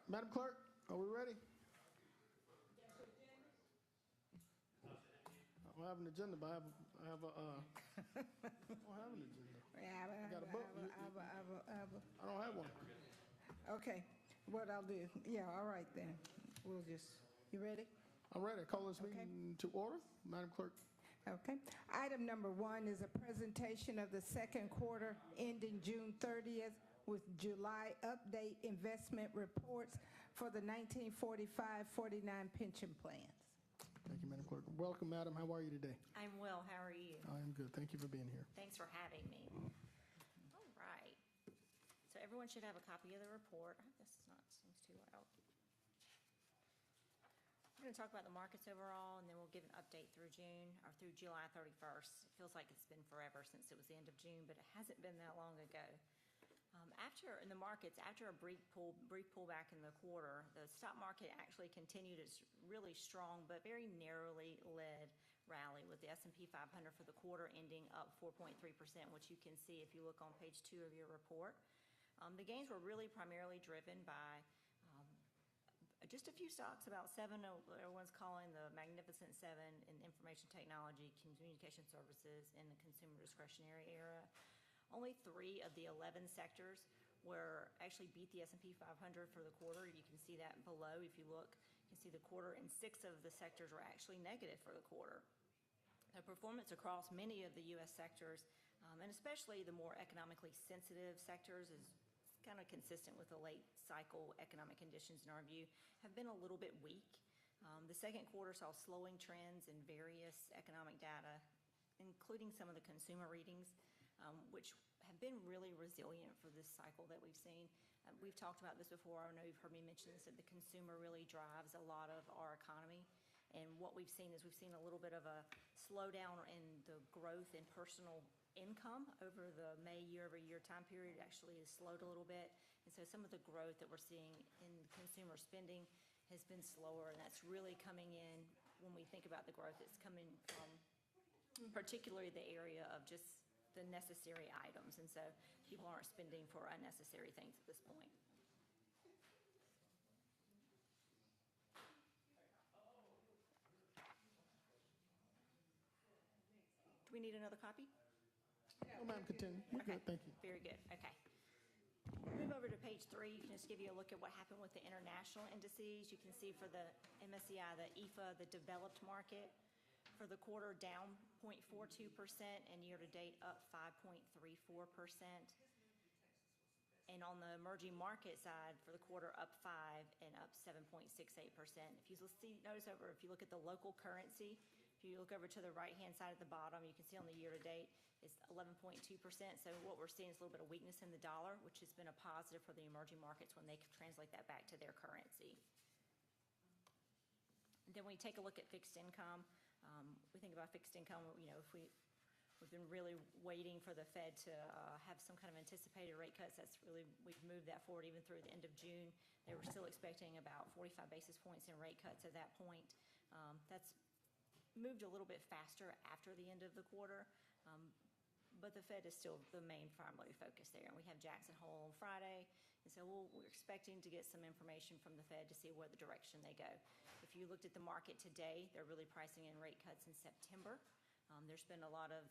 Madam Clerk, are we ready? I don't have an agenda, but I have a I don't have an agenda. I got a book. I don't have one. Okay, what I'll do, yeah, all right then. We'll just, you ready? I'm ready. I call this meeting to order. Madam Clerk. Okay. Item number 1 is a presentation of the second quarter ending June 30th with July update investment reports for the 1945-49 pension plans. Thank you, Madam Clerk. Welcome, Madam. How are you today? I'm well. How are you? I am good. Thank you for being here. Thanks for having me. All right. So everyone should have a copy of the report. This is not, seems too loud. We're going to talk about the markets overall, and then we'll give an update through June, or through July 31st. It feels like it's been forever since it was the end of June, but it hasn't been that long ago. In the markets, after a brief pullback in the quarter, the stock market actually continued its really strong but very narrowly led rally, with the S&P 500 for the quarter ending up 4.3%, which you can see if you look on page 2 of your report. The gains were really primarily driven by just a few stocks, about 7, everyone's calling the Magnificent 7 in information technology, communication services, and the consumer discretionary area. Only 3 of the 11 sectors were actually beat the S&P 500 for the quarter. You can see that below. If you look, you can see the quarter, and 6 of the sectors were actually negative for the quarter. The performance across many of the U.S. sectors, and especially the more economically sensitive sectors, is kind of consistent with the late cycle economic conditions in our view, have been a little bit weak. The second quarter saw slowing trends in various economic data, including some of the consumer readings, which have been really resilient for this cycle that we've seen. We've talked about this before. I know you've heard me mention this, that the consumer really drives a lot of our economy. And what we've seen is we've seen a little bit of a slowdown in the growth in personal income over the May year-over-year time period. Actually has slowed a little bit. And so some of the growth that we're seeing in consumer spending has been slower, and that's really coming in when we think about the growth. It's coming from particularly the area of just the necessary items, and so people aren't spending for unnecessary things at this point. Do we need another copy? No, ma'am, continue. We're Okay. good. Thank you. Very good. Okay. Move over to page 3. You can just give you a look at what happened with the international indices. You can see for the MSCI, the EFA, the developed market, for the quarter down 0.42%, and year-to-date up 5.34%. And on the emerging market side, for the quarter up 5 and up 7.68%. If you notice over, if you look at the local currency, if you look over to the right-hand side at the bottom, you can see on the year-to-date it's 11.2%. So what we're seeing is a little bit of weakness in the dollar, which has been a positive for the emerging markets when they translate that back to their currency. And then when we take a look at fixed income, we think about fixed income, you know, if we've been really waiting for the Fed to have some kind of anticipated rate cuts. We've moved that forward even through the end of June. They were still expecting about 45 basis points in rate cuts at that point. That's moved a little bit faster after the end of the quarter, but the Fed is still the main primary focus there. And we have Jackson Hole on Friday, and so we're expecting to get some information from the Fed to see where the direction they go. If you looked at the market today, they're really pricing in rate cuts in September. There's been a lot of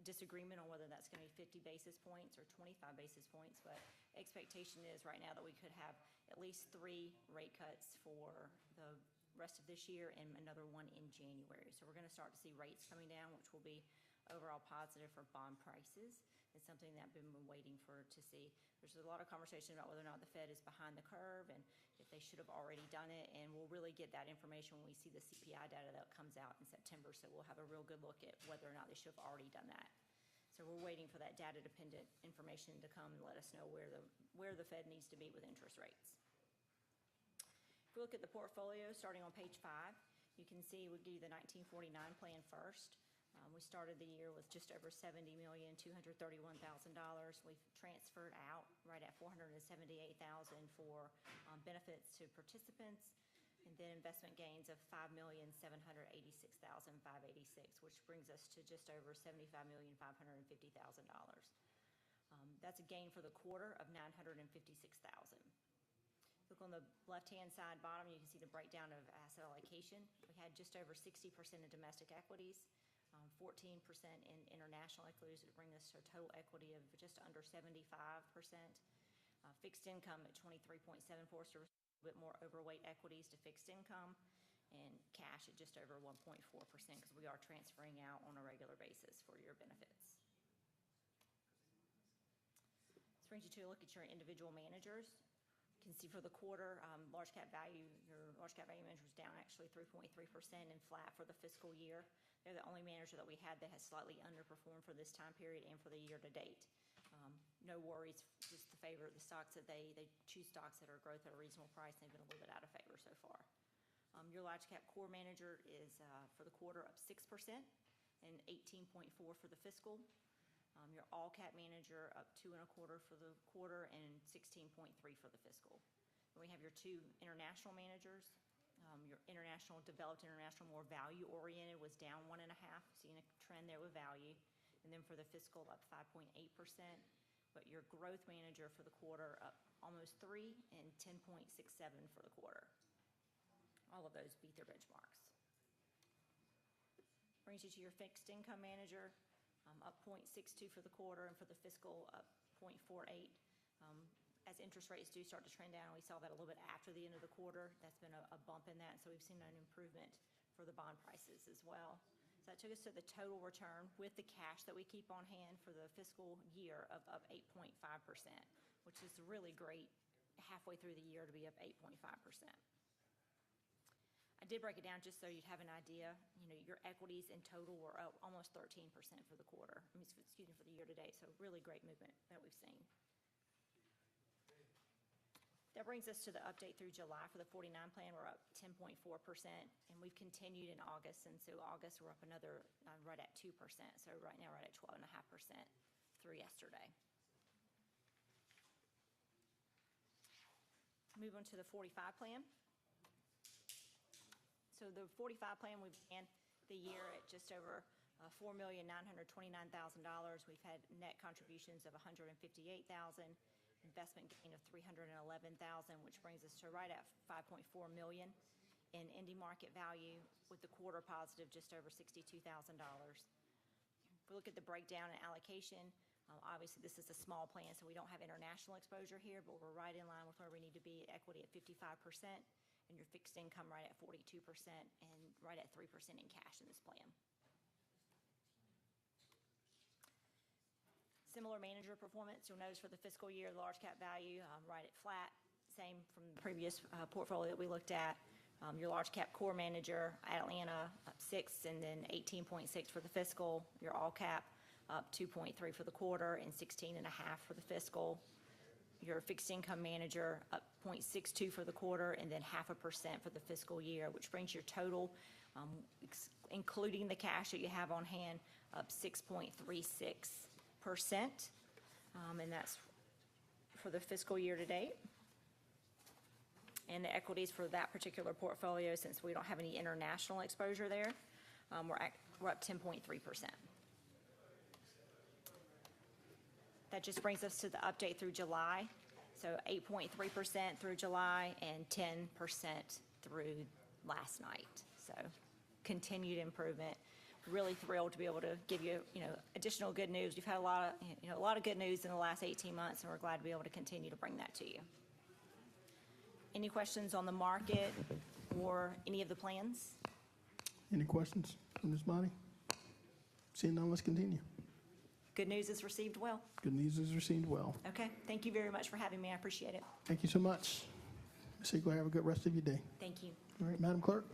disagreement on whether that's going to be 50 basis points or 25 basis points, but expectation is right now that we could have at least 3 rate cuts for the rest of this year and another one in January. So we're going to start to see rates coming down, which will be overall positive for bond prices. It's something that I've been waiting to see. There's a lot of conversation about whether or not the Fed is behind the curve and if they should have already done it, and we'll really get that information when we see the CPI data that comes out in September, so we'll have a real good look at whether or not they should have already done that. So we're waiting for that data-dependent information to come and let us know where the Fed needs to be with interest rates. If we look at the portfolio, starting on page 5, you can see we'll give you the 1949 plan first. We started the year with just over $70,231,000. We've transferred out right at $478,000 for benefits to participants, and then investment gains of $5,786,586, which brings us to just over $75,550,000. That's a gain for the quarter of $956,000. Look on the left-hand side bottom, you can see the breakdown of asset allocation. We had just over 60% in domestic equities, 14% in international equities, would bring us to a total equity of just under 75%. Fixed income at 23.74, so a little bit more overweight equities to fixed income, and cash at just over 1.4% because we are transferring out on a regular basis for your benefits. This brings you to a look at your individual managers. You can see for the quarter, large cap value, your large cap value manager is down actually 3.3% and flat for the fiscal year. They're the only manager that we had that has slightly underperformed for this time period and for the year to date. No worries, just the favor of the stocks that they choose stocks that are growth at a reasonable price. They've been a little bit out of favor so far. Your large cap core manager is for the quarter up 6% and 18.4 for the fiscal. Your all cap manager up 2.25 for the quarter and 16.3 for the fiscal. And we have your two international managers. Your international developed international, more value oriented, was down 1.5, seeing a trend there with value. And then for the fiscal up 5.8%. But your growth manager for the quarter up almost 3 and 10.67 for the quarter. All of those beat their benchmarks. Brings you to your fixed income manager, up 0.62 for the quarter, and for the fiscal up 0.48. As interest rates do start to trend down, we saw that a little bit after the end of the quarter. That's been a bump in that, so we've seen an improvement for the bond prices as well. So that took us to the total return with the cash that we keep on hand for the fiscal year of up 8.5%, which is really great halfway through the year to be up 8.5%. I did break it down just so you'd have an idea. You know, your equities in total were up almost 13% for the quarter. Excuse me, for the year to date. So really great movement that we've seen. That brings us to the update through July for the 49 plan. We're up 10.4%, and we've continued in August. And so August, we're up another right at 2%. So right now, we're at 12.5% through yesterday. Move on to the 45 plan. So the 45 plan, we began the year at just over $4,929,000. We've had net contributions of $158,000, investment gain of $311,000, which brings us to right at $5.4 million in ending market value, with the quarter positive just over $62,000. If we look at the breakdown and allocation, obviously this is a small plan, so we don't have international exposure here, but we're right in line with where we need to be. Equity at 55%. And your fixed income right at 42% and right at 3% in cash in this plan. Similar manager performance, you'll notice for the fiscal year, large cap value right at flat. Same from the previous portfolio that we looked at. Your large cap core manager, Atlanta, up 6 and then 18.6 for the fiscal. Your all cap up 2.3 for the quarter and 16.5 for the fiscal. Your fixed income manager up 0.62 for the quarter and then 0.5% for the fiscal year, which brings your total, including the cash that you have on hand, up 6.36%. And that's for the fiscal year to date. And the equities for that particular portfolio, since we don't have any international exposure there, we're up 10.3%. That just brings us to the update through July. So 8.3% through July and 10% through last night. So continued improvement. Really thrilled to be able to give you, additional good news. We've had a lot of good news in the last 18 months, and we're glad to be able to continue to bring that to you. Any questions on the market or any of the plans? Any questions from this body? Seeing none, let's continue. Good news is received well. Good news is received well. Okay. Thank you very much for having me. I appreciate it. Thank you so much. Ms. Eagle, have a good rest of your day. Thank you. All right, Madam Clerk.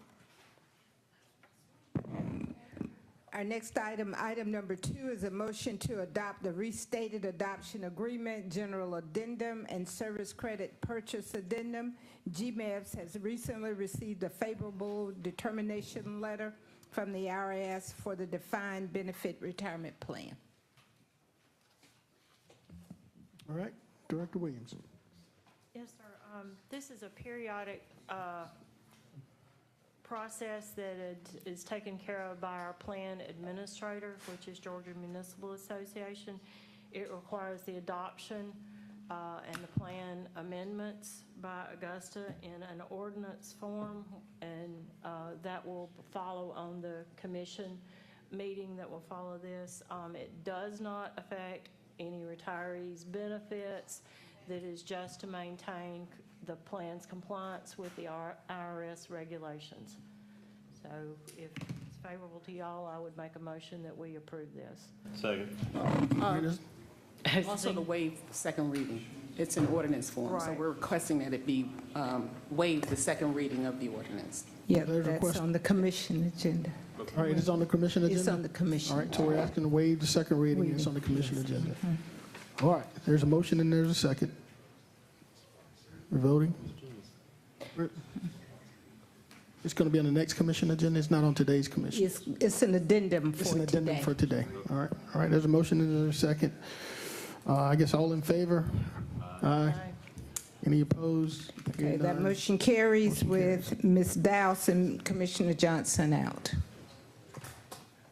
Our next item, item number 2, is a motion to adopt the restated adoption agreement, general addendum, and service credit purchase addendum. GMEVS has recently received a favorable determination letter from the IRS for the defined benefit retirement plan. All right, Director Williams. Yes, sir. This is a periodic process that is taken care of by our plan administrator, which is Georgia Municipal Association. It requires the adoption and the plan amendments by Augusta in an ordinance form, and that will follow on the commission meeting that will follow this. It does not affect any retirees' benefits. That is just to maintain the plan's compliance with the IRS regulations. So if it's favorable to y'all, I would make a motion that we approve this. Second. Also to waive the second reading. It's an ordinance form, so Right. we're requesting that it be waived the second reading of the ordinance. Yeah, There's a that's question. on the commission agenda. All right, it's on the commission agenda? It's on the commission. All right, so we're asking to waive the second reading, and it's on the commission agenda. All right, there's a motion and there's a second. We're voting? It's going to be on the next commission agenda, it's not on today's commission? It's an addendum It's for an addendum today. for today. All right, there's a motion and there's a second. I guess all in favor? Aye. Any opposed? Okay, Hearing that none. motion carries Motion with Ms. Dowse and Commissioner Johnson out.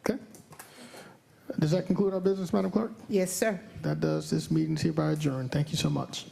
Okay. Does that conclude our business, Madam Clerk? Yes, sir. That does. This meeting's hereby adjourned. Thank you so much.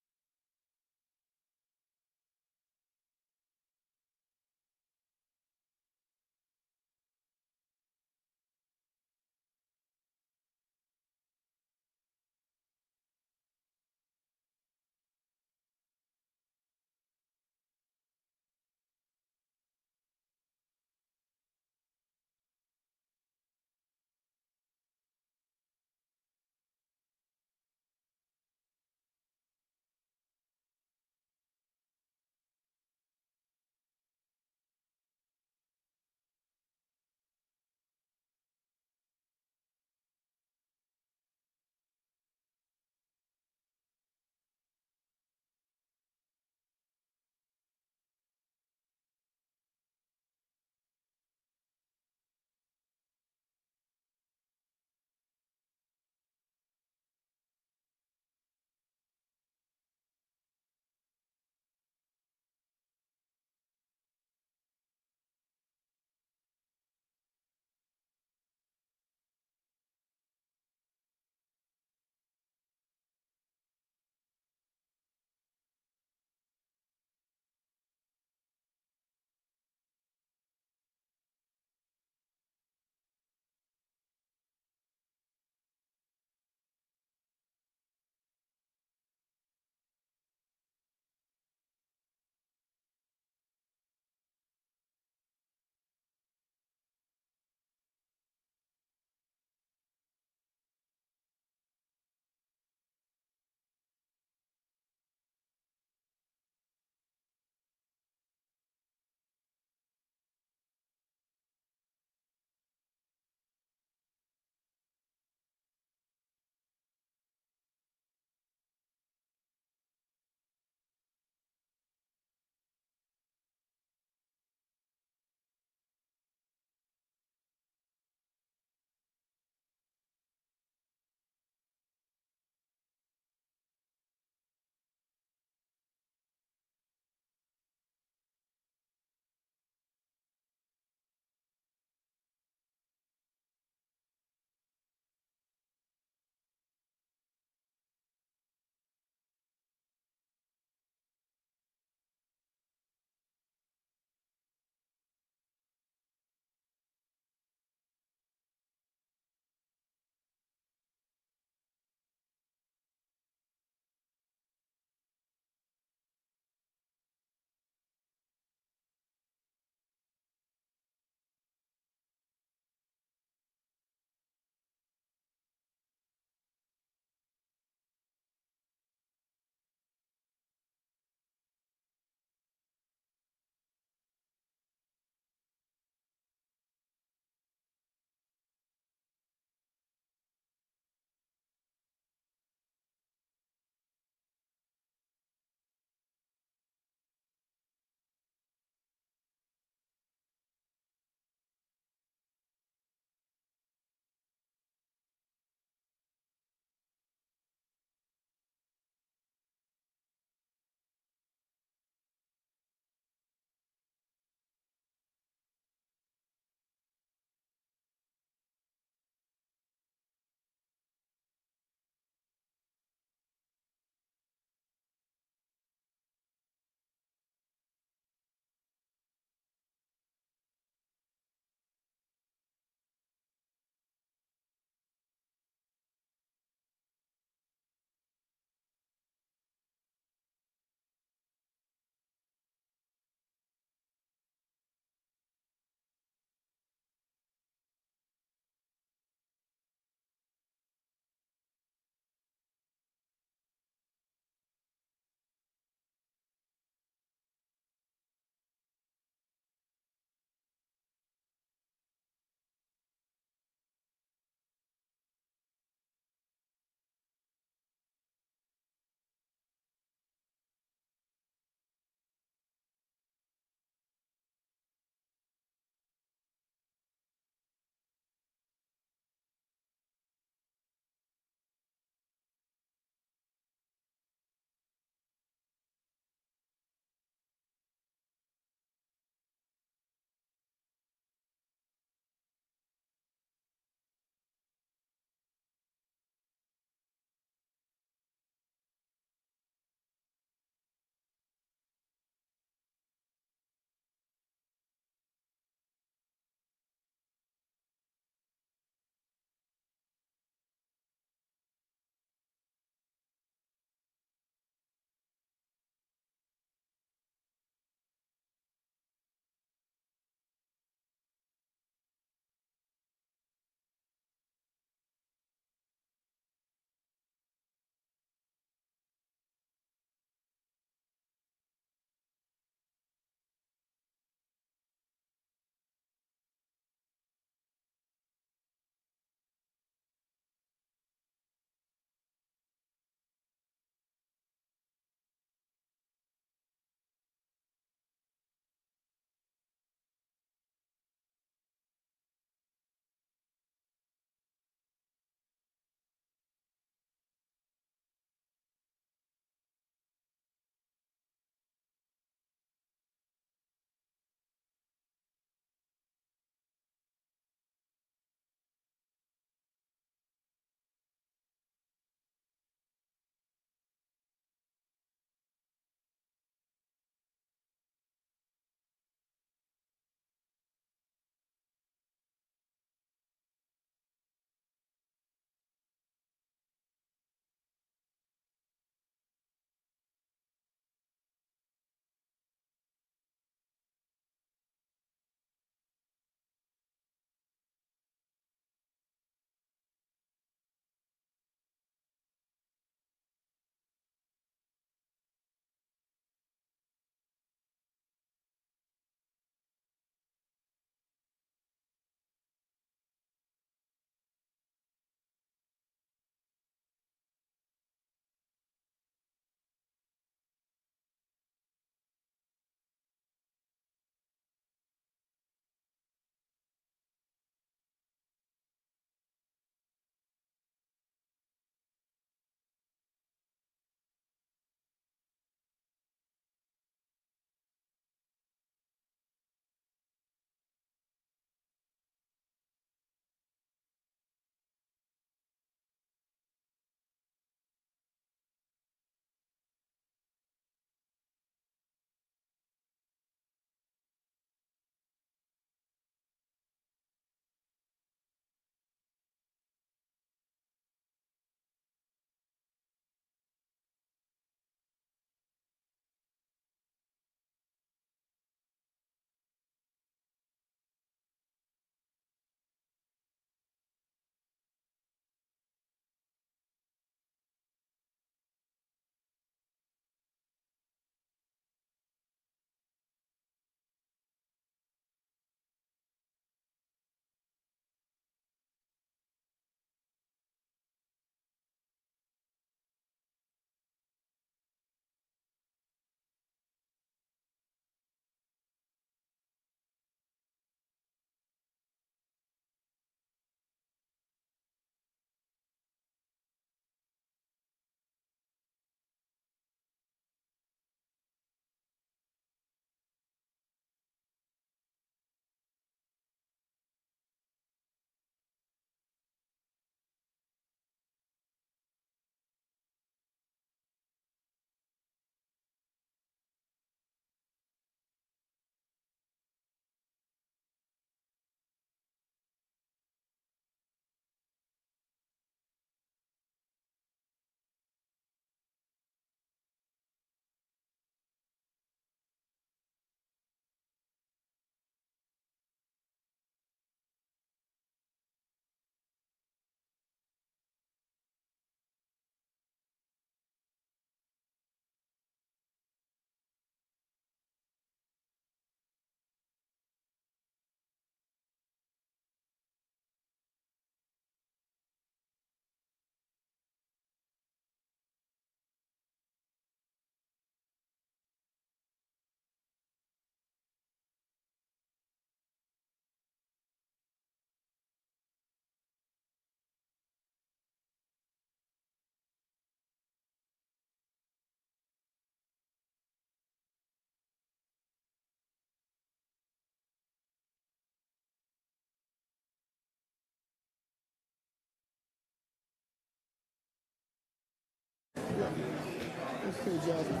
Okay, Jasmine.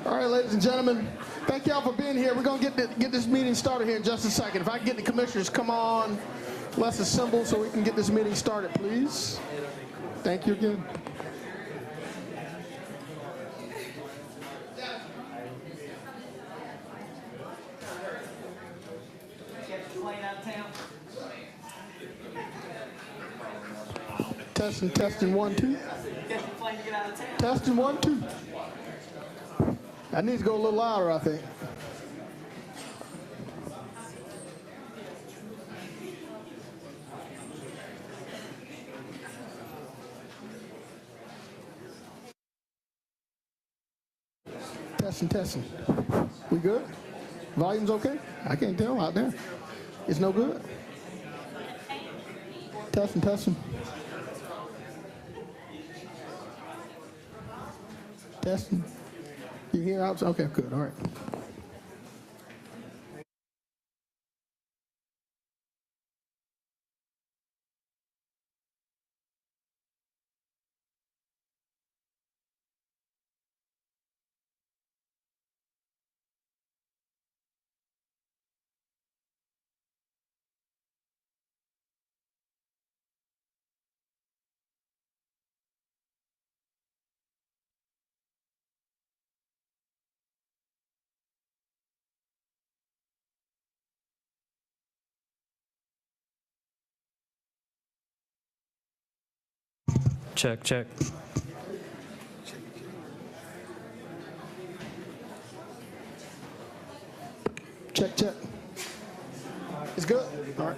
All right, ladies and gentlemen, thank y'all for being here. We're going to get this meeting started here in just a second. If I can get the commissioners, come on, let's assemble so we can get this meeting started, please. Thank you again. Testing, 1, 2. Testing, 1, 2. That needs to go a little louder, I think. Testing. We good? Volume's okay? I can't tell out there. It's no good? Testing. Testing. You hear outside? Okay, good. All right. Check. Check. It's good? All right.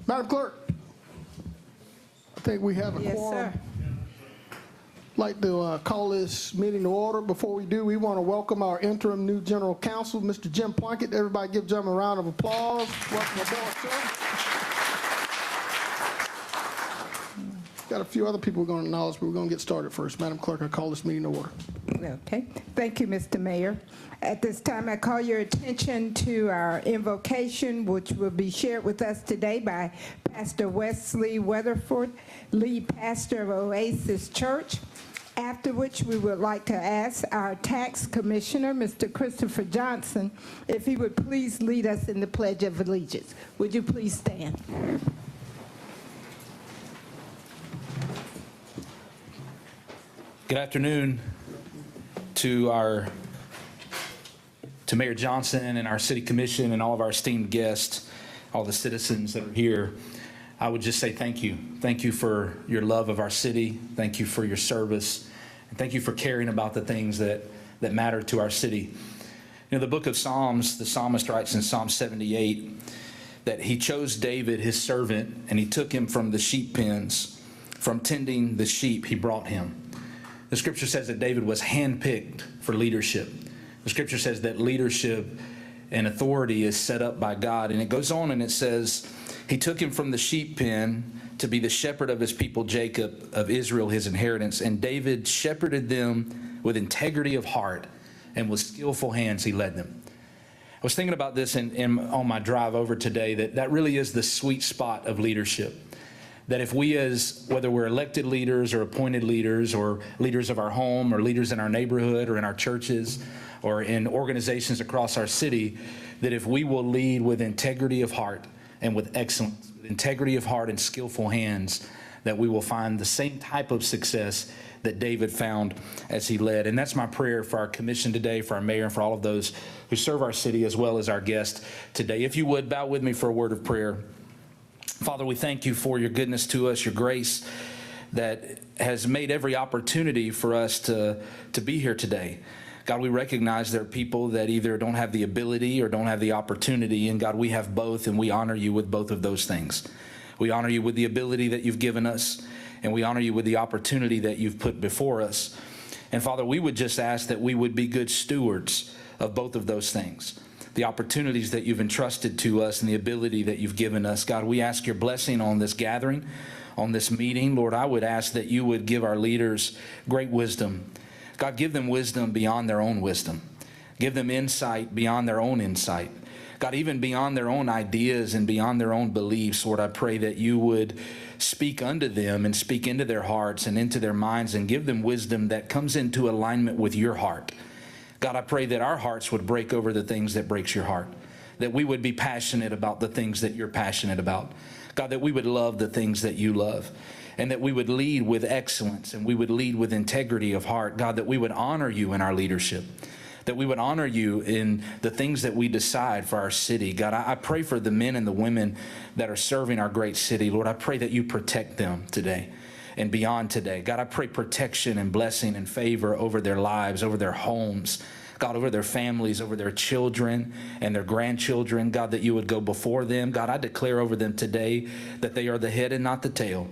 Madam Clerk, I think we have a Yes, quorum. sir. Like to call this meeting to order. Before we do, we want to welcome our interim new general counsel, Mr. Jim Plunkett. Everybody give Jim a round of applause. Welcome aboard, sir. Got a few other people we're going to acknowledge, but we're going to get started first. Madam Clerk, I call this meeting to order. Okay. Thank you, Mr. Mayor. At this time, I call your attention to our invocation, which will be shared with us today by Pastor Wesley Weatherford, lead pastor of Oasis Church. After which, we would like to ask our tax commissioner, Mr. Christopher Johnson, if he would please lead us in the Pledge of Allegiance. Would you please stand? Good afternoon to Mayor Johnson and our city commission and all of our esteemed guests, all the citizens that are here. I would just say thank you. Thank you for your love of our city. Thank you for your service. And thank you for caring about the things that matter to our city. You know, the book of Psalms, the psalmist writes in Psalm 78 that he chose David, his servant, and he took him from the sheep pens. From tending the sheep, he brought him. The scripture says that David was handpicked for leadership. The scripture says that leadership and authority is set up by God. And it goes on and it says, he took him from the sheep pen to be the shepherd of his people, Jacob, of Israel, his inheritance. And David shepherded them with integrity of heart, and with skillful hands he led them. I was thinking about this on my drive over today, that really is the sweet spot of leadership. That if we, as whether we're elected leaders or appointed leaders or leaders of our home or leaders in our neighborhood or in our churches or in organizations across our city, that if we will lead with integrity of heart and with excellence, with integrity of heart and skillful hands, that we will find the same type of success that David found as he led. And that's my prayer for our commission today, for our mayor, and for all of those who serve our city, as well as our guests today. If you would, bow with me for a word of prayer. Father, we thank you for your goodness to us, your grace that has made every opportunity for us to be here today. God, we recognize there are people that either don't have the ability or don't have the opportunity, and God, we have both, and we honor you with both of those things. We honor you with the ability that you've given us, and we honor you with the opportunity that you've put before us. And Father, we would just ask that we would be good stewards of both of those things. The opportunities that you've entrusted to us and the ability that you've given us. God, we ask your blessing on this gathering, on this meeting. Lord, I would ask that you would give our leaders great wisdom. God, give them wisdom beyond their own wisdom. Give them insight beyond their own insight. God, even beyond their own ideas and beyond their own beliefs, Lord, I pray that you would speak unto them and speak into their hearts and into their minds and give them wisdom that comes into alignment with your heart. God, I pray that our hearts would break over the things that breaks your heart, that we would be passionate about the things that you're passionate about. God, that we would love the things that you love, and that we would lead with excellence and we would lead with integrity of heart. God, that we would honor you in our leadership, that we would honor you in the things that we decide for our city. God, I pray for the men and the women that are serving our great city. Lord, I pray that you protect them today and beyond today. God, I pray protection and blessing and favor over their lives, over their homes, God, over their families, over their children and their grandchildren. God, that you would go before them. God, I declare over them today that they are the head and not the tail,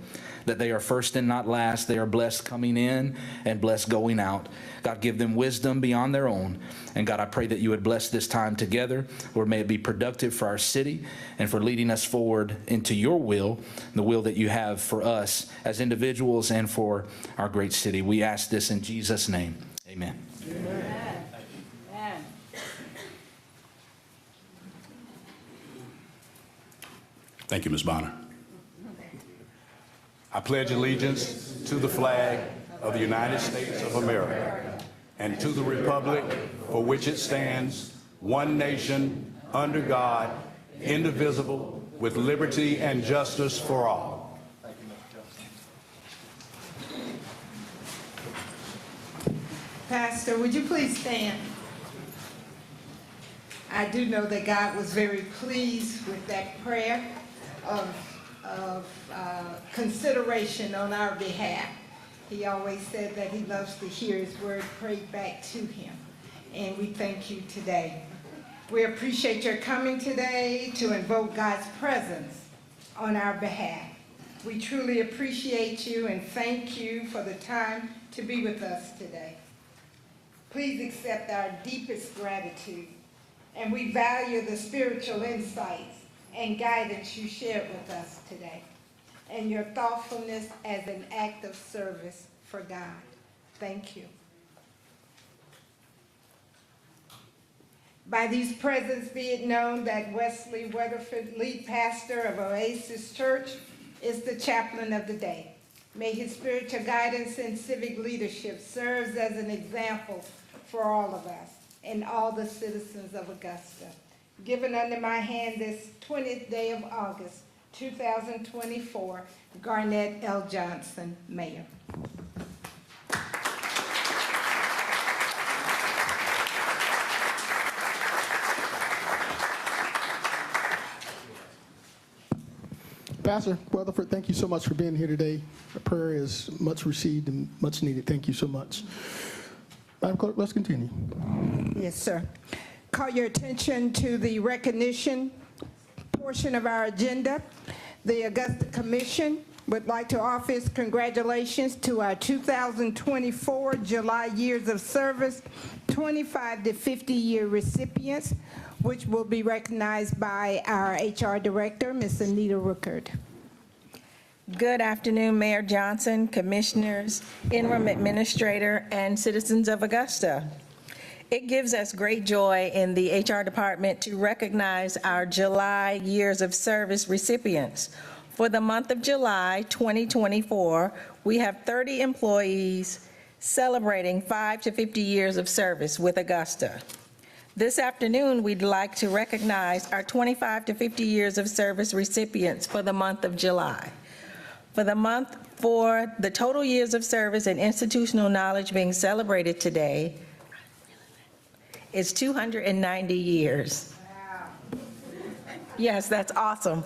that they are first and not last. They are blessed coming in and blessed going out. God, give them wisdom beyond their own. And God, I pray that you would bless this time together. Lord, may it be productive for our city and for leading us forward into your will, the will that you have for us as individuals and for our great city. We ask this in Jesus' name. Amen. Amen. Thank you, Ms. Bonner. I pledge allegiance to the flag of the United States of America and to the republic for which it stands, one nation, under God, indivisible, with liberty and justice for all. Pastor, would you please stand? I do know that God was very pleased with that prayer of consideration on our behalf. He always said that he loves to hear his word prayed back to him. And we thank you today. We appreciate your coming today to invoke God's presence on our behalf. We truly appreciate you and thank you for the time to be with us today. Please accept our deepest gratitude, and we value the spiritual insights and guidance you shared with us today, and your thoughtfulness as an act of service for God. Thank you. By these presents be it known that Wesley Weatherford, lead pastor of Oasis Church, is the chaplain of the day. May his spiritual guidance and civic leadership serve as an example for all of us and all the citizens of Augusta. Given under my hand this 20th day of August, 2024, Garnett L. Johnson, Mayor. Pastor Weatherford, thank you so much for being here today. The prayer is much received and much needed. Thank you so much. Madam Clerk, let's continue. Yes, sir. Call your attention to the recognition portion of our agenda. The Augusta Commission would like to offer its congratulations to our 2024 July Years of Service 25 to 50-year recipients, which will be recognized by our HR Director, Ms. Anita Rookert. Good afternoon, Mayor Johnson, Commissioners, Interim Administrator, and citizens of Augusta. It gives us great joy in the HR Department to recognize our July Years of Service recipients. For the month of July 2024, we have 30 employees celebrating 5 to 50 years of service with Augusta. This afternoon, we'd like to recognize our 25 to 50 years of service recipients for the month of July. For the total years of service and institutional knowledge being celebrated today is 290 years. Wow. Yes, that's awesome.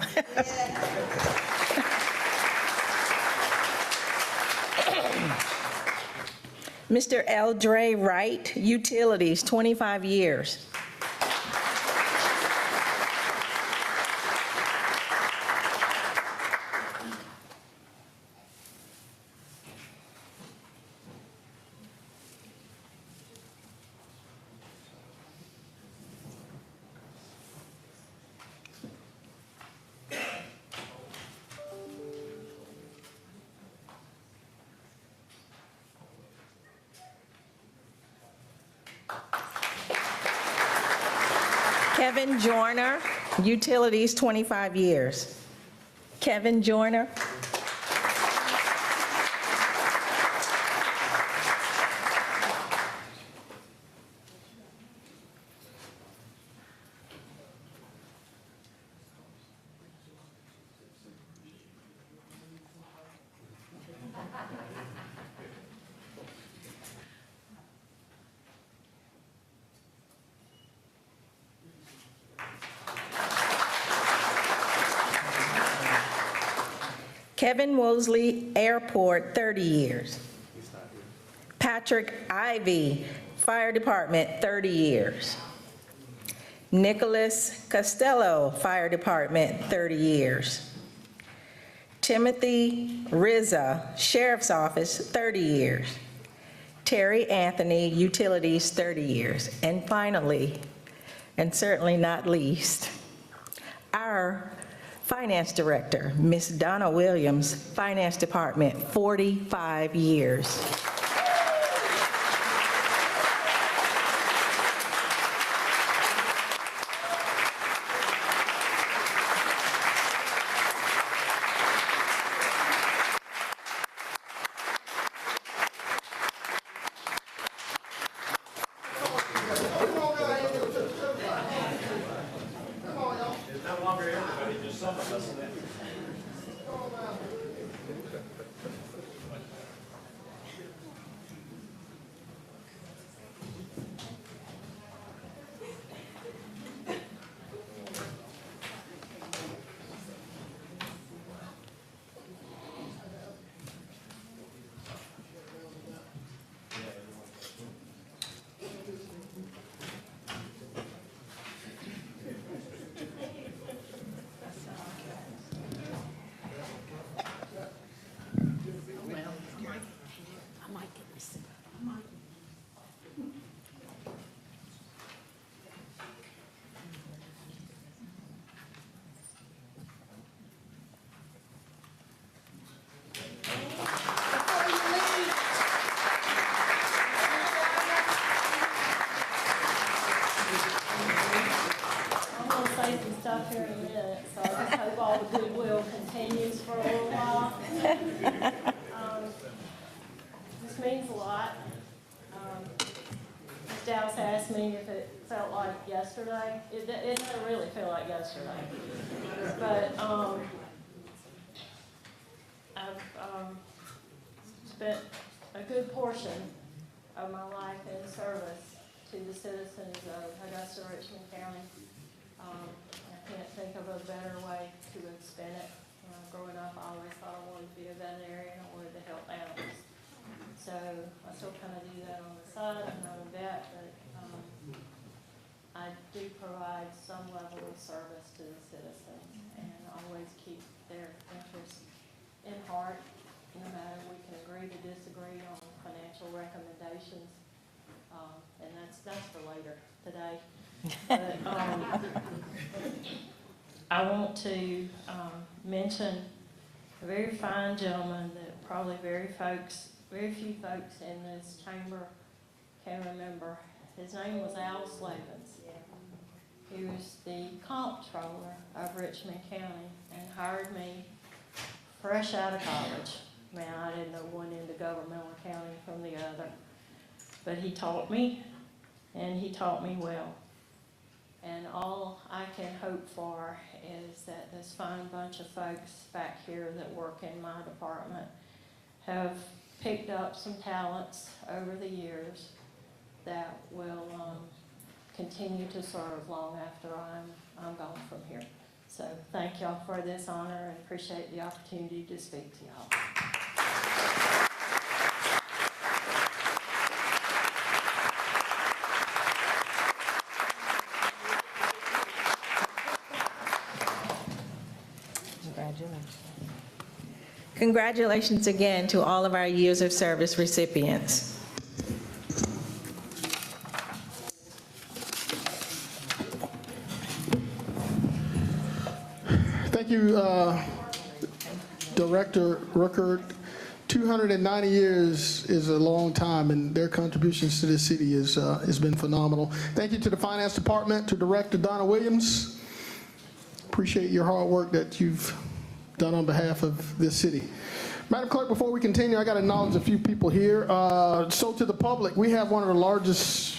Mr. L. Dre Wright, Utilities, 25 years. Kevin Joyner, Utilities, 25 years. Kevin Joyner. Kevin Wosley, Airport, 30 years. Patrick Ivy, Fire Department, 30 years. Nicholas Costello, Fire Department, 30 years. Timothy Rizza, Sheriff's Office, 30 years. Terry Anthony, Utilities, 30 years. And finally, and certainly not least, our Finance Director, Ms. Donna Williams, Finance Department, 45 years. Before you leave, I'm gonna say some stuff here in a minute, so I just hope all the goodwill continues for a little while. This means a lot. Ms. Dowse asked me if it felt like yesterday. It doesn't really feel like yesterday. But I've spent a good portion of my life in service to the citizens of Augusta, Richmond County. I can't think of a better way to have spent it. Growing up, I always thought I wanted to be a veterinarian. I wanted to help animals. So I still kind of do that on the side. I'm not a vet, but I do provide some level of service to the citizens and always keep their interests in heart, no matter we can agree to disagree on financial recommendations. And that's for later today. But I want to mention a very fine gentleman that probably very few folks in this chamber can remember. His name was Al Slavens. He was the comptroller of Richmond County and hired me fresh out of college. Man, I didn't know one end of governmental accounting from the other. But he taught me, and he taught me well. And all I can hope for is that this fine bunch of folks back here that work in my department have picked up some talents over the years that will continue to serve long after I'm gone from here. So thank y'all for this honor and appreciate the opportunity to speak to y'all. Congratulations again to all of our years of service recipients. Thank you, Director Ruckert. 290 years is a long time, and their contributions to this city has been phenomenal. Thank you to the Finance Department, to Director Donna Williams. Appreciate your hard work that you've done on behalf of this city. Madam Clerk, before we continue, I got to acknowledge a few people here. So to the public, we have one of the largest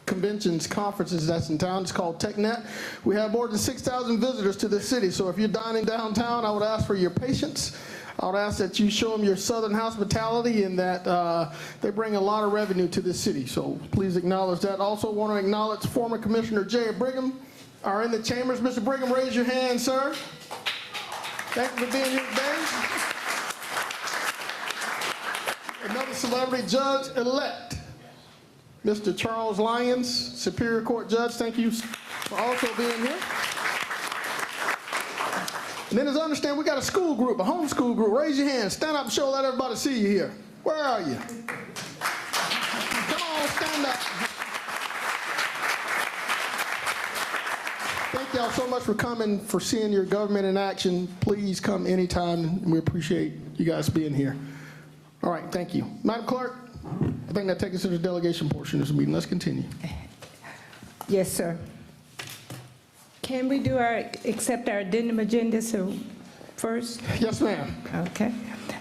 conferences that's in town. It's called TechNet. We have more than 6,000 visitors to the city. So if you're dining downtown, I would ask for your patience. I would ask that you show them your southern hospitality and that they bring a lot of revenue to this city. So please acknowledge that. Also want to acknowledge former Commissioner Jay Brigham are in the chambers. Mr. Brigham, raise your hand, sir. Thank you for being here today. Another celebrity judge-elect, Mr. Charles Lyons, Superior Court Judge. Thank you for also being here. And then as I understand, we got a school group, a homeschool group. Raise your hand. Stand up and show, let everybody see you here. Where are you? Come on, stand up. Thank y'all so much for coming, for seeing your government in action. Please come anytime. We appreciate you guys being here. All right, thank you. Madam Clerk, I think that takes us to the delegation portion of this meeting. Let's continue. Yes, sir. Can we do accept our addendum agenda first? Yes, ma'am. Okay.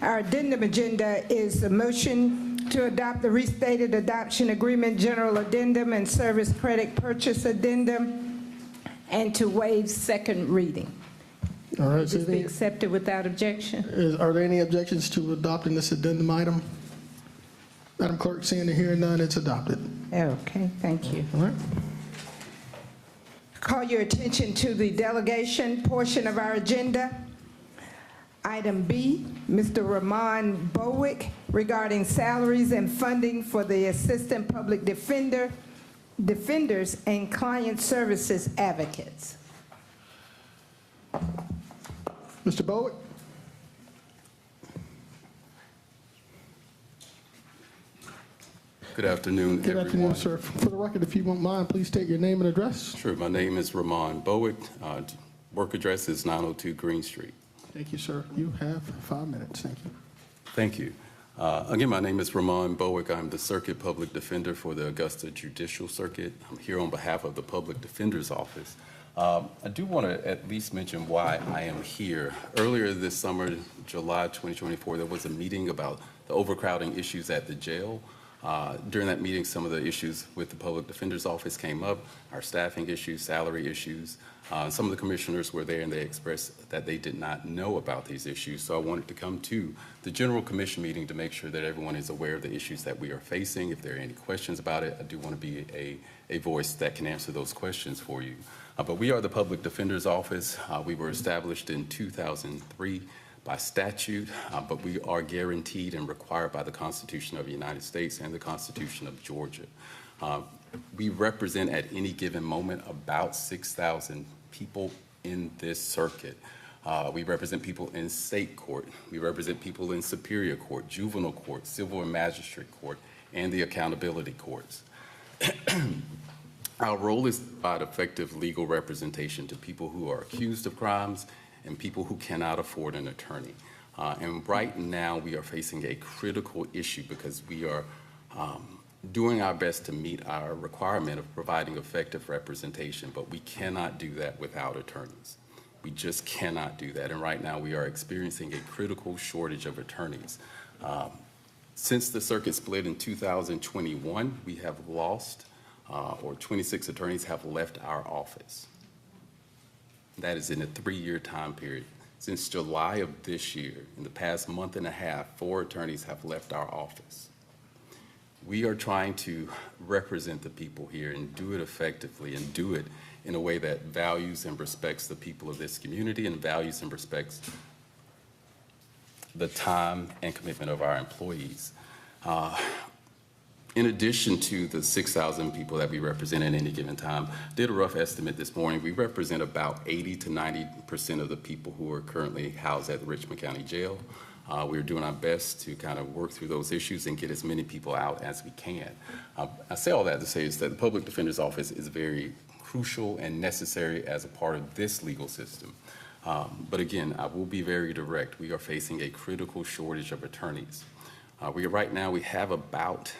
Our addendum agenda is the motion to adopt the restated adoption agreement, general addendum, and service credit purchase addendum, and to waive second reading. All right. This be accepted without objection. Are there any objections to adopting this addendum item? Madam Clerk, seeing and hearing none, it's adopted. Okay, thank you. All right. Call your attention to the delegation portion of our agenda. Item B, Mr. Ramon Bowick, regarding salaries and funding for the Assistant Public Defenders and Client Services Advocates. Mr. Bowick? Good afternoon, Good everyone. afternoon, sir. For the record, if you won't mind, please state your name and address. Sure, my name is Ramon Bowick. Work address is 902 Green Street. Thank you, sir. You have 5 minutes. Thank you. Thank you. Again, my name is Ramon Bowick. I'm the Circuit Public Defender for the Augusta Judicial Circuit. I'm here on behalf of the Public Defender's Office. I do want to at least mention why I am here. Earlier this summer, July 2024, there was a meeting about the overcrowding issues at the jail. During that meeting, some of the issues with the Public Defender's Office came up, our staffing issues, salary issues. Some of the commissioners were there and they expressed that they did not know about these issues. So I wanted to come to the General Commission meeting to make sure that everyone is aware of the issues that we are facing. If there are any questions about it, I do want to be a voice that can answer those questions for you. But we are the Public Defender's Office. We were established in 2003 by statute, but we are guaranteed and required by the Constitution of the United States and the Constitution of Georgia. We represent at any given moment about 6,000 people in this circuit. We represent people in state court. We represent people in superior court, juvenile court, civil and magistrate court, and the accountability courts. Our role is to provide effective legal representation to people who are accused of crimes and people who cannot afford an attorney. And right now we are facing a critical issue because we are doing our best to meet our requirement of providing effective representation, but we cannot do that without attorneys. We just cannot do that. And right now we are experiencing a critical shortage of attorneys. Since the circuit split in 2021, we have lost, or 26 attorneys have left our office. That is in a 3-year time period. Since July of this year, in the past month and a half, 4 attorneys have left our office. We are trying to represent the people here and do it effectively and do it in a way that values and respects the people of this community and values and respects the time and commitment of our employees. In addition to the 6,000 people that we represent at any given time, did a rough estimate this morning, we represent about 80 to 90% of the people who are currently housed at the Richmond County Jail. We're doing our best to kind of work through those issues and get as many people out as we can. I say all that to say is that the Public Defender's Office is very crucial and necessary as a part of this legal system. But again, I will be very direct. We are facing a critical shortage of attorneys. Right now we have about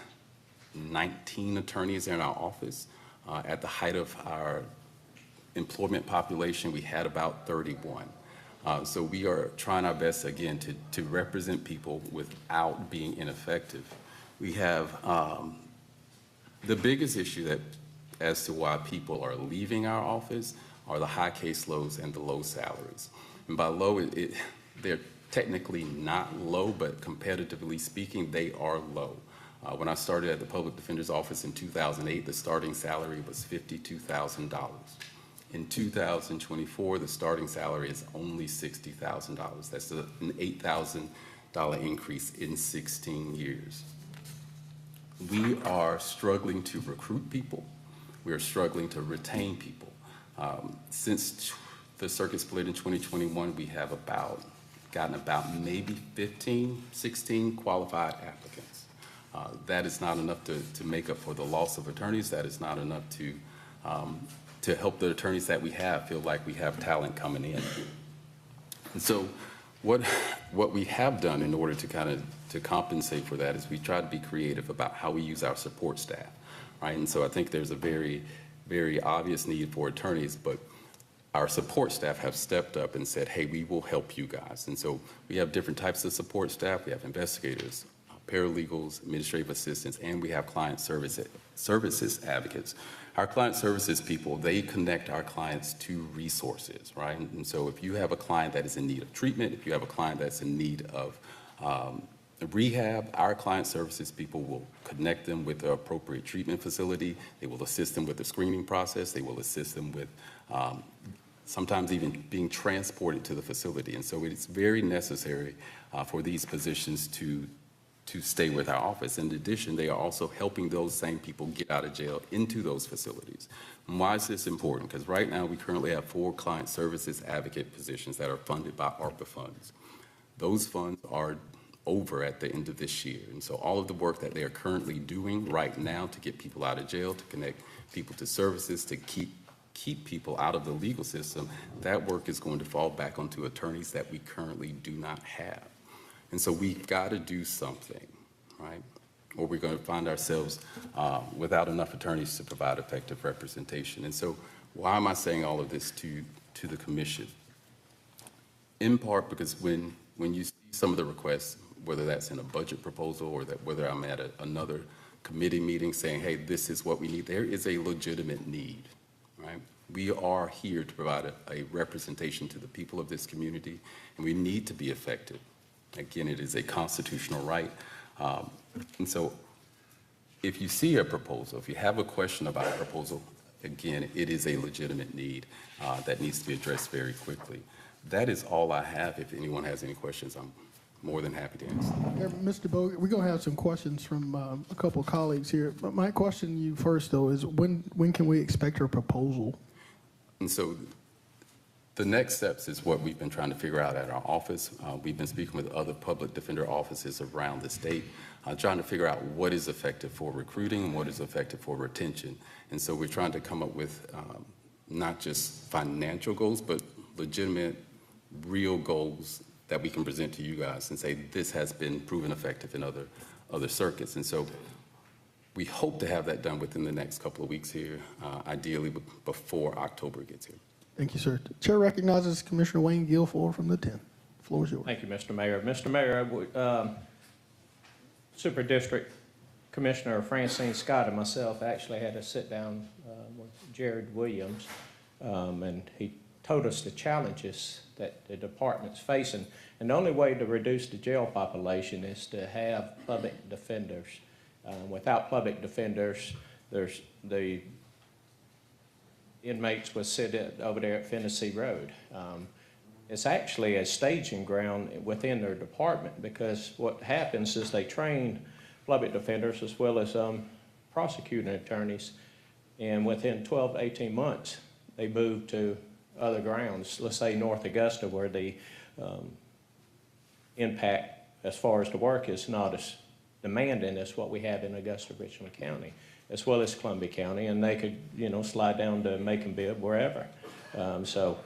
19 attorneys in our office. At the height of our employment population, we had about 31. So we are trying our best, again, to represent people without being ineffective. We have the biggest issue as to why people are leaving our office are the high caseloads and the low salaries. And by low, they're technically not low, but competitively speaking, they are low. When I started at the Public Defender's Office in 2008, the starting salary was $52,000. In 2024, the starting salary is only $60,000. That's an $8,000 increase in 16 years. We are struggling to recruit people. We are struggling to retain people. Since the circuit split in 2021, we have gotten about maybe 15, 16 qualified applicants. That is not enough to make up for the loss of attorneys. That is not enough to help the attorneys that we have feel like we have talent coming in. And so what we have done in order to compensate for that is we try to be creative about how we use our support staff, right? And so I think there's a very, very obvious need for attorneys, but our support staff have stepped up and said, hey, we will help you guys. And so we have different types of support staff. We have investigators, paralegals, administrative assistants, and we have client services advocates. Our client services people, they connect our clients to resources, right? And so if you have a client that is in need of treatment, if you have a client that's in need of rehab, our client services people will connect them with the appropriate treatment facility. They will assist them with the screening process. They will assist them with sometimes even being transported to the facility. And so it's very necessary for these positions to stay with our office. In addition, they are also helping those same people get out of jail into those facilities. And why is this important? Because right now we currently have 4 client services advocate positions that are funded by ARPA funds. Those funds are over at the end of this year. And so all of the work that they are currently doing right now to get people out of jail, to connect people to services, to keep keep people out of the legal system, that work is going to fall back onto attorneys that we currently do not have. And so we've got to do something, right? Or we're going to find ourselves without enough attorneys to provide effective representation. And so why am I saying all of this to the commission? In part because when you see some of the requests, whether that's in a budget proposal or that whether I'm at another committee meeting saying, hey, this is what we need, there is a legitimate need, right? We are here to provide a representation to the people of this community, and we need to be effective. Again, it is a constitutional right. And so if you see a proposal, if you have a question about a proposal, again, it is a legitimate need that needs to be addressed very quickly. That is all I have. If anyone has any questions, I'm more than happy to answer. Mr. Bogue, we're going to have some questions from a couple of colleagues here. But my question to you first, though, is when can we expect a proposal? And so the next steps is what we've been trying to figure out at our office. We've been speaking with other public defender offices around the state, trying to figure out what is effective for recruiting and what is effective for retention. And so we're trying to come up with not just financial goals, but legitimate, real goals that we can present to you guys and say this has been proven effective in other circuits. And so we hope to have that done within the next couple of weeks here, ideally before October gets here. Thank you, sir. The chair recognizes Commissioner Wayne Guilfoyle from the 10th. The floor is yours. Thank you, Mr. Mayor. Mr. Mayor, Super District Commissioner Francine Scott and myself actually had a sit down with Jared Williams, and he told us the challenges that the department's facing. And the only way to reduce the jail population is to have public defenders. Without public defenders, there's the inmates would sit over there at Fennessy Road. It's actually a staging ground within their department, because what happens is they train public defenders as well as prosecuting attorneys, and within 12 to 18 months, they move to other grounds, let's say North Augusta, where the impact as far as the work is not as demanding as what we have in Augusta, Richland County, as well as Columbia County, and they could, slide down to Macon-Bibb, wherever. So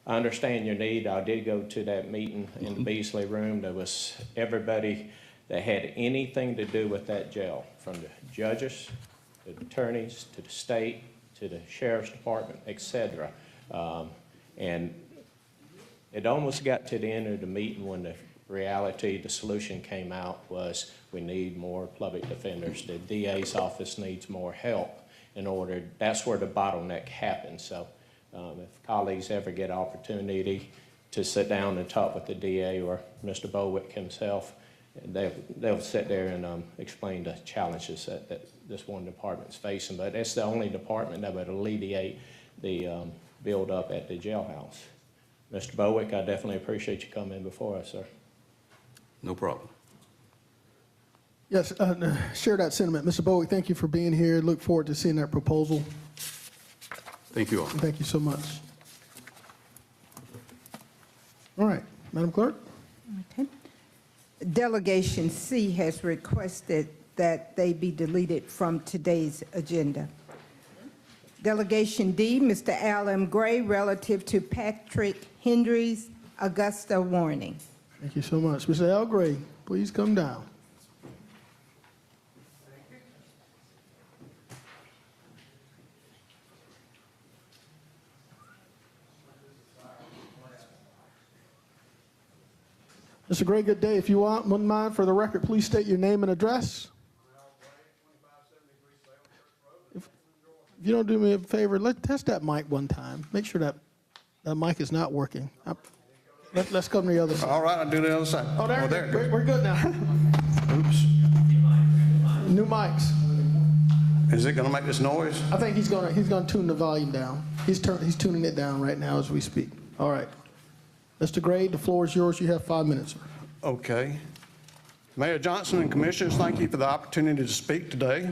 I understand your need. I did go to that meeting in the Beasley room. There was everybody that had anything to do with that jail, from the judges, to the attorneys, to the state, to the sheriff's department, etc. And it almost got to the end of the meeting when the solution came out was we need more public defenders. The DA's office needs more help in order, that's where the bottleneck happens. So if colleagues ever get an opportunity to sit down and talk with the DA or Mr. Bowick himself, they'll sit there and explain the challenges that this one department's facing. But it's the only department that would alleviate the build up at the jailhouse. Mr. Bowick, I definitely appreciate you coming before us, sir. No problem. Yes, share that sentiment. Mr. Bowick, thank you for being here. Look forward to seeing that proposal. Thank you all. Thank you so much. All right, Madam Clerk. Okay. Delegation C has requested that they be deleted from today's agenda. Delegation D, Mr. Al.M. Gray, relative to Patrick Hendry's Augusta warning. Thank you so much. Mr. Al Gray, please come down. Mr. Gray, good day. If you wouldn't mind, for the record, please state your name and address. If you don't do me a favor, let's test that mic one time. Make sure that mic is not working. Let's come to the other side. All right, I'll do the other side. Oh, there. We're good now. Oops. New mics. Is it going to make this noise? I think he's gonna tune the volume down. He's tuning it down right now as we speak. All right. Mr. Gray, the floor is yours. You have 5 minutes, sir. Okay. Mayor Johnson and Commissioners, thank you for the opportunity to speak today.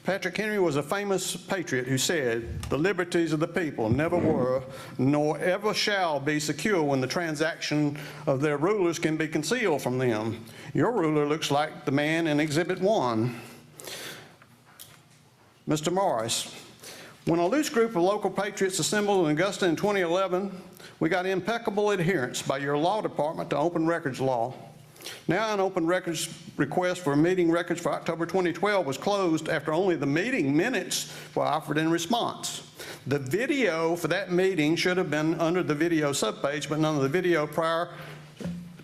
Patrick Henry was a famous patriot who said, "The liberties of the people never were, nor ever shall be secure when the transaction of their rulers can be concealed from them." Your ruler looks like the man in Exhibit 1. Mr. Morris, When a loose group of local patriots assembled in Augusta in 2011, we got impeccable adherence by your law department to open records law. Now an open records request for meeting records for October 2012 was closed after only the meeting minutes were offered in response. The video for that meeting should have been under the video subpage, but none of the video prior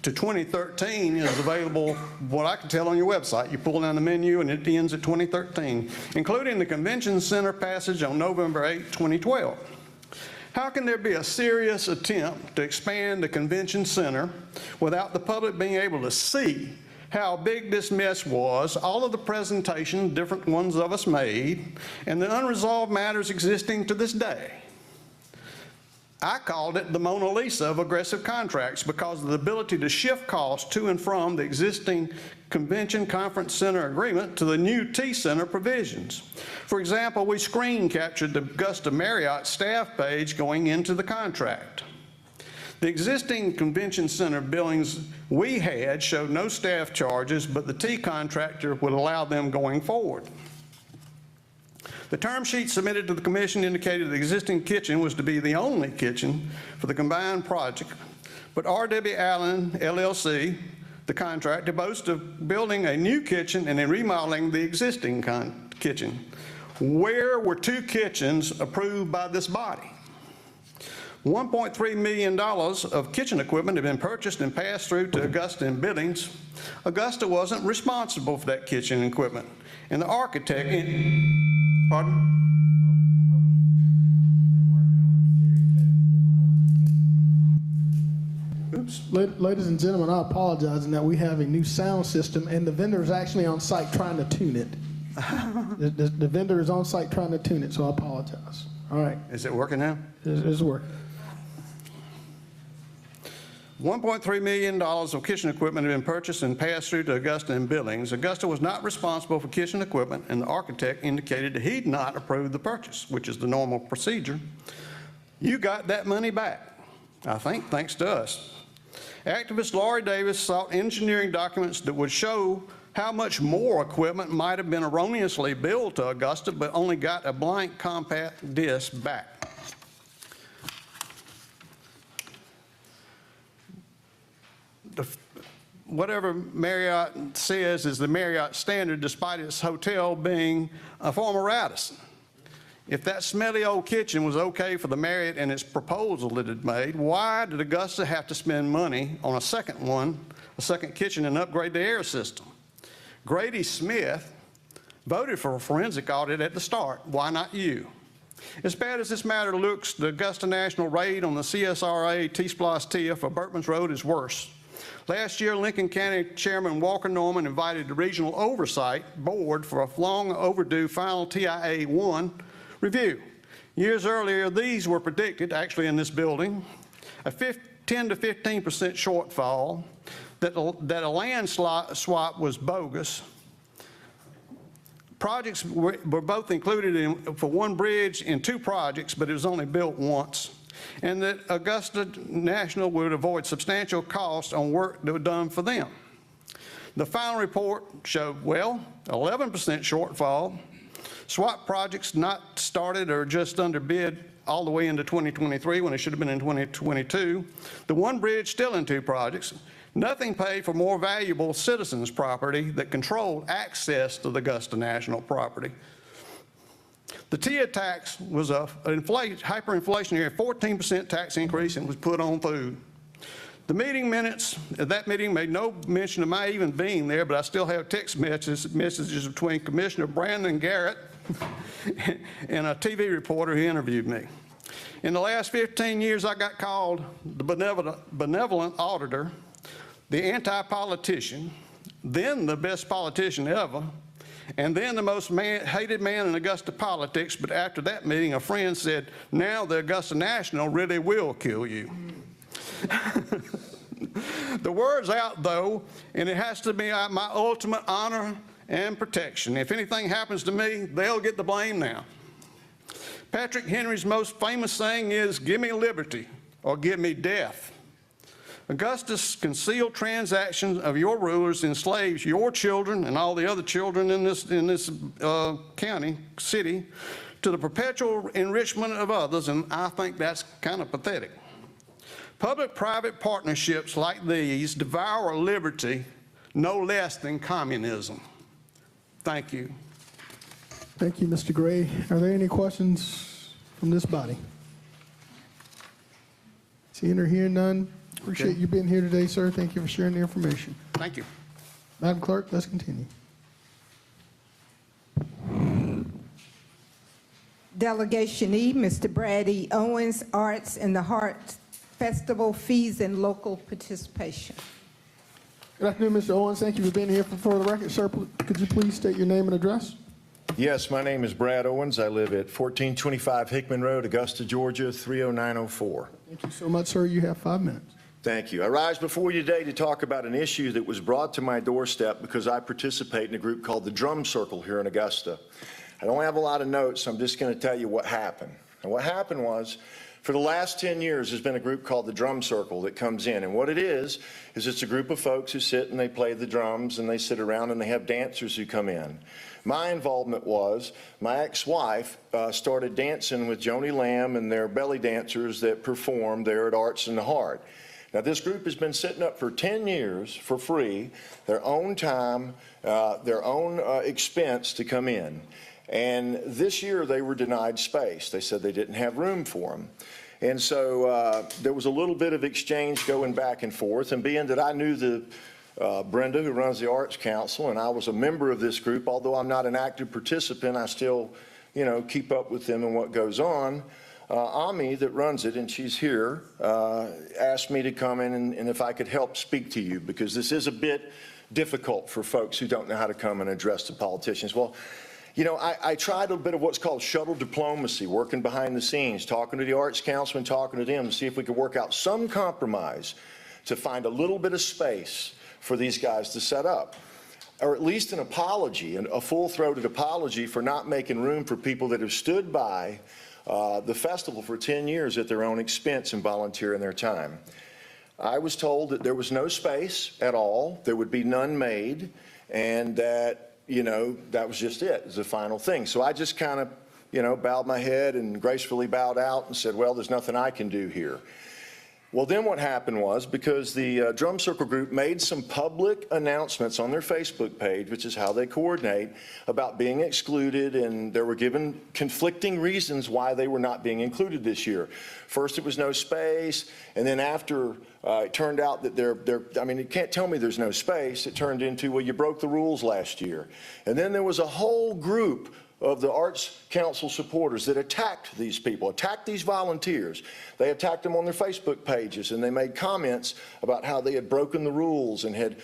to 2013 is available, what I can tell, on your website. You pull down the menu and it ends at 2013, including the Convention Center passage on November 8, 2012. How can there be a serious attempt to expand the Convention Center without the public being able to see how big this mess was, all of the presentations different ones of us made, and the unresolved matters existing to this day? I called it the Mona Lisa of aggressive contracts because of the ability to shift costs to and from the existing Convention Conference Center agreement to the new T-Center provisions. For example, we screen captured the Augusta Marriott staff page going into the contract. The existing Convention Center billings we had showed no staff charges, but the T contractor would allow them going forward. The term sheet submitted to the commission indicated the existing kitchen was to be the only kitchen for the combined project, but R.W. Allen, LLC, the contractor, boasts of building a new kitchen and then remodeling the existing kitchen. Where were two kitchens approved by this body? $1.3 million of kitchen equipment had been purchased and passed through to Augusta in billings. Augusta wasn't responsible for that kitchen equipment, and the architect... Pardon? Oops. Ladies and gentlemen, I apologize in that we have a new sound system, and the vendor is actually on site trying to tune it. The vendor is on site trying to tune it, so I apologize. All right. Is it working now? It's working. $1.3 million of kitchen equipment had been purchased and passed through to Augusta in billings. Augusta was not responsible for kitchen equipment, and the architect indicated that he'd not approved the purchase, which is the normal procedure. You got that money back, I think, thanks to us. Activist Laurie Davis sought engineering documents that would show how much more equipment might have been erroneously billed to Augusta, but only got a blank compact disc back. Whatever Marriott says is the Marriott standard, despite its hotel being a former Radisson. If that smelly old kitchen was okay for the Marriott and its proposal that it made, why did Augusta have to spend money on a second kitchen, and upgrade the air system? Grady Smith voted for a forensic audit at the start. Why not you? As bad as this matter looks, the Augusta National raid on the CSRA T-Splosh TIA for Burtman's Road is worse. Last year, Lincoln County Chairman Walker Norman invited the Regional Oversight Board for a long overdue final TIA-1 review. Years earlier, these were predicted, actually in this building, a 10 to 15% shortfall, that a land swap was bogus. Projects were both included for one bridge in two projects, but it was only built once, and that Augusta National would avoid substantial costs on work that was done for them. The final report showed, well, 11% shortfall, swap projects not started or just under bid all the way into 2023 when it should have been in 2022, the one bridge still in two projects, nothing paid for more valuable citizens' property that controlled access to the Augusta National property. The TIA tax was a hyperinflationary 14% tax increase and was put on food. The meeting minutes of that meeting made no mention of my even being there, but I still have text messages between Commissioner Brandon Garrett and a TV reporter who interviewed me. In the last 15 years, I got called the benevolent auditor, the anti-politician, then the best politician ever, and then the most hated man in Augusta politics. But after that meeting, a friend said, now the Augusta National really will kill you. The word's out, though, and it has to be my ultimate honor and protection. If anything happens to me, they'll get the blame now. Patrick Henry's most famous saying is, give me liberty or give me death. Augusta's concealed transactions of your rulers enslaves your children and all the other children in this county, city, to the perpetual enrichment of others, and I think that's kind of pathetic. Public-private partnerships like these devour liberty no less than communism. Thank you. Thank you, Mr. Gray. Are there any questions from this body? Seeing or hearing none, appreciate you being here today, sir. Thank you for sharing the information. Thank you. Madam Clerk, let's continue. Delegation E, Mr. Brad E. Owens, Arts in the Heart Festival Fees and Local Participation. Good afternoon, Mr. Owens. Thank you for being here. For the record, sir, could you please state your name and address? Yes, my name is Brad Owens. I live at 1425 Hickman Road, Augusta, Georgia, 30904. Thank you so much, sir. You have 5 minutes. Thank you. I rise before you today to talk about an issue that was brought to my doorstep because I participate in a group called the Drum Circle here in Augusta. I don't have a lot of notes, so I'm just going to tell you what happened. And what happened was, for the last 10 years, there's been a group called the Drum Circle that comes in. And what it is it's a group of folks who sit and they play the drums and they sit around and they have dancers who come in. My involvement was my ex-wife started dancing with Joni Lamb and their belly dancers that perform there at Arts in the Heart. Now, this group has been sitting up for 10 years for free, their own time, their own expense to come in. And this year they were denied space. They said they didn't have room for them. And so there was a little bit of exchange going back and forth. And being that I knew Brenda, who runs the Arts Council, and I was a member of this group, although I'm not an active participant, I still, keep up with them and what goes on. Ami, that runs it, and she's here, asked me to come in and if I could help speak to you, because this is a bit difficult for folks who don't know how to come and address the politicians. Well, I tried a bit of what's called shuttle diplomacy, working behind the scenes, talking to the Arts Council and talking to them to see if we could work out some compromise to find a little bit of space for these guys to set up, or at least an apology, a full-throated apology for not making room for people that have stood by the festival for 10 years at their own expense and volunteering their time. I was told that there was no space at all, there would be none made, and that that was just it, was the final thing. So I just kind of, bowed my head and gracefully bowed out and said, well, there's nothing I can do here. Well, then what happened was, because the Drum Circle group made some public announcements on their Facebook page, which is how they coordinate, about being excluded, and they were given conflicting reasons why they were not being included this year. First, it was no space, and then after it turned out that you can't tell me there's no space. It turned into, well, you broke the rules last year. And then there was a whole group of the Arts Council supporters that attacked these people, attacked these volunteers. They attacked them on their Facebook pages, and they made comments about how they had broken the rules and had,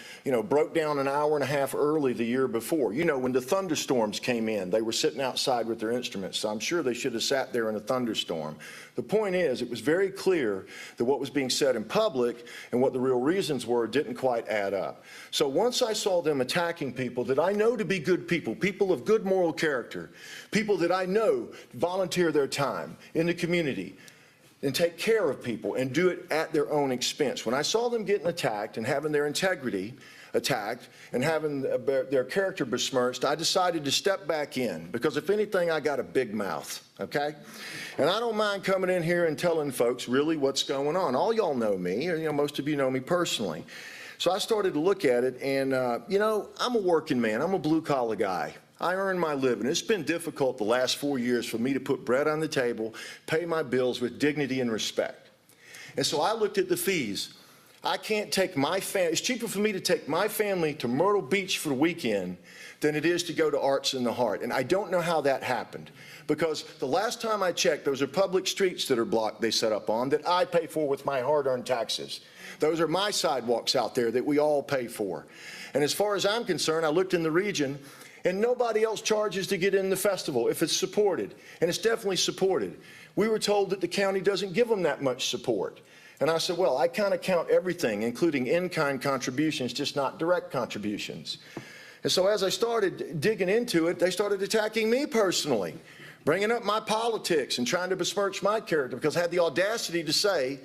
broke down an hour and a half early the year before. When the thunderstorms came in, they were sitting outside with their instruments, so I'm sure they should have sat there in a thunderstorm. The point is, it was very clear that what was being said in public and what the real reasons were didn't quite add up. So once I saw them attacking people that I know to be good people, people of good moral character, people that I know volunteer their time in the community and take care of people and do it at their own expense. When I saw them getting attacked and having their integrity attacked and having their character besmirched, I decided to step back in, because if anything, I got a big mouth, okay? And I don't mind coming in here and telling folks really what's going on. All y'all know me, or most of you know me personally. So I started to look at it, and I'm a working man. I'm a blue-collar guy. I earn my living. It's been difficult the last 4 years for me to put bread on the table, pay my bills with dignity and respect. And so I looked at the fees. I can't take my family. It's cheaper for me to take my family to Myrtle Beach for the weekend than it is to go to Arts in the Heart. And I don't know how that happened, because the last time I checked, those are public streets that are blocked, they set up on, that I pay for with my hard-earned taxes. Those are my sidewalks out there that we all pay for. And as far as I'm concerned, I looked in the region, and nobody else charges to get in the festival if it's supported. And it's definitely supported. We were told that the county doesn't give them that much support. And I said, well, I kind of count everything, including in-kind contributions, just not direct contributions. And so as I started digging into it, they started attacking me personally, bringing up my politics and trying to besmirch my character, because I had the audacity to say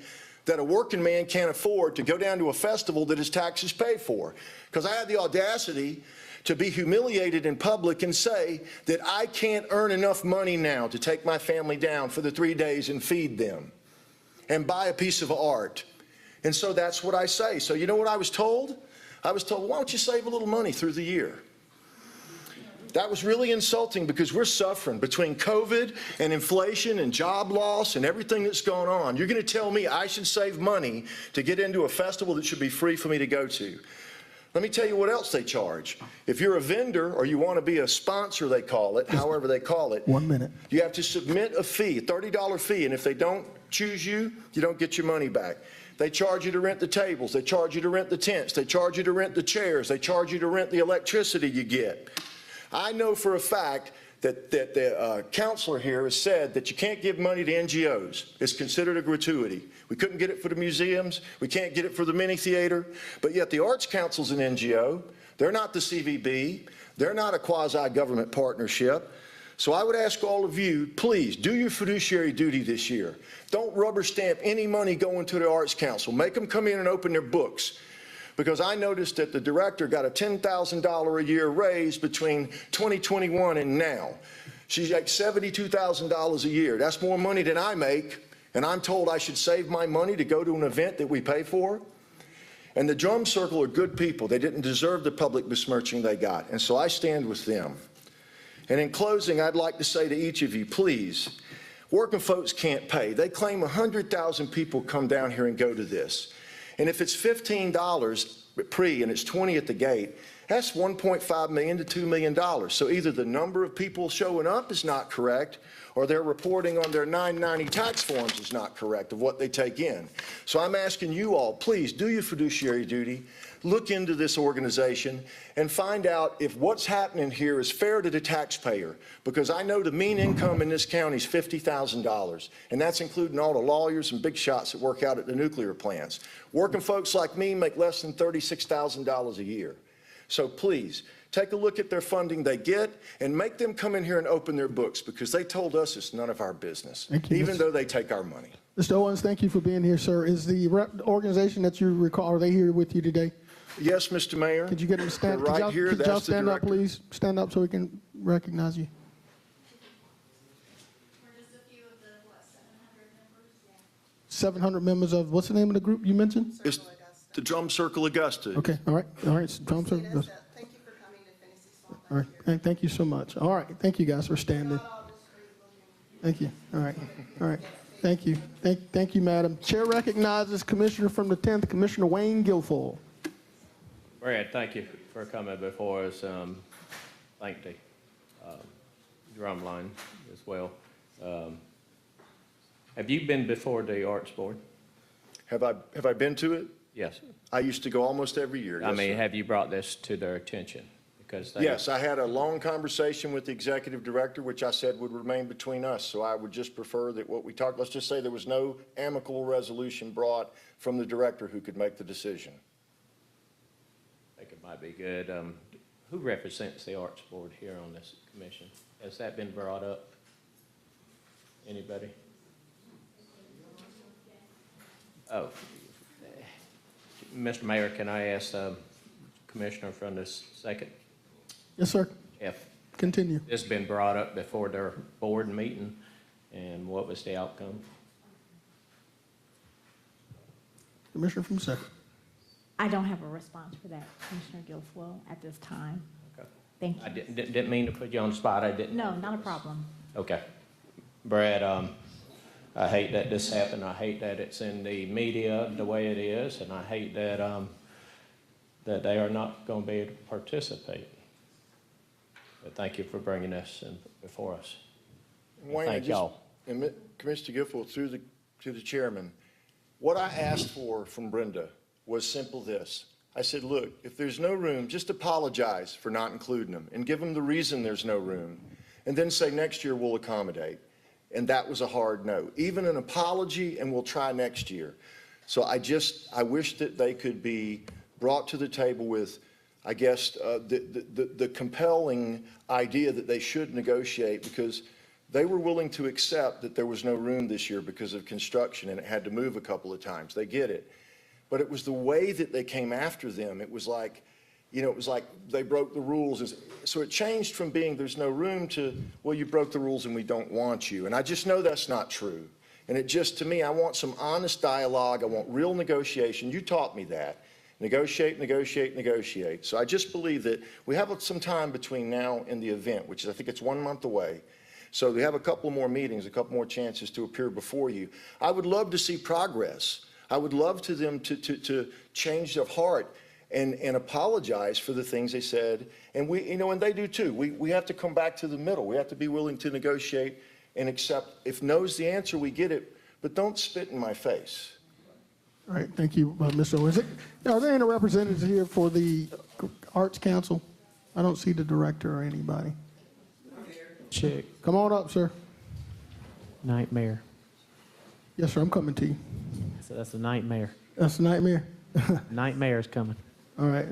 that a working man can't afford to go down to a festival that his taxes pay for. Because I had the audacity to be humiliated in public and say that I can't earn enough money now to take my family down for the 3 days and feed them and buy a piece of art. And so that's what I say. So you know what I was told? I was told, why don't you save a little money through the year? That was really insulting because we're suffering between COVID and inflation and job loss and everything that's going on. You're going to tell me I should save money to get into a festival that should be free for me to go to. Let me tell you what else they charge. If you're a vendor or you want to be a sponsor, they call it, however they call it. 1 minute. You have to submit a fee, a $30 fee, and if they don't choose you, you don't get your money back. They charge you to rent the tables. They charge you to rent the tents. They charge you to rent the chairs. They charge you to rent the electricity you get. I know for a fact that the counselor here has said that you can't give money to NGOs. It's considered a gratuity. We couldn't get it for the museums. We can't get it for the mini theater. But yet the Arts Council's an NGO. They're not the CVB. They're not a quasi-government partnership. So I would ask all of you, please do your fiduciary duty this year. Don't rubber stamp any money going to the Arts Council. Make them come in and open their books. Because I noticed that the director got a $10,000 a year raise between 2021 and now. She's like $72,000 a year. That's more money than I make, and I'm told I should save my money to go to an event that we pay for. And the Drum Circle are good people. They didn't deserve the public besmirching they got, and so I stand with them. And in closing, I'd like to say to each of you, please, working folks can't pay. They claim 100,000 people come down here and go to this. And if it's $15 pre and it's 20 at the gate, that's $1.5 million to $2 million. So either the number of people showing up is not correct, or their reporting on their 990 tax forms is not correct of what they take in. So I'm asking you all, please do your fiduciary duty, look into this organization, and find out if what's happening here is fair to the taxpayer. Because I know the mean income in this county is $50,000, and that's including all the lawyers and big shots that work out at the nuclear plants. Working folks like me make less than $36,000 a year. So please, take a look at their funding they get and make them come in here and open their books, because they told us it's none of our business, even though they take our money. Mr. Owens, thank you for being here, sir. Is the organization that you recall, are they here with you today? Yes, Mr. Mayor. Could you get them to stand? They're right here. Could y'all That's the stand up, director. please? Stand up so we can recognize you. We're just a few of the, 700 members? 700 members of, what's the name of the group you mentioned? It's the Drum Circle Augusta. Okay, all right, Drum Circle. Thank you for coming to finish this one. All right, thank you so much. All right, thank you guys for standing. Thank you, all right, thank you. Thank you, madam. Chair recognizes Commissioner from the 10th, Commissioner Wayne Guilfoyle. Brad, thank you for coming before us. Thank the drum line as well. Have you been before the Arts Board? Have I been to it? Yes. I used to go almost every year. I Yes, mean, sir. have you brought this to their attention? Because they, Yes, I had a long conversation with the executive director, which I said would remain between us. So I would just prefer that what we talked, let's just say there was no amicable resolution brought from the director who could make the decision. I think it might be good. Who represents the Arts Board here on this commission? Has that been brought up? Anybody? Oh. Mr. Mayor, can I ask Commissioner from this second? Yes, sir. If Continue. this has been brought up before their board meeting, and what was the outcome? Commissioner from the second. I don't have a response for that, Commissioner Guilfoyle, at this time. Okay. Thank you. I didn't mean to put you on the spot. I didn't. No, not a problem. Okay. Brad, I hate that this happened. I hate that it's in the media the way it is, and I hate that that they are not going to be able to participate. But thank you for bringing this in before us. Wayne, Thank y'all. And Commissioner Guilfoyle, to the chairman, what I asked for from Brenda was simple this. I said, look, if there's no room, just apologize for not including them and give them the reason there's no room, and then say next year we'll accommodate. And that was a hard no. Even an apology, and we'll try next year. So I wish that they could be brought to the table with, I guess, the compelling idea that they should negotiate, because They were willing to accept that there was no room this year because of construction and it had to move a couple of times. They get it. But it was the way that they came after them. It was like, you know, it was like they broke the rules. So it changed from being there's no room to, well, you broke the rules and we don't want you. And I just know that's not true. And it just, to me, I want some honest dialogue. I want real negotiation. You taught me that. Negotiate, negotiate, negotiate. So I just believe that we have some time between now and the event, which is, I think it's 1 month away. So we have a couple more meetings, a couple more chances to appear before you. I would love to see progress. I would love to them to change their heart and apologize for the things they said. And we, you know, and they do too. We have to come back to the middle. We have to be willing to negotiate and accept. If no's the answer, we get it, but don't spit in my face. All right, thank you, Mr. Owens. Are there any representatives here for the Arts Council? I don't see the director or anybody. Check. Come on up, sir. Nightmare. Yes, sir, I'm coming to you. So that's a nightmare. That's a nightmare? Nightmare's coming. All right.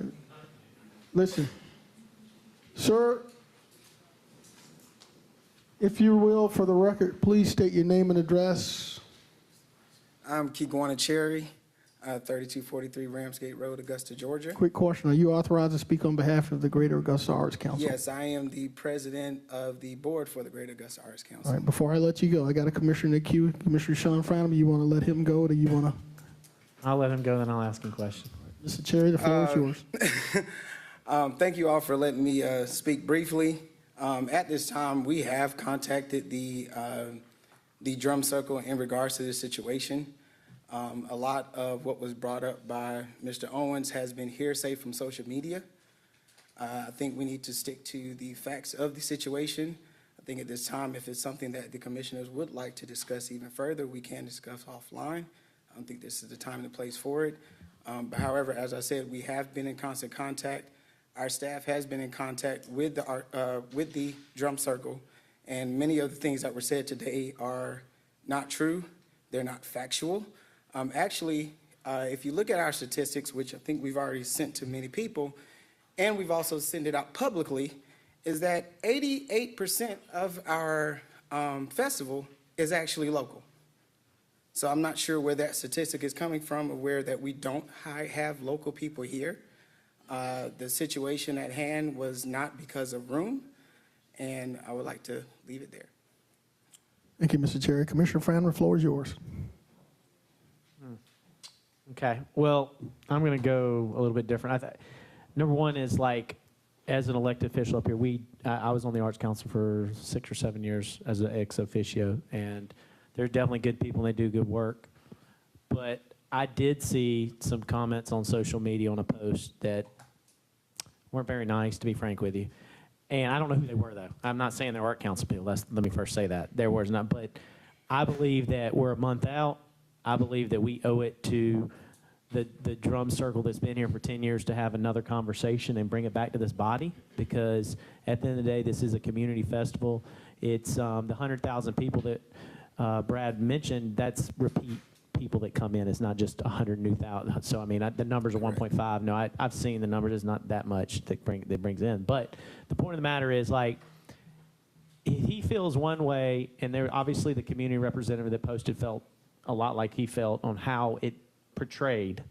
Listen, sir, if you will, for the record, please state your name and address. I'm Kiguana Cherry, 3243 Ramsgate Road, Augusta, Georgia. Quick question. Are you authorized to speak on behalf of the Greater Augusta Arts Council? Yes, I am the president of the board for the Greater Augusta Arts Council. All right, before I let you go, I got a commissioner in the queue. Commissioner Sean Frownham, you want to let him go or do you want to? I'll let him go, then I'll ask him questions. Mr. Cherry, the floor is yours. Thank you all for letting me speak briefly. At this time, we have contacted the drum circle in regards to this situation. A lot of what was brought up by Mr. Owens has been hearsay from social media. I think we need to stick to the facts of the situation. I think at this time, if it's something that the commissioners would like to discuss even further, we can discuss offline. I don't think this is the time and the place for it. But however, as I said, we have been in constant contact. Our staff has been in contact with the drum circle, and many of the things that were said today are not true. They're not factual. Actually, if you look at our statistics, which I think we've already sent to many people, and we've also sent it out publicly, is that 88% of our festival is actually local. So I'm not sure where that statistic is coming from, aware that we don't have local people here. The situation at hand was not because of room, and I would like to leave it there. Thank you, Mr. Cherry. Commissioner Frownham, the floor is yours. Okay, well, I'm going to go a little bit different. Number one is, like, as an elected official up here, I was on the Arts Council for 6 or 7 years as an ex officio, and they're definitely good people and they do good work. But I did see some comments on social media on a post that weren't very nice, to be frank with you. And I don't know who they were, though. I'm not saying they're Art Council people. Let me first say that. There was not. But I believe that we're a month out. I believe that we owe it to the drum circle that's been here for 10 years to have another conversation and bring it back to this body, because at the end of the day, this is a community festival. It's the 100,000 people that Brad mentioned, that's repeat people that come in. It's not just 100 new thousand. So, I mean, the numbers are 1.5. No, I've seen the numbers. It's not that much that brings in. But the point of the matter is, like, he feels one way, and there obviously the community representative that posted felt a lot like he felt on how it portrayed.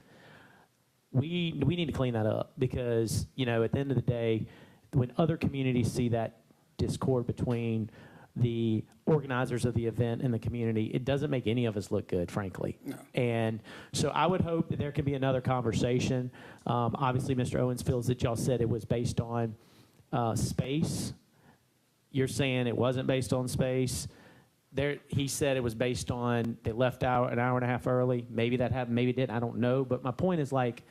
We need to clean that up, because, you know, at the end of the day, when other communities see that discord between the organizers of the event and the community, it doesn't make any of us look good, frankly. No. And so I would hope that there can be another conversation. Obviously, Mr. Owens feels that y'all said it was based on space. You're saying it wasn't based on space. He said it was based on, they left out an hour and a half early. Maybe that happened, maybe it didn't, I don't know. But my point is, like,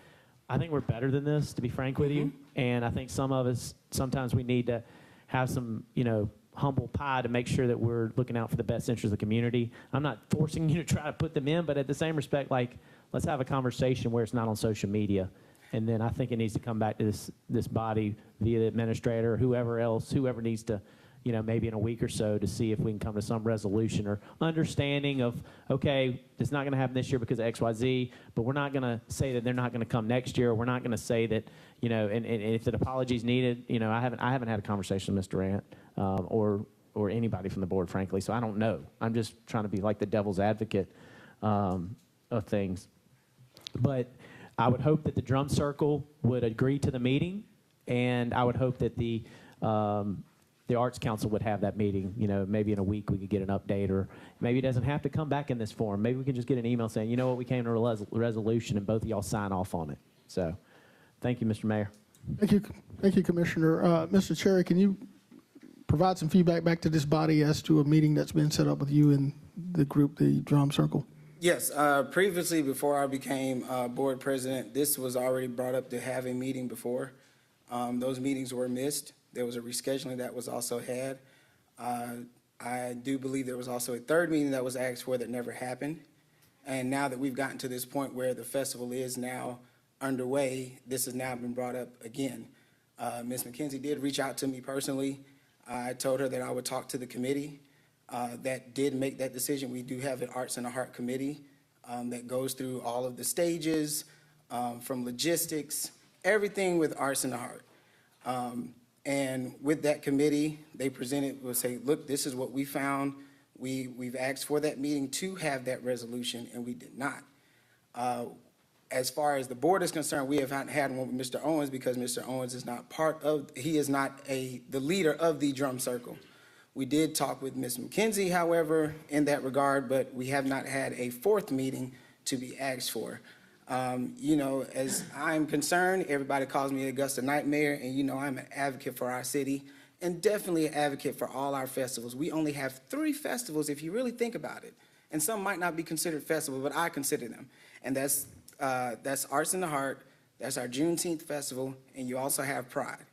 I think we're better than this, to be frank with you. And I think some of us, sometimes we need to have some, you know, humble pie to make sure that we're looking out for the best interest of the community. I'm not forcing you to try to put them in, but at the same respect, like, let's have a conversation where it's not on social media. And then I think it needs to come back to this body via the administrator or whoever else, whoever needs to, you know, maybe in a week or so, to see if we can come to some resolution or understanding of, okay, it's not going to happen this year because of X, Y, Z, but we're not going to say that they're not going to come next year. We're not going to say that, you know, and if an apology is needed, you know, I haven't had a conversation with Mr. Durant or or anybody from the board, frankly, so I don't know. I'm just trying to be like the devil's advocate of things. But I would hope that the drum circle would agree to the meeting, and I would hope that the Arts Council would have that meeting. You know, maybe in a week we could get an update, or maybe it doesn't have to come back in this form. Maybe we can just get an email saying, you know what, we came to a resolution, and both of y'all sign off on it. So, thank you, Mr. Mayor. Thank you, Commissioner. Mr. Cherry, can you provide some feedback back to this body as to a meeting that's been set up with you and the group, the Drum Circle? Yes, previously, before I became board president, this was already brought up to have a meeting before. Those meetings were missed. There was a rescheduling that was also had. I do believe there was also a third meeting that was asked for that never happened. And now that we've gotten to this point where the festival is now underway, this has now been brought up again. Ms. McKenzie did reach out to me personally. I told her that I would talk to the committee that did make that decision. We do have an Arts and the Heart Committee that goes through all of the stages, from logistics, everything with Arts and the Heart. And with that committee, they presented, will say, look, this is what we found. We've asked for that meeting to have that resolution, and we did not. As far as the board is concerned, we have not had one with Mr. Owens because Mr. Owens is not he is not the leader of the Drum Circle. We did talk with Ms. McKenzie, however, in that regard, but we have not had a fourth meeting to be asked for. You know, as I'm concerned, everybody calls me Augusta Nightmare, and you know I'm an advocate for our city and definitely an advocate for all our festivals. We only have 3 festivals if you really think about it, and some might not be considered festivals, but I consider them, and that's Arts in the Heart, that's our Juneteenth festival, and you also have Pride.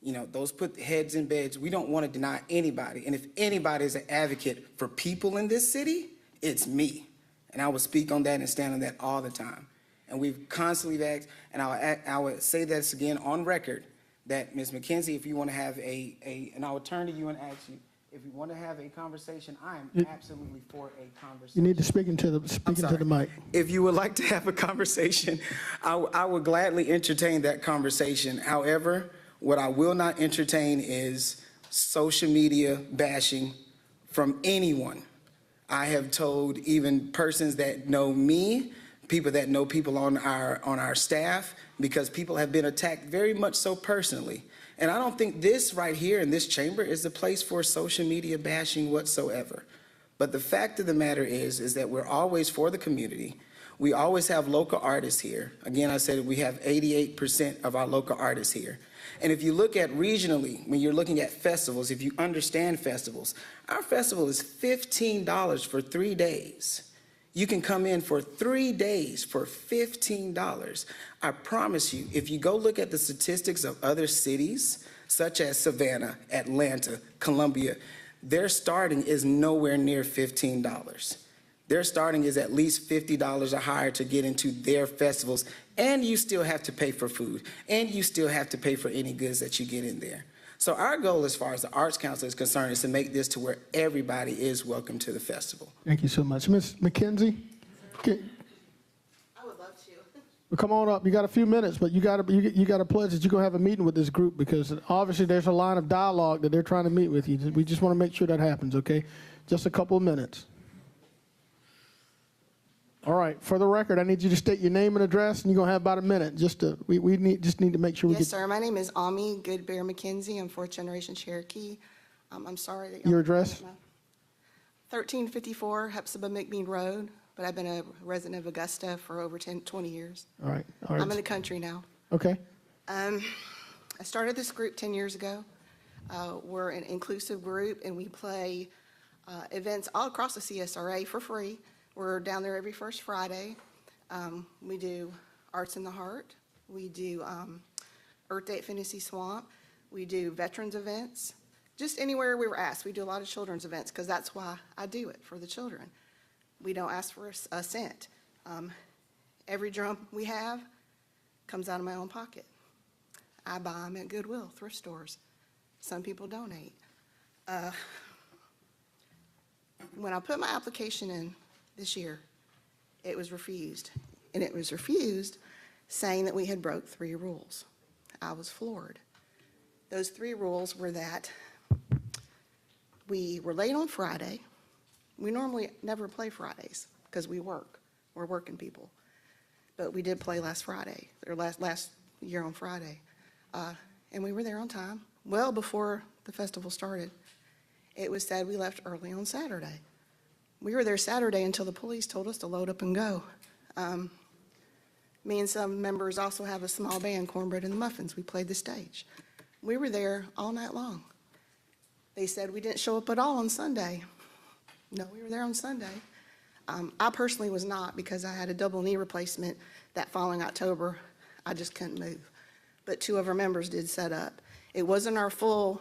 You know, those put heads in beds. We don't want to deny anybody, and if anybody is an advocate for people in this city, it's me, and I will speak on that and stand on that all the time. And we've constantly asked, and I would say this again on record, that Ms. McKenzie, if you want to have and I would turn to you and ask you, if you want to have a conversation, I am absolutely for a conversation. You need to speak into the mic. If you would like to have a conversation, I would gladly entertain that conversation. However, what I will not entertain is social media bashing from anyone. I have told even persons that know me, people that know people on our staff, because people have been attacked very much so personally. And I don't think this right here in this chamber is the place for social media bashing whatsoever. But the fact of the matter is that we're always for the community. We always have local artists here. Again, I said we have 88% of our local artists here. And if you look at regionally, when you're looking at festivals, if you understand festivals, our festival is $15 for 3 days. You can come in for 3 days for $15. I promise you, if you go look at the statistics of other cities, such as Savannah, Atlanta, Columbia, their starting is nowhere near $15. Their starting is at least $50 or higher to get into their festivals, and you still have to pay for food, and you still have to pay for any goods that you get in there. So our goal as far as the Arts Council is concerned is to make this to where everybody is welcome to the festival. Thank you so much. Ms. McKenzie? I would love to. Well, come on up. You got a few minutes, but you got to pledge that you're going to have a meeting with this group, because obviously there's a line of dialogue that they're trying to meet with you. We just want to make sure that happens, okay? Just a couple of minutes. All right. For the record, I need you to state your name and address, and you're going to have about a minute. We need to make sure we get... Yes, sir. My name is Ami Goodbear McKenzie. I'm fourth generation Cherokee. I'm sorry that Your address? 1354 Hepzibah McBean Road, but I've been a resident of Augusta for over 20 years. All right. I'm in the country now. Okay. I started this group 10 years ago. We're an inclusive group, and we play events all across the CSRA for free. We're down there every first Friday. We do Arts in the Heart. We do Earth Day at Finnessy Swamp. We do veterans events. Just anywhere we were asked. We do a lot of children's events because that's why I do it, for the children. We don't ask for a cent. Every drum we have comes out of my own pocket. I buy them at Goodwill, thrift stores. Some people donate. When I put my application in this year, it was refused. And it was refused saying that we had broke 3 rules. I was floored. Those 3 rules were that We were late on Friday. We normally never play Fridays because we work. We're working people. But we did play last Friday, or last year on Friday. And we were there on time, well before the festival started. It was said we left early on Saturday. We were there Saturday until the police told us to load up and go. Me and some members also have a small band, Cornbread and the Muffins. We played the stage. We were there all night long. They said we didn't show up at all on Sunday. No, we were there on Sunday. I personally was not because I had a double knee replacement that following October. I just couldn't move. But 2 of our members did set up. It wasn't our full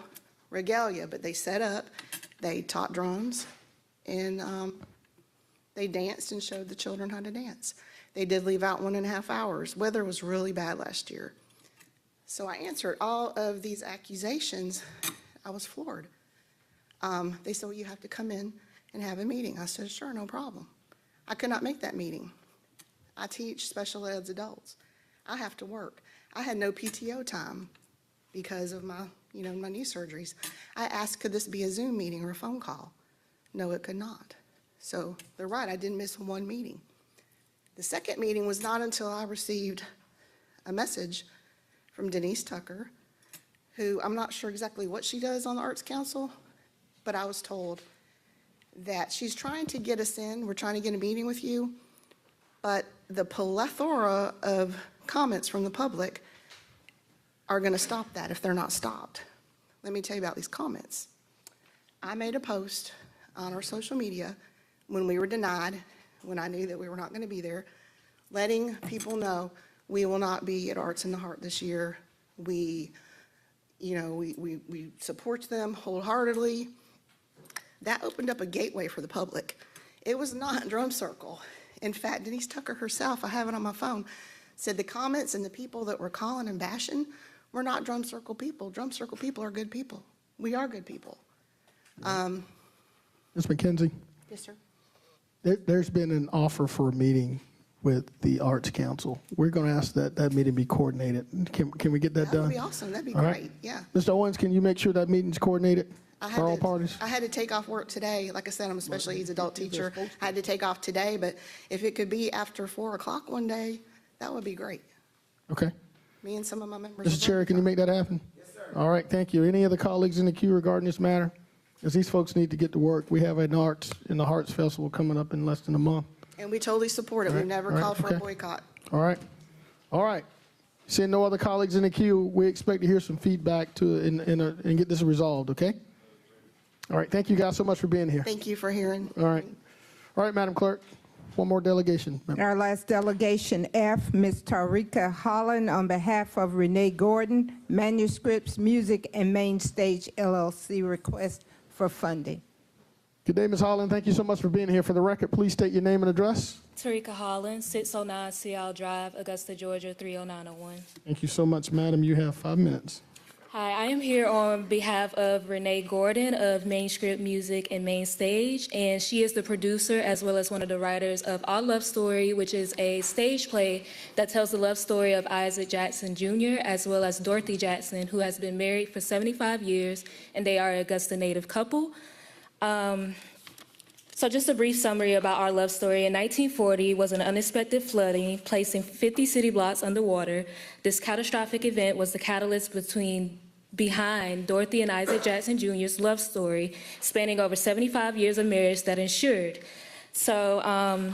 regalia, but they set up, they taught drums, and they danced and showed the children how to dance. They did leave out 1.5 hours. Weather was really bad last year. So I answered all of these accusations. I was floored. They said, well, you have to come in and have a meeting. I said, sure, no problem. I could not make that meeting. I teach special eds adults. I have to work. I had no PTO time because of my knee surgeries. I asked, could this be a Zoom meeting or a phone call? No, it could not. So they're right, I didn't miss 1 meeting. The second meeting was not until I received a message from Denise Tucker, who I'm not sure exactly what she does on the Arts Council, but I was told that she's trying to get us in, we're trying to get a meeting with you, but the plethora of comments from the public are going to stop that if they're not stopped. Let me tell you about these comments. I made a post on our social media when we were denied, when I knew that we were not going to be there, letting people know we will not be at Arts in the Heart this year. We support them wholeheartedly. That opened up a gateway for the public. It was not Drum Circle. In fact, Denise Tucker herself, I have it on my phone, said the comments and the people that were calling and bashing were not Drum Circle people. Drum Circle people are good people. We are good people. Ms. McKenzie? Yes, sir. There's been an offer for a meeting with the Arts Council. We're going to ask that meeting be coordinated. Can we get that done? That would be awesome. That'd be All great. right. Yeah. Mr. Owens, can you make sure that meeting's coordinated for all parties? I had to take off work today. Like I said, I'm a special needs adult teacher. I had to take off today, but if it could be after 4 o'clock one day, that would be great. Okay. Me and some of my members. Mr. Chair, can you make that happen? Yes, sir. All right, thank you. Any other colleagues in the queue regarding this matter? Because these folks need to get to work. We have an Arts in the Hearts Festival coming up in less than a month. And we totally support it. All right, We've never all right, called for okay. a boycott. All right. All right. Seeing no other colleagues in the queue, we expect to hear some feedback and get this resolved, okay? All right, thank you guys so much for being here. Thank you for hearing. All right. All right, Madam Clerk, one more delegation. Our last delegation F, Ms. Tarika Holland, on behalf of Renee Gordon, Manuscripts, Music, and Main Stage LLC, request for funding. Good day, Ms. Holland. Thank you so much for being here. For the record, please state your name and address. Tarika Holland, 609 Seattle Drive, Augusta, Georgia, 30901. Thank you so much, madam. You have 5 minutes. Hi, I am here on behalf of Renee Gordon of Manuscript Music and Main Stage, and she is the producer as well as one of the writers of Our Love Story, which is a stage play that tells the love story of Isaac Jackson Jr. as well as Dorothy Jackson, who has been married for 75 years, and they are an Augusta native couple. So just a brief summary about Our Love Story. In 1940 was an unexpected flooding, placing 50 city blocks underwater. This catastrophic event was the catalyst behind Dorothy and Isaac Jackson Jr.'s love story, spanning over 75 years of marriage that ensured. So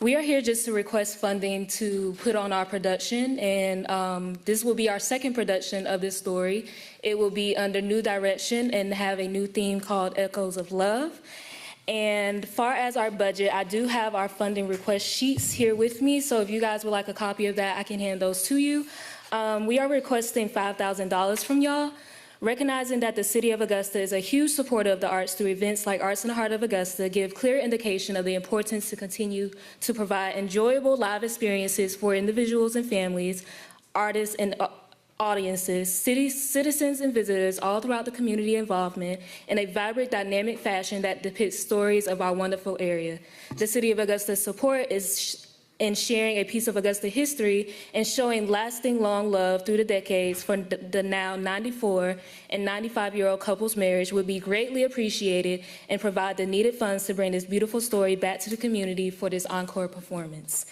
we are here just to request funding to put on our production, and this will be our second production of this story. It will be under new direction and have a new theme called Echoes of Love. And far as our budget, I do have our funding request sheets here with me, so if you guys would like a copy of that, I can hand those to you. We are requesting $5,000 from y'all, recognizing that the City of Augusta is a huge supporter of the arts through events like Arts in the Heart of Augusta, give clear indication of the importance to continue to provide enjoyable live experiences for individuals and families, artists and audiences, citizens and visitors all throughout the community involvement in a vibrant, dynamic fashion that depicts stories of our wonderful area. The City of Augusta's support is in sharing a piece of Augusta history and showing lasting long love through the decades for the now 94 and 95-year-old couple's marriage would be greatly appreciated and provide the needed funds to bring this beautiful story back to the community for this encore performance.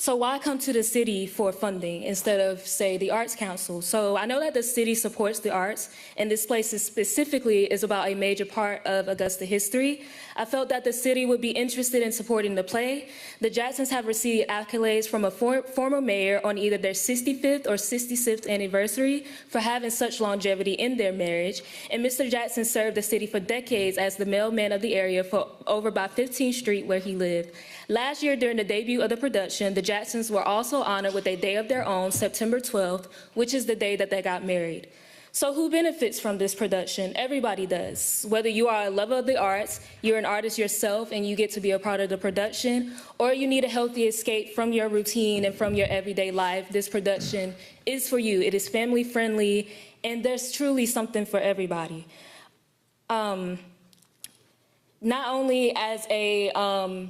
So why come to the city for funding instead of, say, the Arts Council? So I know that the city supports the arts, and this place specifically is about a major part of Augusta history. I felt that the city would be interested in supporting the play. The Jacksons have received accolades from a former mayor on either their 65th or 66th anniversary for having such longevity in their marriage, and Mr. Jackson served the city for decades as the mailman of the area for over by 15th Street where he lived. Last year, during the debut of the production, the Jacksons were also honored with a day of their own, September 12th, which is the day that they got married. So who benefits from this production? Everybody does. Whether you are a lover of the arts, you're an artist yourself and you get to be a part of the production, or you need a healthy escape from your routine and from your everyday life, this production is for you. It is family friendly, and there's truly something for everybody. Not only as a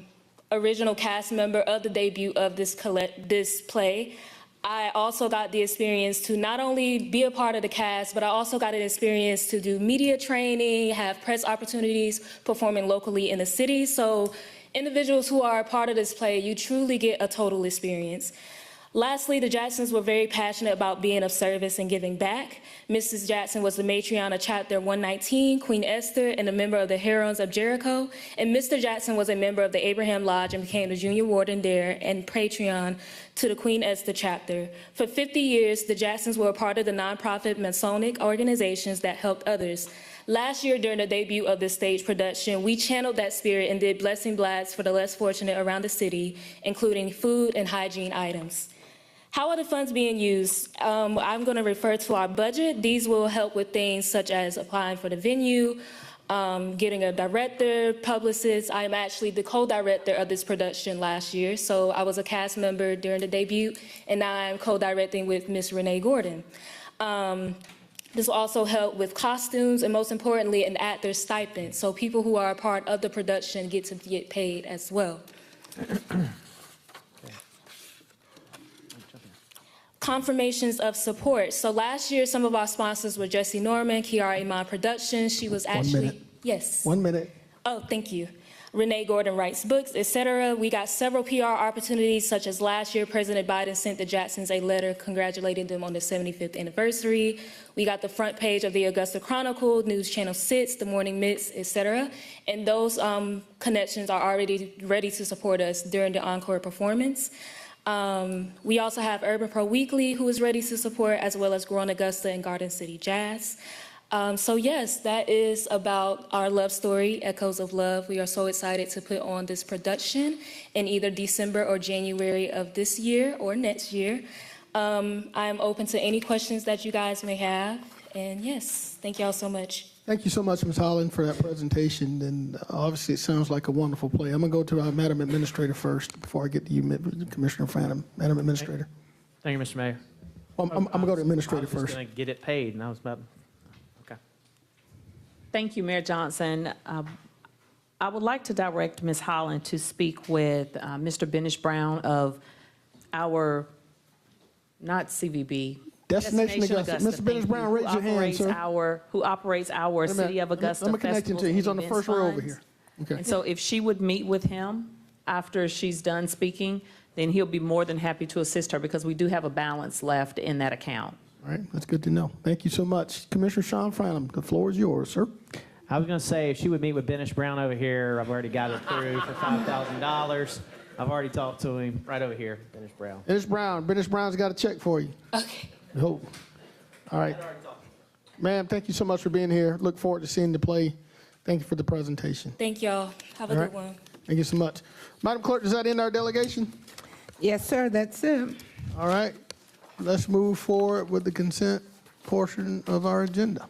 original cast member of the debut of this play, I also got the experience to not only be a part of the cast, but I also got an experience to do media training, have press opportunities performing locally in the city. So individuals who are a part of this play, you truly get a total experience. Lastly, the Jacksons were very passionate about being of service and giving back. Mrs. Jackson was the matriarch of Chapter 119, Queen Esther, and a member of the Herons of Jericho. And Mr. Jackson was a member of the Abraham Lodge and became the junior warden there and patron to the Queen Esther chapter. For 50 years, the Jacksons were a part of the nonprofit Masonic organizations that helped others. Last year, during the debut of this stage production, we channeled that spirit and did blessing blasts for the less fortunate around the city, including food and hygiene items. How are the funds being used? I'm going to refer to our budget. These will help with things such as applying for the venue, getting a director, publicist. I am actually the co-director of this production last year, so I was a cast member during the debut, and now I'm co-directing with Ms. Renee Gordon. This will also help with costumes and, most importantly, an actor's stipend, so people who are a part of the production get to get paid as well. Confirmations of support. So last year, some of our sponsors were Jesse Norman, Kiara Iman Productions. She was actually... 1 minute. Yes. 1 minute. Oh, thank you. Renee Gordon writes books, etc. We got several PR opportunities, such as last year, President Biden sent the Jacksons a letter congratulating them on the 75th anniversary. We got the front page of the Augusta Chronicle, News Channel 6, The Morning Mix, etc. And those connections are already ready to support us during the encore performance. We also have Urban Pro Weekly, who is ready to support, as well as Growing Augusta and Garden City Jazz. So yes, that is about our love story, Echoes of Love. We are so excited to put on this production in either December or January of this year or next year. I am open to any questions that you guys may have. And yes, thank you all so much. Thank you so much, Ms. Holland, for that presentation. And obviously, it sounds like a wonderful play. I'm going to go to our Madam Administrator first before I get to you, Commissioner Phantom. Madam Administrator. Thank you, Mr. Mayor. Well, I'm going to go to Administrator I was first. going to get it paid, and I was about... Okay. Thank you, Mayor Johnson. I would like to direct Ms. Holland to speak with Mr. Benish Brown of our, not CVB, Destination Augusta. Mr. Benish Brown, raise your hand, sir. Who operates our City of Augusta Let me connect him to you. He's on the first row over here. Okay. And so if she would meet with him after she's done speaking, then he'll be more than happy to assist her because we do have a balance left in that account. All right, that's good to know. Thank you so much. Commissioner Sean Phantom, the floor is yours, sir. I was going to say, if she would meet with Benish Brown over here, I've already got it through for $5,000. I've already talked to him right over here, Benish Brown. Benish Brown's got a check for you. Okay. I hope. All right. Ma'am, thank you so much for being here. Look forward to seeing the play. Thank you for the presentation. Thank y'all. Have a good one. Thank you so much. Madam Clerk, does that end our delegation? Yes, sir, that's it. All right. Let's move forward with the consent portion of our agenda.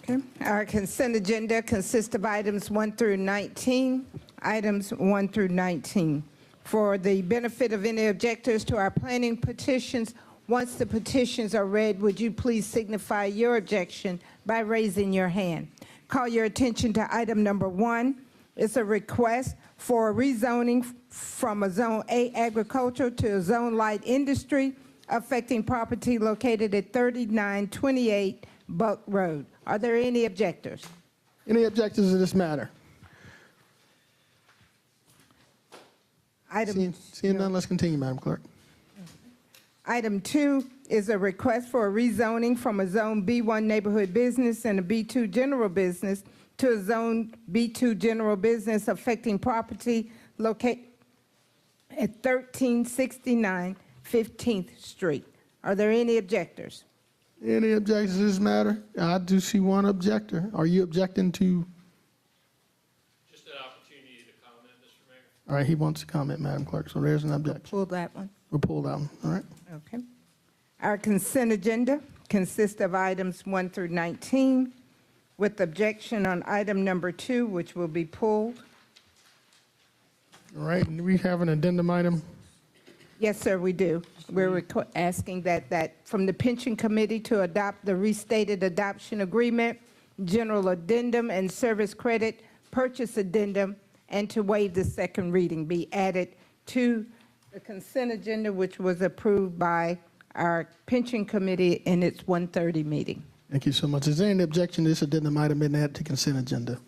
Okay. Our consent agenda consists of items 1 through 19. Items 1 through 19. For the benefit of any objectors to our planning petitions, once the petitions are read, would you please signify your objection by raising your hand? Call your attention to item number 1, It's a request for rezoning from a Zone A agricultural to a Zone Light Industry affecting property located at 3928 Buck Road. Are there any objectors? Any objectors to this matter? Seeing none, let's continue, Madam Clerk. Item 2 is a request for a rezoning from a Zone B1 neighborhood business and a B2 general business to a Zone B2 general business affecting property located at 1369 15th Street. Are there any objectors? Any objections to this matter? I do see one objector. Are you objecting to? Just an opportunity to comment, Mr. Mayor. All right, he wants to comment, Madam Clerk, so there's an objection. Pull that one. We'll pull that one, all right? Okay. Our consent agenda consists of items 1 through 19, with objection on item number 2, which will be pulled. All right, and we have an addendum item. Yes, sir, we do. We're asking that from the pension committee to adopt the restated adoption agreement, general addendum, and service credit purchase addendum, and to waive the second reading be added to the consent agenda, which was approved by our pension committee in its 1:30 meeting. Thank you so much. Is there any objection to this addendum item being added to consent agenda?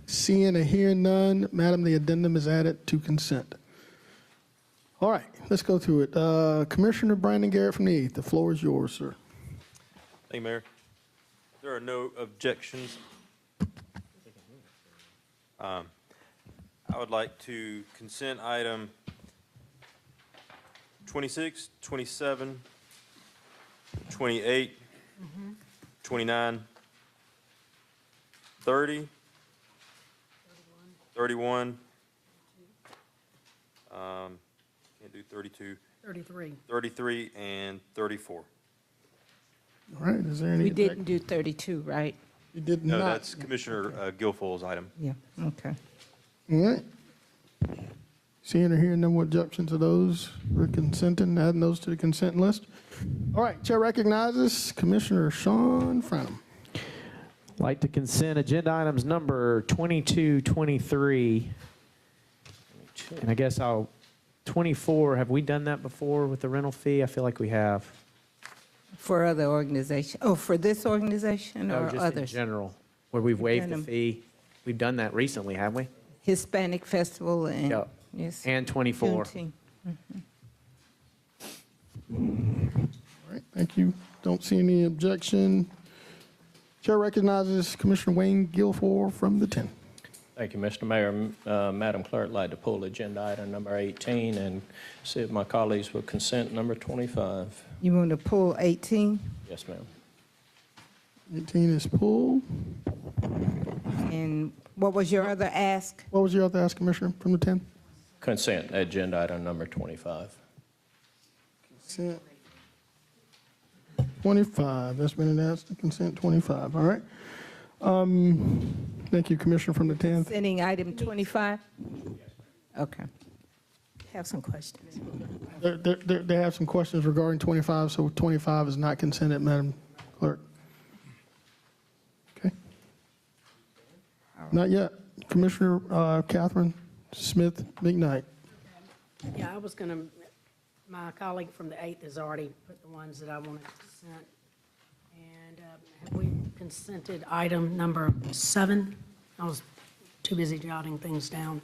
Seeing or hearing none, Madam, the addendum is added to consent. All right, let's go through it. Commissioner Brandon Garrett from the 8th, the floor is yours, sir. Thank you, Mayor. There are no objections. I would like to consent item 26, 27, 28, 29, 30, 31, can't do 32. 33. 33 and 34. All right, is there any? We didn't do 32, right? You did No, not. that's Commissioner Guilfoyle's item. Yeah, okay. All right. Seeing or hearing no objection to those, we're consenting, adding those to the consent list. All right, Chair recognizes Commissioner Sean Franham. Like to consent agenda items number 22, 23, and I guess 24, have we done that before with the rental fee? I feel like we have. For other organizations, oh, for this organization No, or just others? in general, where we've waived done the them. fee. We've done that recently, haven't we? Hispanic Festival and, Yep. yes. And 24. Juneteenth. All right, thank you. Don't see any objection. Chair recognizes Commissioner Wayne Guilfoyle from the 10th. Thank you, Mr. Mayor. Madam Clerk, I'd like to pull agenda item number 18 and see if my colleagues will consent number 25. You want to pull 18? Yes, ma'am. 18 is pulled. And what was your other ask? What was your other ask, Commissioner, from the 10th? Consent agenda item number 25. Consent 25, that's been announced, to consent 25, all right. Thank you, Commissioner from the 10th. Sending item 25? Okay. Have some questions. They have some questions regarding 25, so 25 is not consented, Madam Clerk. Okay. Not yet. Commissioner Catherine Smith McKnight. Yeah, I was going to, my colleague from the 8th has already put the ones that I wanted to consent. And have we consented item number 7? I was too busy jotting things down.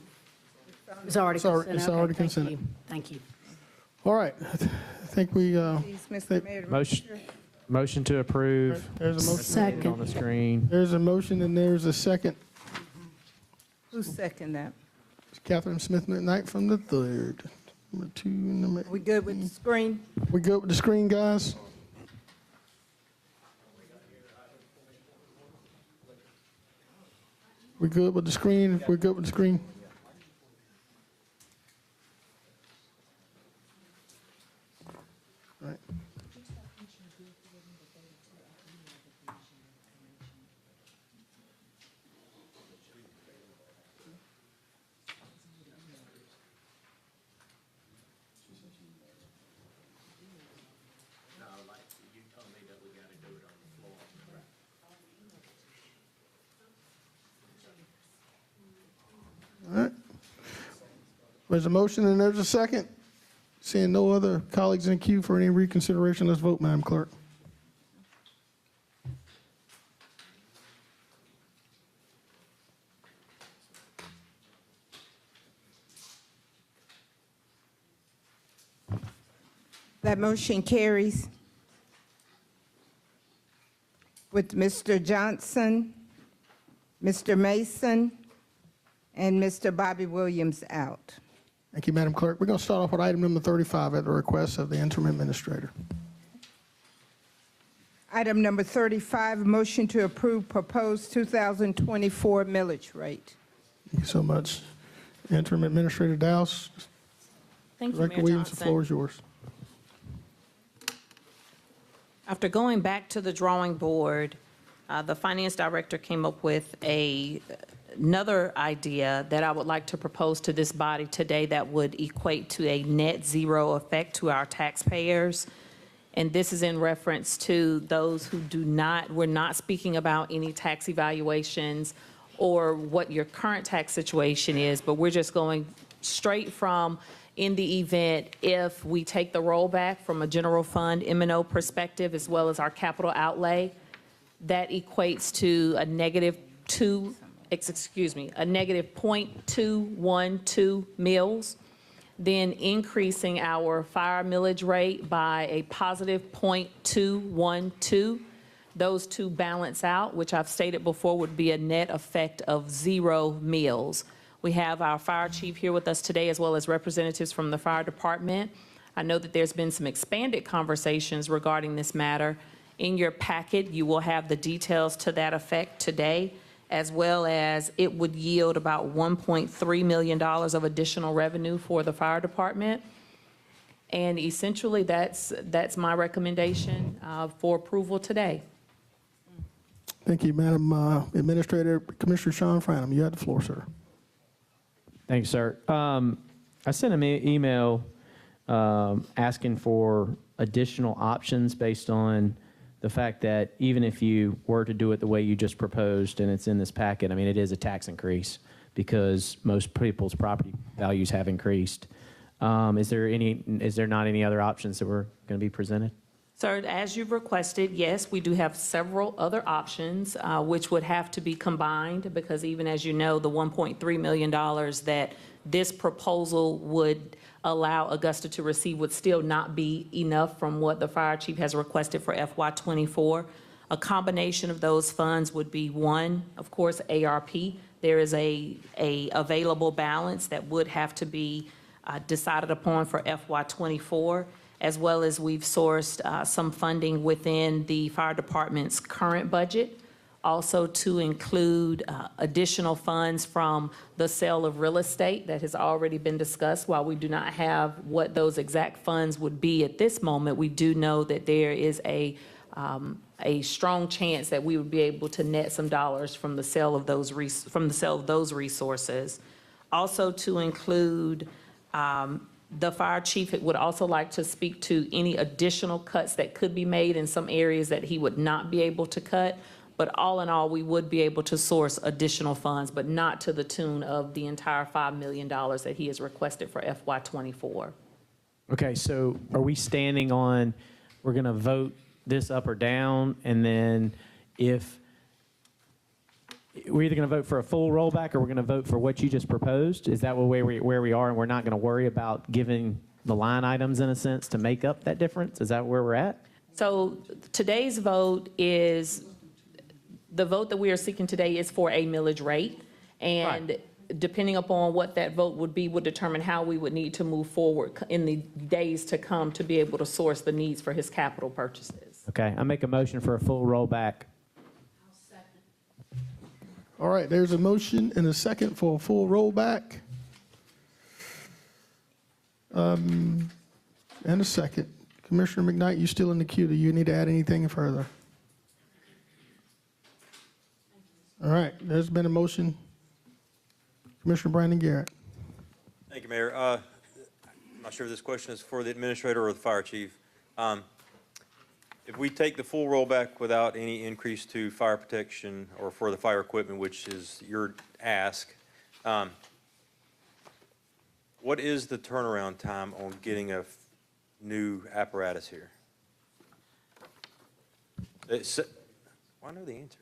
It's already consented. It's already Okay, consented. Thank you. All right, I think we, Please, Mr. Mayor. Motion to approve. There's a motion. Second. On the screen. There's a motion and there's a second. Who seconded that? Catherine Smith McKnight from the 3rd. Number 2, number. We good with the screen? We good with the screen, guys? We good with the screen? We're good with the screen? All right. There's a motion and there's a second. Seeing no other colleagues in queue for any reconsideration, let's vote, Madam Clerk. That motion carries with Mr. Johnson, Mr. Mason, and Mr. Bobby Williams out. Thank you, Madam Clerk. We're going to start off with item number 35 at the request of the interim administrator. Item number 35, motion to approve proposed 2024 millage rate. Thank you so much. Interim Administrator Dowse. Thank you, Director Mayor Williams, the Johnson. floor is yours. After going back to the drawing board, the finance director came up with another idea that I would like to propose to this body today that would equate to a net zero effect to our taxpayers. And this is in reference to those who we're not speaking about any tax evaluations or what your current tax situation is, but we're just going straight from in the event if we take the rollback from a general fund M&O perspective as well as our capital outlay, that equates to a negative 0.212 mills, then increasing our fire millage rate by a positive 0.212. Those two balance out, which I've stated before would be a net effect of 0 mills. We have our fire chief here with us today, as well as representatives from the fire department. I know that there's been some expanded conversations regarding this matter. In your packet, you will have the details to that effect today, as well as it would yield about $1.3 million of additional revenue for the fire department. And essentially, that's my recommendation for approval today. Thank you, Madam Administrator. Commissioner Sean Franham, you have the floor, sir. Thank you, sir. I sent an email asking for additional options based on the fact that even if you were to do it the way you just proposed, and it's in this packet, I mean, it is a tax increase because most people's property values have increased. Is there not any other options that were going to be presented? Sir, as you've requested, yes, we do have several other options, which would have to be combined because even as you know, the $1.3 million that this proposal would allow Augusta to receive would still not be enough from what the fire chief has requested for FY24. A combination of those funds would be one, of course, ARP. There is a available balance that would have to be decided upon for FY24. As well as we've sourced some funding within the fire department's current budget, also to include additional funds from the sale of real estate that has already been discussed. While we do not have what those exact funds would be at this moment, we do know that there is a strong chance that we would be able to net some dollars from the sale of those resources. Also to include the fire chief would also like to speak to any additional cuts that could be made in some areas that he would not be able to cut. But all in all, we would be able to source additional funds, but not to the tune of the entire $5 million that he has requested for FY24. Okay, so are we standing on, we're going to vote this up or down, and then if we're either going to vote for a full rollback or we're going to vote for what you just proposed? Is that where we are, and we're not going to worry about giving the line items in a sense to make up that difference? Is that where we're at? So today's vote is, the vote that we are seeking today is for a millage rate. And depending upon what that vote would be would determine how we would need to move forward in the days to come to be able to source the needs for his capital purchases. Okay, I make a motion for a full rollback. All right, there's a motion and a second for a full rollback. And a second. Commissioner McKnight, you still in the queue. Do you need to add anything further? All right, there's been a motion. Commissioner Brandon Garrett. Thank you, Mayor. I'm not sure if this question is for the administrator or the fire chief. If we take the full rollback without any increase to fire protection or for the fire equipment, which is your ask, What is the turnaround time on getting a new apparatus here? Well, I know the answer.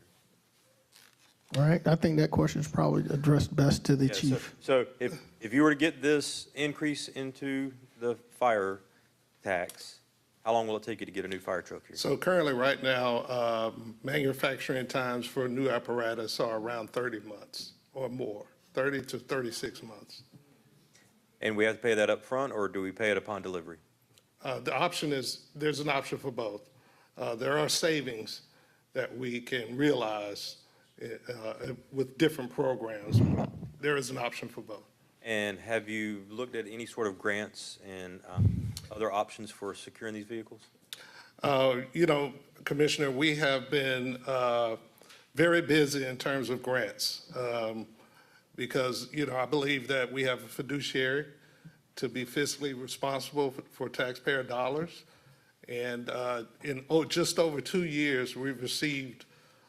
All right, I think that question is probably addressed best to the Yeah, chief. So if you were to get this increase into the fire tax, how long will it take you to get a new fire truck here? So currently, right now, manufacturing times for new apparatus are around 30 months or more, 30 to 36 months. And we have to pay that up front, or do we pay it upon delivery? The option is, there's an option for both. There are savings that we can realize with different programs. There is an option for both. And have you looked at any sort of grants and other options for securing these vehicles? You know, Commissioner, we have been very busy in terms of grants because, you know, I believe that we have a fiduciary to be fiscally responsible for taxpayer dollars. And in just over 2 years, we've received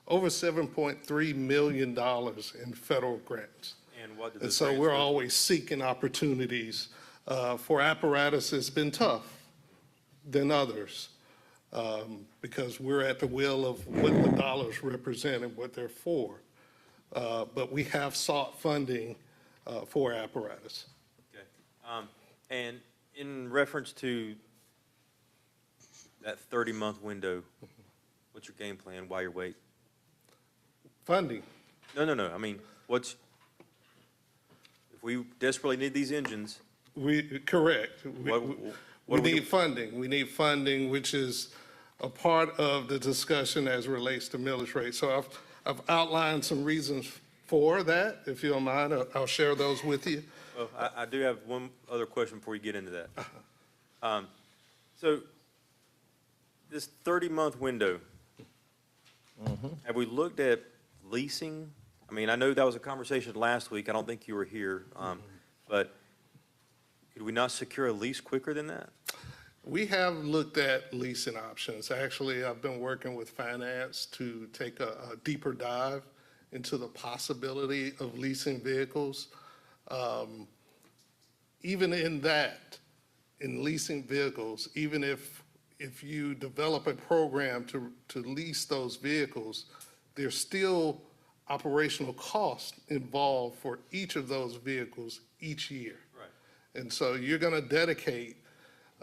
over $7.3 million in federal grants. And what did And those so grants we're go to? always seeking opportunities for apparatus that's been tough than others because we're at the will of what the dollars represent and what they're for. But we have sought funding for apparatus. Okay. And in reference to that 30-month window, what's your game plan while you're waiting? Funding. No. I mean, if we desperately need these engines? Correct. We do need funding. We need funding, which is a part of the discussion as relates to millage rate. So I've outlined some reasons for that. If you don't mind, I'll share those with you. Well, I do have one other question before you get into that. So this 30-month window, have we looked at leasing? I mean, I know that was a conversation last week. I don't think you were here, but could we not secure a lease quicker than that? We have looked at leasing options. Actually, I've been working with finance to take a deeper dive into the possibility of leasing vehicles. Even in that, in leasing vehicles, even if you develop a program to lease those vehicles, there's still operational costs involved for each of those vehicles each year. Right. And so you're going to dedicate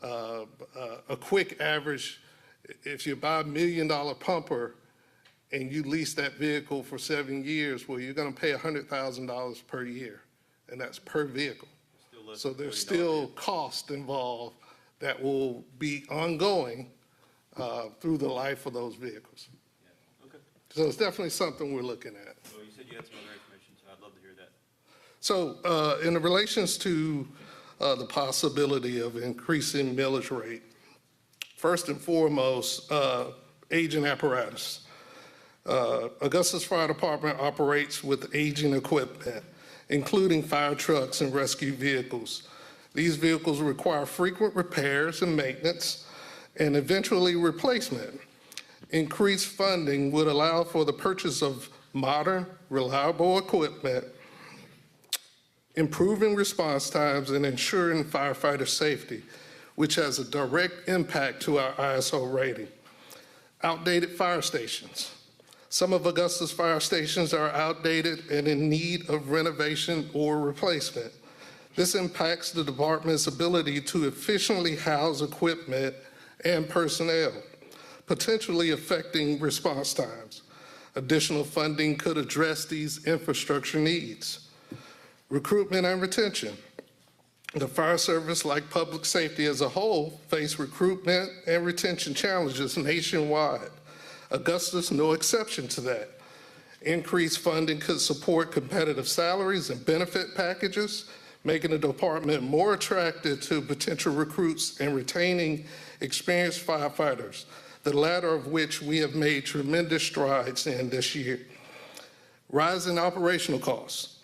a quick average, if you buy $1 million pumper and you lease that vehicle for 7 years, well, you're going to pay $100,000 per year, and that's per vehicle. So there's still cost involved that will be ongoing through the life of those vehicles. Yeah. Okay. So it's definitely something we're looking at. Well, you said you had some other information, so I'd love to hear that. So in relations to the possibility of increasing millage rate, first and foremost, aging apparatus. Augusta's Fire Department operates with aging equipment, including fire trucks and rescue vehicles. These vehicles require frequent repairs and maintenance and eventually replacement. Increased funding would allow for the purchase of modern, reliable equipment, improving response times, and ensuring firefighter safety, which has a direct impact to our ISO rating. Outdated fire stations. Some of Augusta's fire stations are outdated and in need of renovation or replacement. This impacts the department's ability to efficiently house equipment and personnel, potentially affecting response times. Additional funding could address these infrastructure needs. Recruitment and retention. The fire service, like public safety as a whole, face recruitment and retention challenges nationwide. Augusta's no exception to that. Increased funding could support competitive salaries and benefit packages, making the department more attractive to potential recruits and retaining experienced firefighters, the latter of which we have made tremendous strides in this year. Rising operational costs.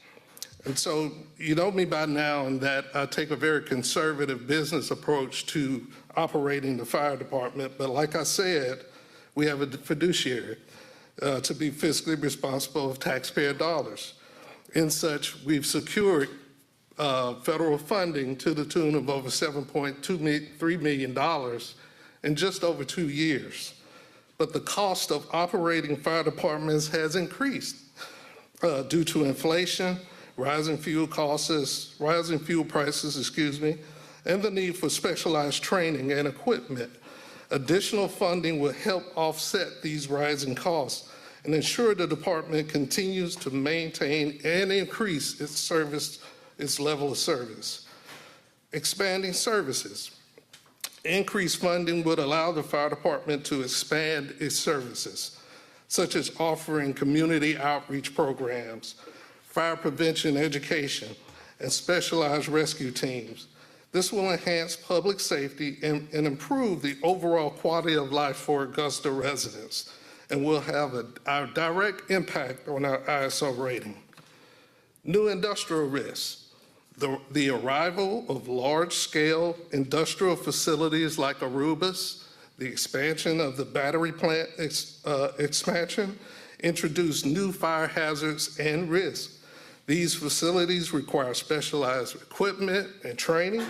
And so you know me by now in that I take a very conservative business approach to operating the fire department, but like I said, we have a fiduciary to be fiscally responsible of taxpayer dollars. In such, we've secured federal funding to the tune of over $7.3 million in just over 2 years. But the cost of operating fire departments has increased due to inflation, rising fuel prices, and the need for specialized training and equipment. Additional funding will help offset these rising costs and ensure the department continues to maintain and increase its level of service. Expanding services. Increased funding would allow the fire department to expand its services, such as offering community outreach programs, fire prevention education, and specialized rescue teams. This will enhance public safety and improve the overall quality of life for Augusta residents and will have a direct impact on our ISO rating. New industrial risks. The arrival of large-scale industrial facilities like Aruba's, the expansion of the battery plant expansion, introduced new fire hazards and risks. These facilities require specialized equipment and training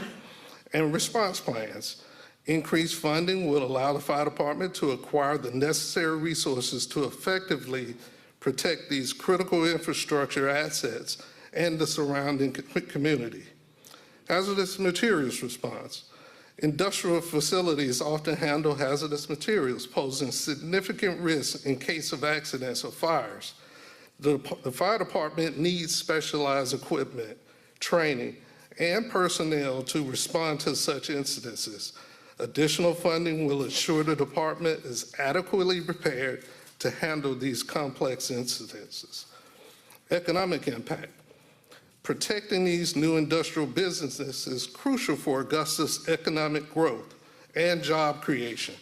and response plans. Increased funding will allow the fire department to acquire the necessary resources to effectively protect these critical infrastructure assets and the surrounding community. Hazardous materials response. Industrial facilities often handle hazardous materials, posing significant risks in case of accidents or fires. The fire department needs specialized equipment, training, and personnel to respond to such incidences. Additional funding will ensure the department is adequately prepared to handle these complex incidences. Economic impact. Protecting these new industrial businesses is crucial for Augusta's economic growth and job creation.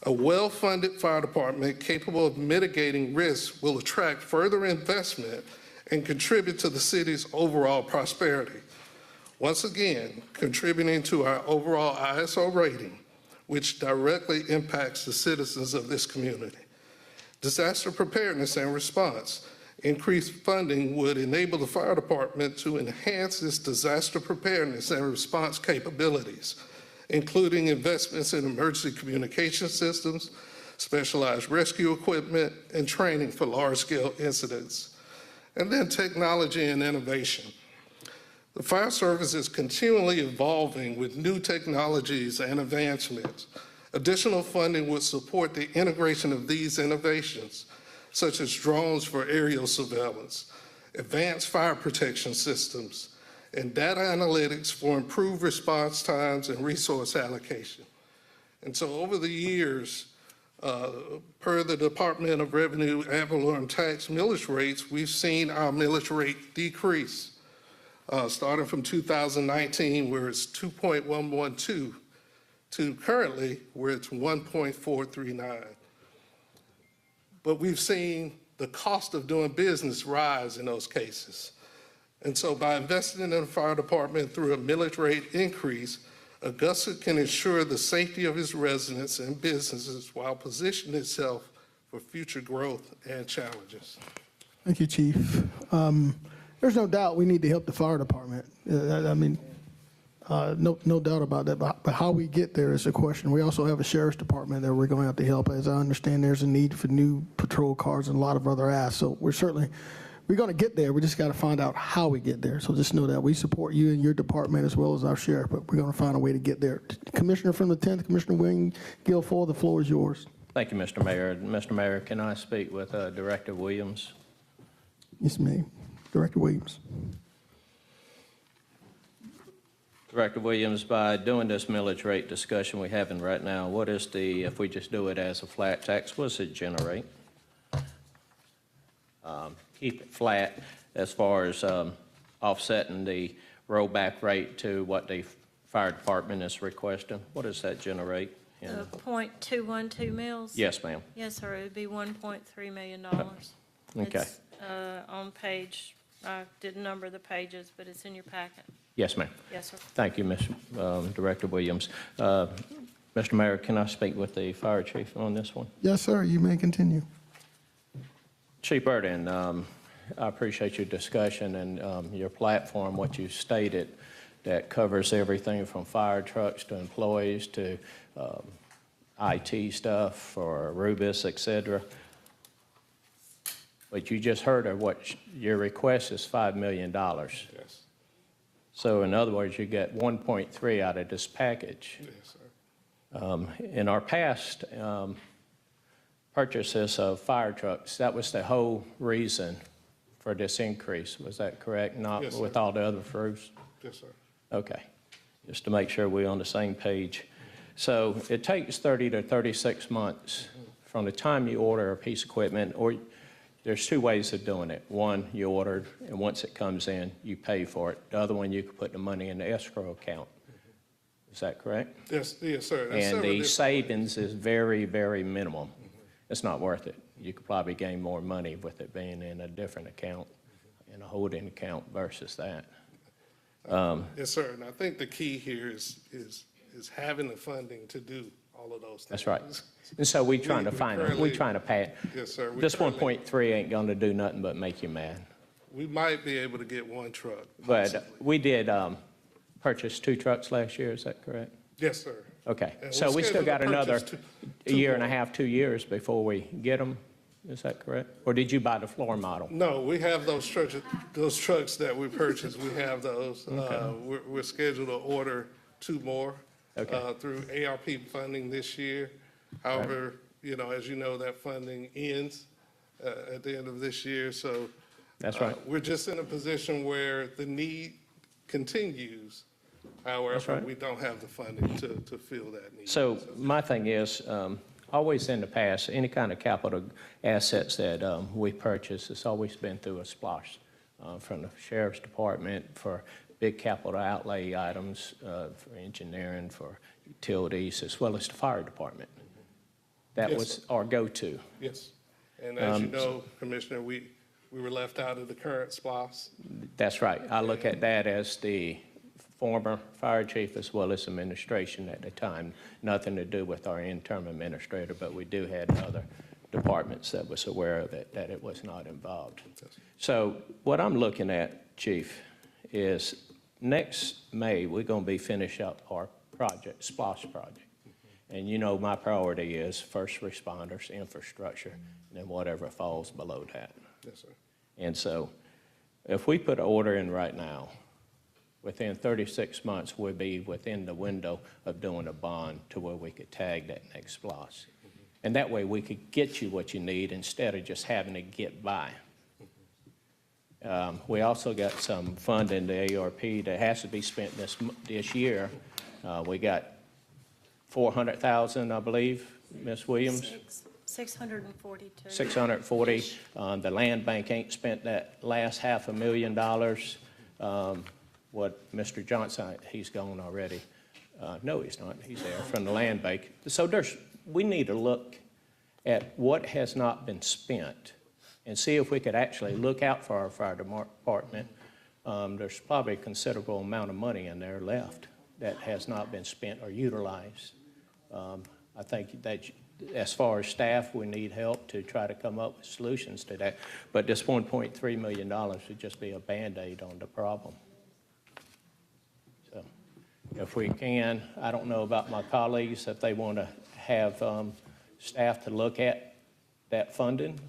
A well-funded fire department capable of mitigating risks will attract further investment and contribute to the city's overall prosperity. Once again, contributing to our overall ISO rating, which directly impacts the citizens of this community. Disaster preparedness and response. Increased funding would enable the fire department to enhance its disaster preparedness and response capabilities, including investments in emergency communication systems, specialized rescue equipment, and training for large-scale incidents. And then technology and innovation. The fire service is continually evolving with new technologies and advancements. Additional funding would support the integration of these innovations, such as drones for aerial surveillance, advanced fire protection systems, and data analytics for improved response times and resource allocation. And so over the years, per the Department of Revenue ad valorem tax millage rates, we've seen our millage rate decrease, starting from 2019, where it's 2.112, to currently where it's 1.439. But we've seen the cost of doing business rise in those cases. And so by investing in the fire department through a millage rate increase, Augusta can ensure the safety of its residents and businesses while positioning itself for future growth and challenges. Thank you, Chief. There's no doubt we need to help the fire department. No doubt about that, but how we get there is a question. We also have a sheriff's department that we're going to have to help. As I understand, there's a need for new patrol cars and a lot of other asks. So we're going to get there. We just got to find out how we get there. So just know that we support you and your department as well as our sheriff, but we're going to find a way to get there. Commissioner from the 10th, Commissioner Wayne Guilfoyle, the floor is yours. Thank you, Mr. Mayor. Mr. Mayor, can I speak with Director Williams? Yes, ma'am. Director Williams. Director Williams, by doing this millage rate discussion we're having right now, what is if we just do it as a flat tax, what does it generate? Keep it flat as far as offsetting the rollback rate to what the fire department is requesting. What does that generate? 0.212 mils? Yes, ma'am. Yes, sir. It would be $1.3 million. Okay. It's on page, I didn't number the pages, but it's in your packet. Yes, ma'am. Yes, sir. Thank you, Director Williams. Mr. Mayor, can I speak with the fire chief on this one? Yes, sir. You may continue. Chief Burden, I appreciate your discussion and your platform, what you stated, that covers everything from fire trucks to employees to IT stuff for Rubis, et cetera. But you just heard of what your request is $5 million. Yes. So in other words, you get 1.3 out of this package. Yes, sir. In our past purchases of fire trucks, that was the whole reason for this increase. Was that correct? Not Yes, with sir. all the other roofs? Yes, sir. Okay. Just to make sure we're on the same page. So it takes 30 to 36 months from the time you order a piece of equipment, or there's two ways of doing it. One, you order, and once it comes in, you pay for it. The other one, you can put the money in the escrow account. Is that correct? Yes, yes, sir. There's And several the different- savings is very, very minimum. It's not worth it. You could probably gain more money with it being in a different account, in a holding account versus that. Yes, sir. And I think the key here is having the funding to do all of those things. That's right. And so we're trying to find them. We're trying to pay it. Yes, sir. This 1.3 ain't going to do nothing but make you mad. We might be able to get one truck. But we did purchase 2 trucks last year, is that correct? Yes, sir. Okay, And so we're we still scheduled got to another purchase year and a half, 2 years before we get them, is that correct? Or did you buy the floor model? No, we have those trucks that we purchased. We have those. Okay. We're scheduled to order 2 more Okay. through ARP funding this year. However, you know, as you know, that funding ends at the end of this year. So That's right. we're just in a position where the need continues. However, right. we don't have the funding to fill that need. So my thing is, always in the past, any kind of capital assets that we purchase, it's always been through a splosh from the sheriff's department for big capital outlay items, for engineering, for utilities, as well as the fire department. That Yes, was sir. our go-to. Yes. And as you know, Commissioner, we were left out of the current SPOS. That's right. I look at that as the former fire chief as well as administration at the time. Nothing to do with our interim administrator, but we do have other departments that was aware of it, that it was not involved. So what I'm looking at, Chief, is next May, we're going to be finish up our project, SPOS project. And you know my priority is first responders, infrastructure, and then whatever falls below that. Yes, sir. And so if we put an order in right now, within 36 months, we'll be within the window of doing a bond to where we could tag that next SPOS. And that way we could get you what you need instead of just having to get by. We also got some funding, the ARP, that has to be spent this year. We got $400,000, I believe, Ms. Williams? 642. 640. The land bank ain't spent that last $500,000. What Mr. Johnson, he's gone already. No, he's not. He's there from the land bank. So we need to look at what has not been spent and see if we could actually look out for our fire department. There's probably a considerable amount of money in there left that has not been spent or utilized. I think that as far as staff, we need help to try to come up with solutions to that. But this $1.3 million would just be a Band-Aid on the problem. So if we can, I don't know about my colleagues, if they want to have staff to look at that funding.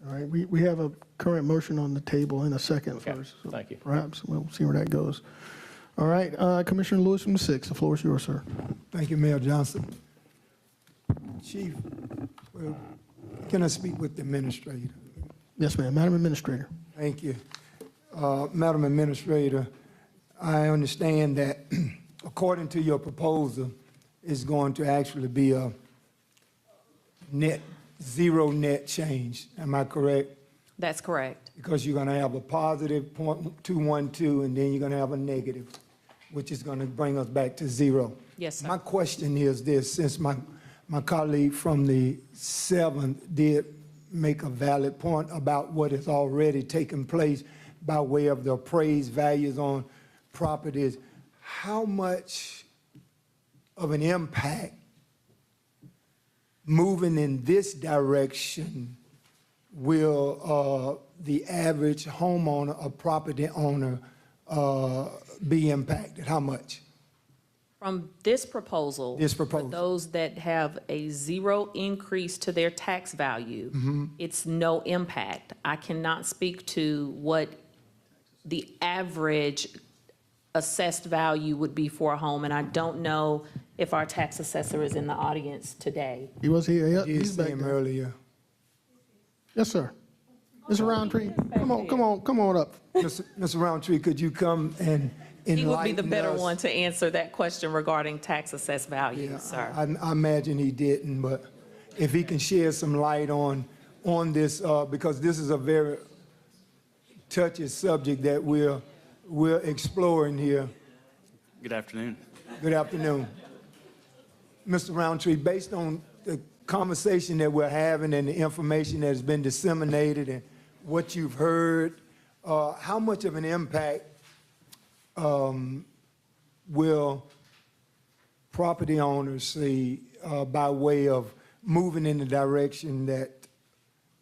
All right, we have a current motion on the table in a second first. So thank you. Perhaps we'll see where that goes. All right, Commissioner Lewis from the 6th, the floor is yours, sir. Thank you, Mayor Johnson. Chief, well, can I speak with the administrator? Yes, ma'am. Madam Administrator. Thank you. Madam Administrator, I understand that according to your proposal, it's going to actually be a zero net change. Am I correct? That's correct. Because you're going to have a positive .212 and then you're going to have a negative, which is going to bring us back to zero. Yes, sir. My question is this, since my colleague from the 7th did make a valid point about what has already taken place by way of the appraised values on properties, how much of an impact moving in this direction will the average homeowner or property owner be impacted? How much? From this proposal. This proposal. For those that have a 0 increase to their tax value, it's no impact. I cannot speak to what the average assessed value would be for a home, and I don't know if our tax assessor is in the audience today. He was here. You He's see back him there. earlier. Yes, sir. Mr. Roundtree, come on up. Mr. Roundtree, could you come and enlighten us? He would be the better one to answer that question regarding tax assessed value, Yeah, sir. I imagine he didn't, but if he can shed some light on this, because this is a very touchy subject that we're exploring here. Good afternoon. Good afternoon. Mr. Roundtree, based on the conversation that we're having and the information that has been disseminated and what you've heard, how much of an impact will property owners see by way of moving in the direction that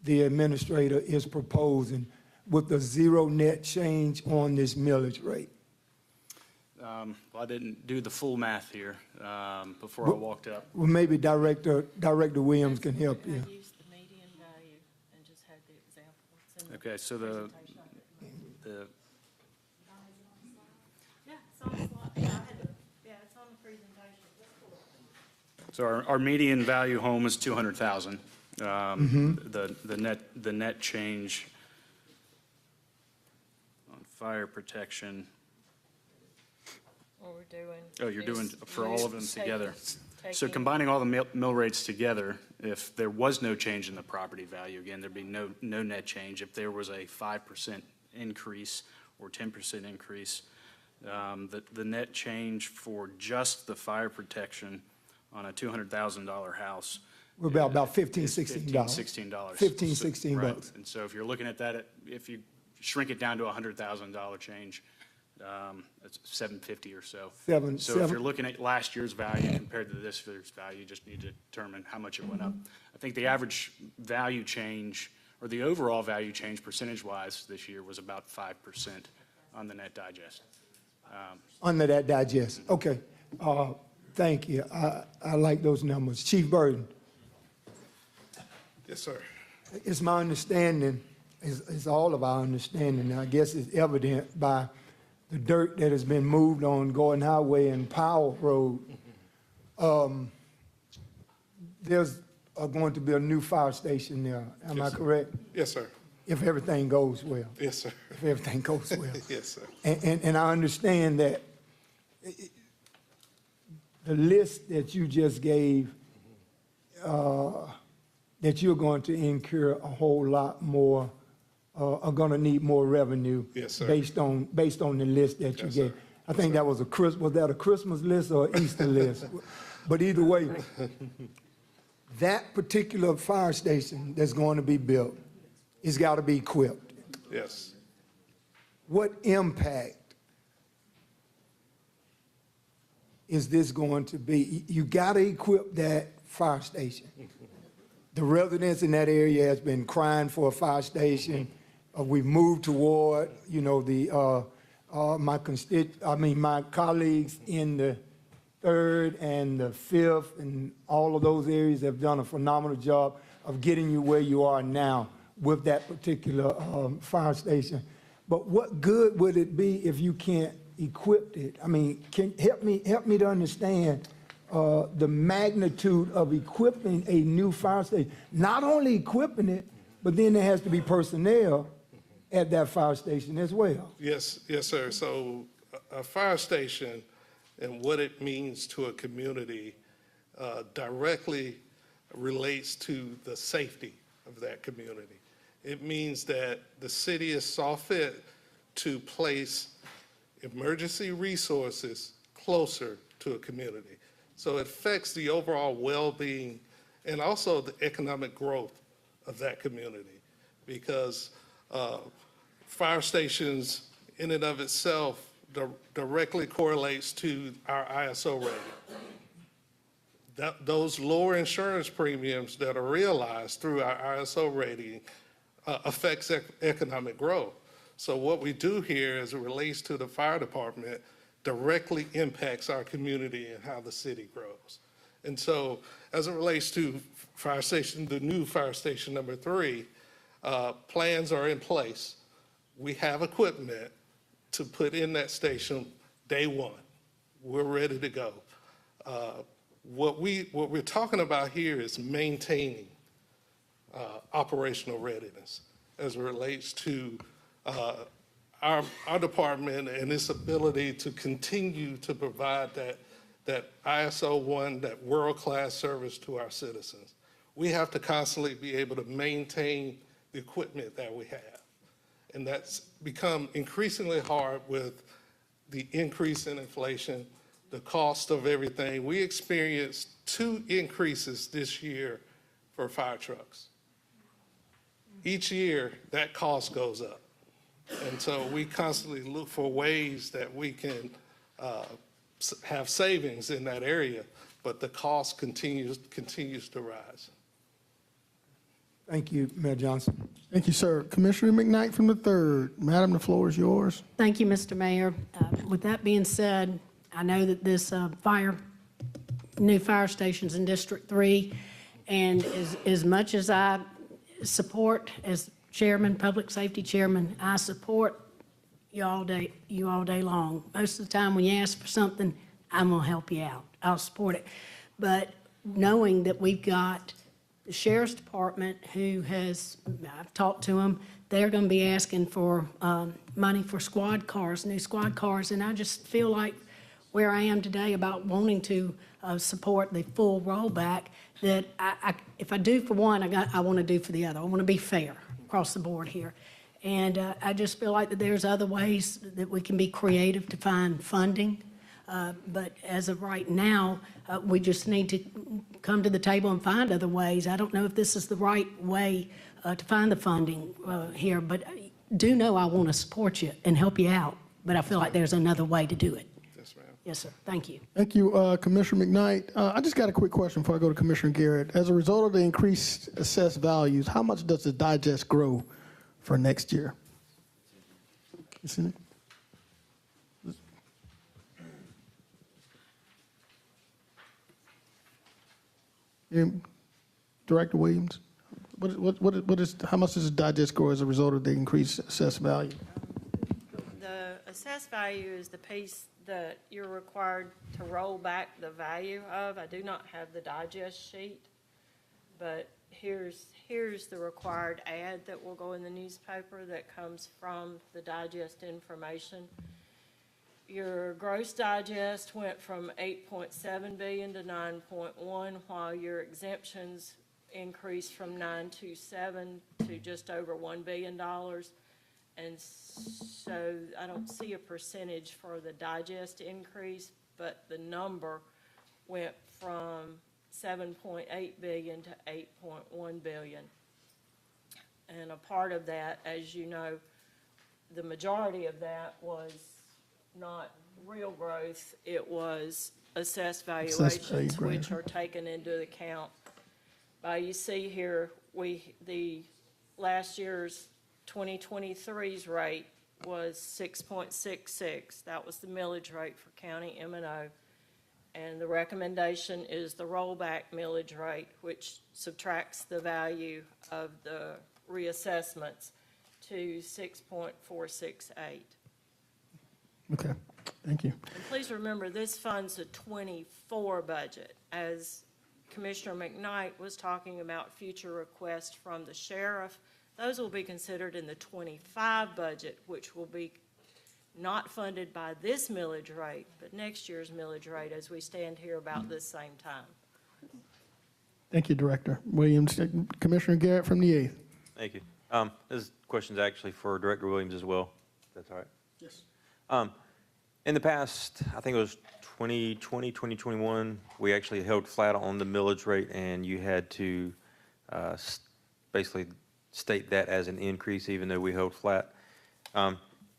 the administrator is proposing with the 0 net change on this millage rate? Well, I didn't do the full math here before I walked up. Well, maybe Director Williams can help you. Used the median value and just had the example. It's in the Okay, so the Yeah, it's on the slide. Yeah, it's on the presentation. Let's pull it. so our median value home is 200,000. The net change on fire protection. What we're doing. Oh, you're doing for all of them together. So taking- combining all the mill rates together, if there was no change in the property value, again, there'd be no net change. If there was a 5% increase or 10% increase, the net change for just the fire protection on a $200,000 house. We're about $15, $16. $16. $15, $16 Right. bucks. And so if you're looking at that, if you shrink it down to a $100,000 change, it's $750 or so. So if you're looking at last year's value compared to this year's value, you just need to determine how much it went up. I think the average value change, or the overall value change percentage-wise this year was about 5% on the net digest. Under that digest, okay. Thank you. I like those numbers. Chief Burden. Yes, sir. It's my understanding, it's all of our understanding, and I guess it's evident by the dirt that has been moved on Gordon Highway and Powell Road. There's going to be a new fire station there. Am I correct? Yes, sir. If everything goes well. Yes, sir. If everything goes well. Yes, sir. And I understand that the list that you just gave, that you're going to incur a whole lot more, are going to need more revenue. Yes, sir. Based on the list that you Yes, gave. sir. I think that was was that a Christmas list or Easter list? But either way, that particular fire station that's going to be built, it's got to be equipped. Yes. What impact is this going to be? You got to equip that fire station. The residents in that area has been crying for a fire station. We've moved toward, my colleagues in the 3rd and the 5th and all of those areas have done a phenomenal job of getting you where you are now with that particular fire station. But what good would it be if you can't equip it? I mean, help me to understand the magnitude of equipping a new fire station. Not only equipping it, but then there has to be personnel at that fire station as well. Yes, sir. So a fire station and what it means to a community directly relates to the safety of that community. It means that the city is saw fit to place emergency resources closer to a community. So it affects the overall well-being and also the economic growth of that community, because fire stations in and of itself directly correlates to our ISO rating. Those lower insurance premiums that are realized through our ISO rating affects economic growth. So what we do here as it relates to the fire department directly impacts our community and how the city grows. And so as it relates to fire station, the new fire station number 3, plans are in place. We have equipment to put in that station day one. We're ready to go. What we're talking about here is maintaining operational readiness as it relates to our department and its ability to continue to provide that ISO 1, that world-class service to our citizens. We have to constantly be able to maintain the equipment that we have. And that's become increasingly hard with the increase in inflation, the cost of everything. We experienced 2 increases this year for fire trucks. Each year, that cost goes up. And so we constantly look for ways that we can have savings in that area, but the cost continues to rise. Thank you, Mayor Johnson. Thank you, sir. Commissioner McKnight from the 3rd. Madam, the floor is yours. Thank you, Mr. Mayor. With that being said, I know that this new fire station's in District 3, and as much as I support, as chairman, public safety chairman, I support you all day long. Most of the time when you ask for something, I'm gonna help you out. I'll support it. But knowing that we've got the Sheriff's Department I've talked to them, they're gonna be asking for money for squad cars, new squad cars, and I just feel like where I am today about wanting to support the full rollback, that if I do for one, I want to do for the other. I want to be fair across the board here. And I just feel like that there's other ways that we can be creative to find funding. But as of right now, we just need to come to the table and find other ways. I don't know if this is the right way to find the funding here, but do know I want to support you and help you out. But I feel like there's another way to do it. Yes, ma'am. Yes, sir. Thank you. Thank you, Commissioner McKnight. I just got a quick question before I go to Commissioner Garrett. As a result of the increased assessed values, how much does the digest grow for next year? You seen it? Director Williams, how much does the digest grow as a result of the increased assessed value? The assessed value is the piece that you're required to roll back the value of. I do not have the digest sheet, but here's the required ad that will go in the newspaper that comes from the digest information. Your gross digest went from 8.7 billion to 9.1, while your exemptions increased from 927 to just over $1 billion. And so I don't see a percentage for the digest increase, but the number went from 7.8 billion to 8.1 billion. And a part of that, as you know, the majority of that was not real growth, it was assessed valuations, which are taken into account. You see here, the last year's 2023's rate was 6.66. That was the millage rate for county M&O. And the recommendation is the rollback millage rate, which subtracts the value of the reassessments to 6.468. Okay, thank you. And please remember, this funds a 24 budget. As Commissioner McKnight was talking about future requests from the sheriff, those will be considered in the 25 budget, which will be not funded by this millage rate, but next year's millage rate as we stand here about this same time. Thank you, Director Williams. Commissioner Garrett from the 8th. Thank you. This question's actually for Director Williams as well. That's all right. Yes. In the past, I think it was 2020, 2021, we actually held flat on the millage rate, and you had to basically state that as an increase, even though we held flat.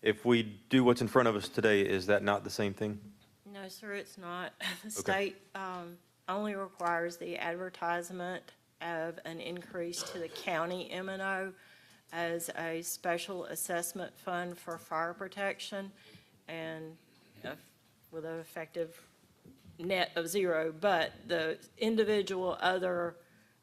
If we do what's in front of us today, is that not the same thing? No, sir, it's not. The state only requires the advertisement of an increase to the county M&O. as a special assessment fund for fire protection and with an effective net of 0, but the individual other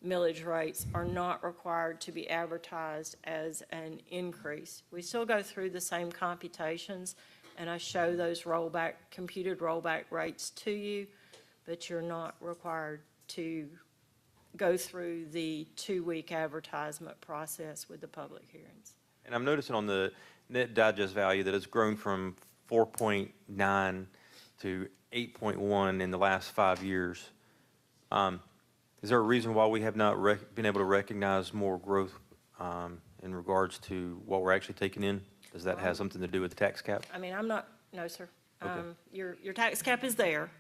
millage rates are not required to be advertised as an increase. We still go through the same computations, and I show those computed rollback rates to you, but you're not required to go through the 2-week advertisement process with the public hearings. And I'm noticing on the net digest value that it's grown from 4.9 to 8.1 in the last 5 years. Is there a reason why we have not been able to recognize more growth in regards to what we're actually taking in? Does that have something to do with the tax cap? I mean, no, sir. Okay. Your tax cap is there.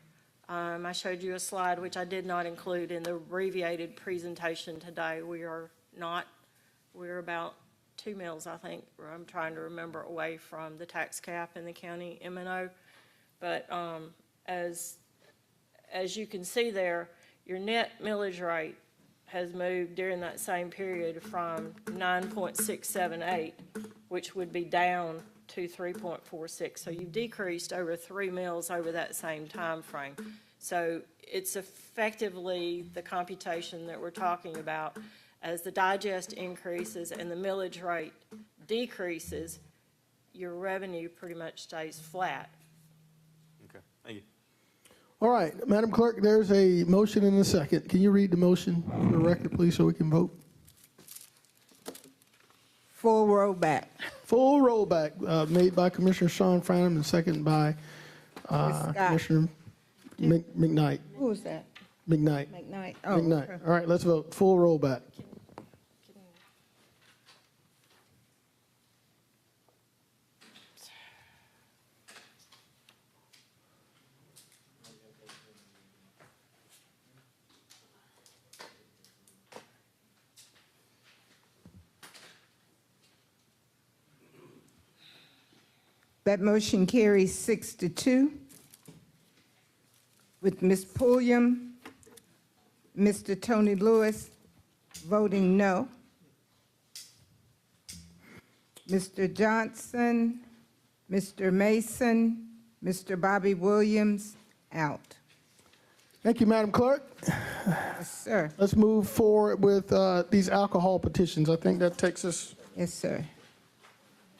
I showed you a slide, which I did not include in the abbreviated presentation today. We're about 2 mills, I think, I'm trying to remember, away from the tax cap in the county M&O. But as you can see there, your net millage rate has moved during that same period from 9.678, which would be down to 3.46. So you've decreased over 3 mills over that same time frame. So it's effectively the computation that we're talking about. As the digest increases and the millage rate decreases, your revenue pretty much stays flat. Okay, thank you. All right, Madam Clerk, there's a motion and a second. Can you read the motion for the record, please, so we can vote? Full rollback. Full rollback, made by Commissioner Sean Franham and second by Commissioner McKnight. Who was that? McKnight. McKnight. Oh, McKnight. okay. All right, let's vote. Full rollback. That motion carries 6-2, with Ms. Pulliam, Mr. Tony Lewis voting no, Mr. Johnson, Mr. Mason, Mr. Bobby Williams out. Thank you, Madam Clerk. Yes, sir. Let's move forward with these alcohol petitions. I think that takes us Yes, sir.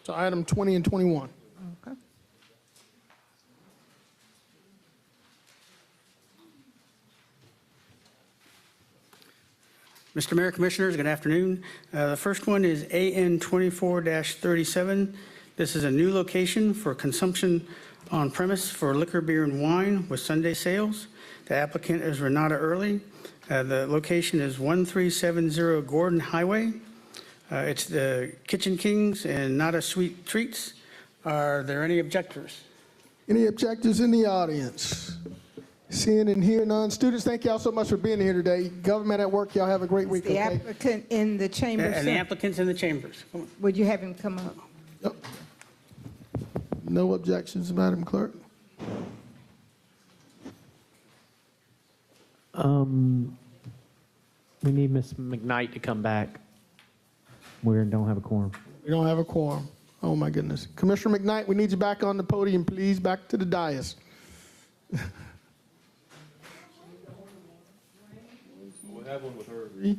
to item 20 and 21. Okay. Mr. Mayor, Commissioners, good afternoon. The first one is AN 24-37. This is a new location for consumption on premise for liquor, beer, and wine with Sunday sales. The applicant is Renata Early. The location is 1370 Gordon Highway. It's the Kitchen Kings and Nada Sweet Treats. Are there any objectors? Any objectors in the audience? Seeing and hearing none. Students, thank y'all so much for being here today. Government at work, y'all have a great week. The applicant in the chamber. And the applicant's in the chambers. Come on. Would you have him come up? Yep. No objections, Madam Clerk. We need Ms. McKnight to come back. We don't have a quorum. We don't have a quorum. Oh, my goodness. Commissioner McKnight, we need you back on the podium, please. Back to the dais. We'll have one with her. 3,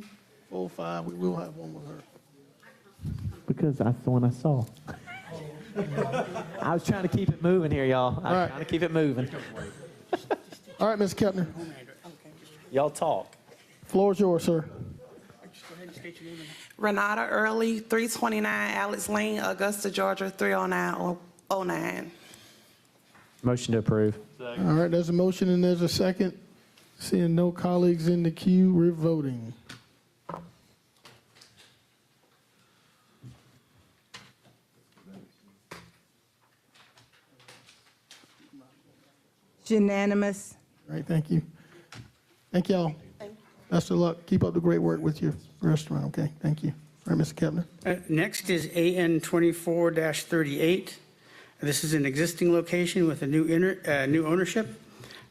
4, 5. We will have one with her. Because that's the one I saw. I was trying to keep it moving here, y'all. I was trying to keep it moving. All right, Ms. Kepner. Y'all talk. Floor is yours, sir. Renata Early, 329 Alex Lane, Augusta, Georgia, 30909. Motion to approve. All right, there's a motion and there's a second. Seeing no colleagues in the queue, we're voting. It's unanimous. All right, thank you. Thank y'all. Best of luck. Keep up the great work with your restaurant, okay? Thank you. All right, Mr. Kepner. Next is AN 24-38. This is an existing location with a new ownership.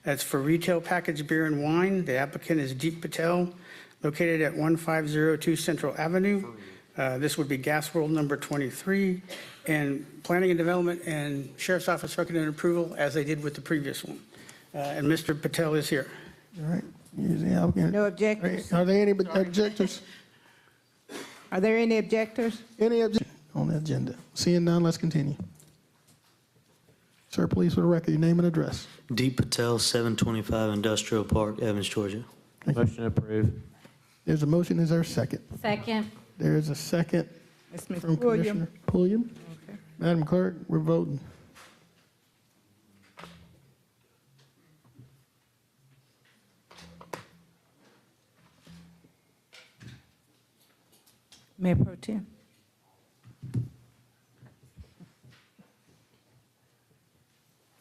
That's for retail packaged beer and wine. The applicant is Deep Patel, located at 1502 Central Avenue. This would be Gas World number 23, and Planning and Development and Sheriff's Office recommended approval as they did with the previous one. And Mr. Patel is here. All right. No objectors? Are there any objectors? Are there any objectors? Any objections on the agenda? Seeing none, let's continue. Sir, please, for the record, your name and address. D. Patel, 725 Industrial Park, Evans, Georgia. Motion approved. There's a motion. Is there a second? Second. There is a second It's Ms. from Pulliam. Commissioner Pulliam. Okay. Madam Clerk, we're voting. Mayor Pro Tem.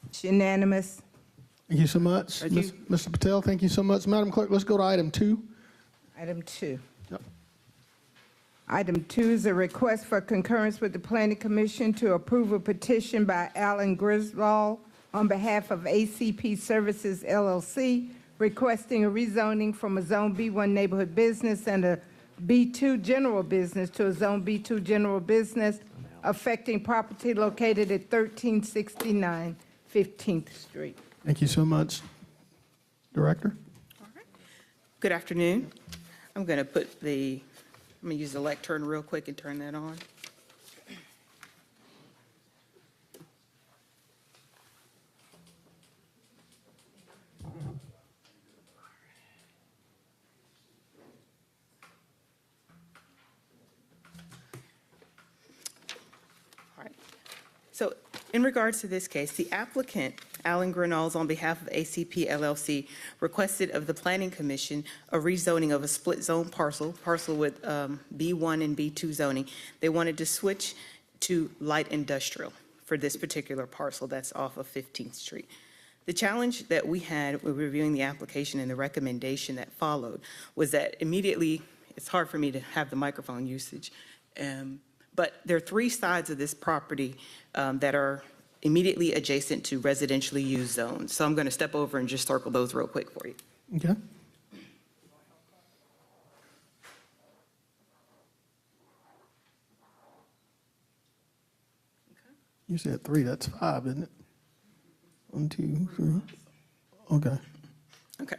It's unanimous. Thank you so much. Thank you. Mr. Patel, thank you so much. Madam Clerk, let's go to item 2. Item 2. Yep. Item 2 is a request for concurrence with the Planning Commission to approve a petition by Alan Griswold on behalf of ACP Services LLC, requesting a rezoning from a Zone B1 neighborhood business and a B2 general business to a Zone B2 general business, affecting property located at 1369 15th Street. Thank you so much. Director? Good afternoon. I'm going to use the lectern real quick and turn that on. All right. So in regards to this case, the applicant, Alan Grinalds, on behalf of ACP LLC, requested of the Planning Commission a rezoning of a split zone parcel with B1 and B2 zoning. They wanted to switch to light industrial for this particular parcel that's off of 15th Street. The challenge that we had with reviewing the application and the recommendation that followed was that immediately, it's hard for me to have the microphone usage, but there are 3 sides of this property that are immediately adjacent to residentially used zones. So I'm going to step over and just circle those real quick for you. Okay. You said 3, that's 5, isn't it? 1, 2, 3. Okay. Okay.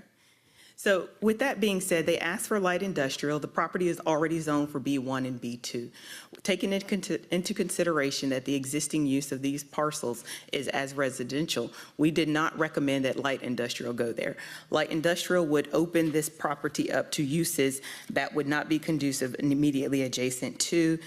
So with that being said, they asked for light industrial. The property is already zoned for B1 and B2. Taking into consideration that the existing use of these parcels is as residential, we did not recommend that light industrial go there. Light industrial would open this property up to uses that would not be conducive and immediately adjacent to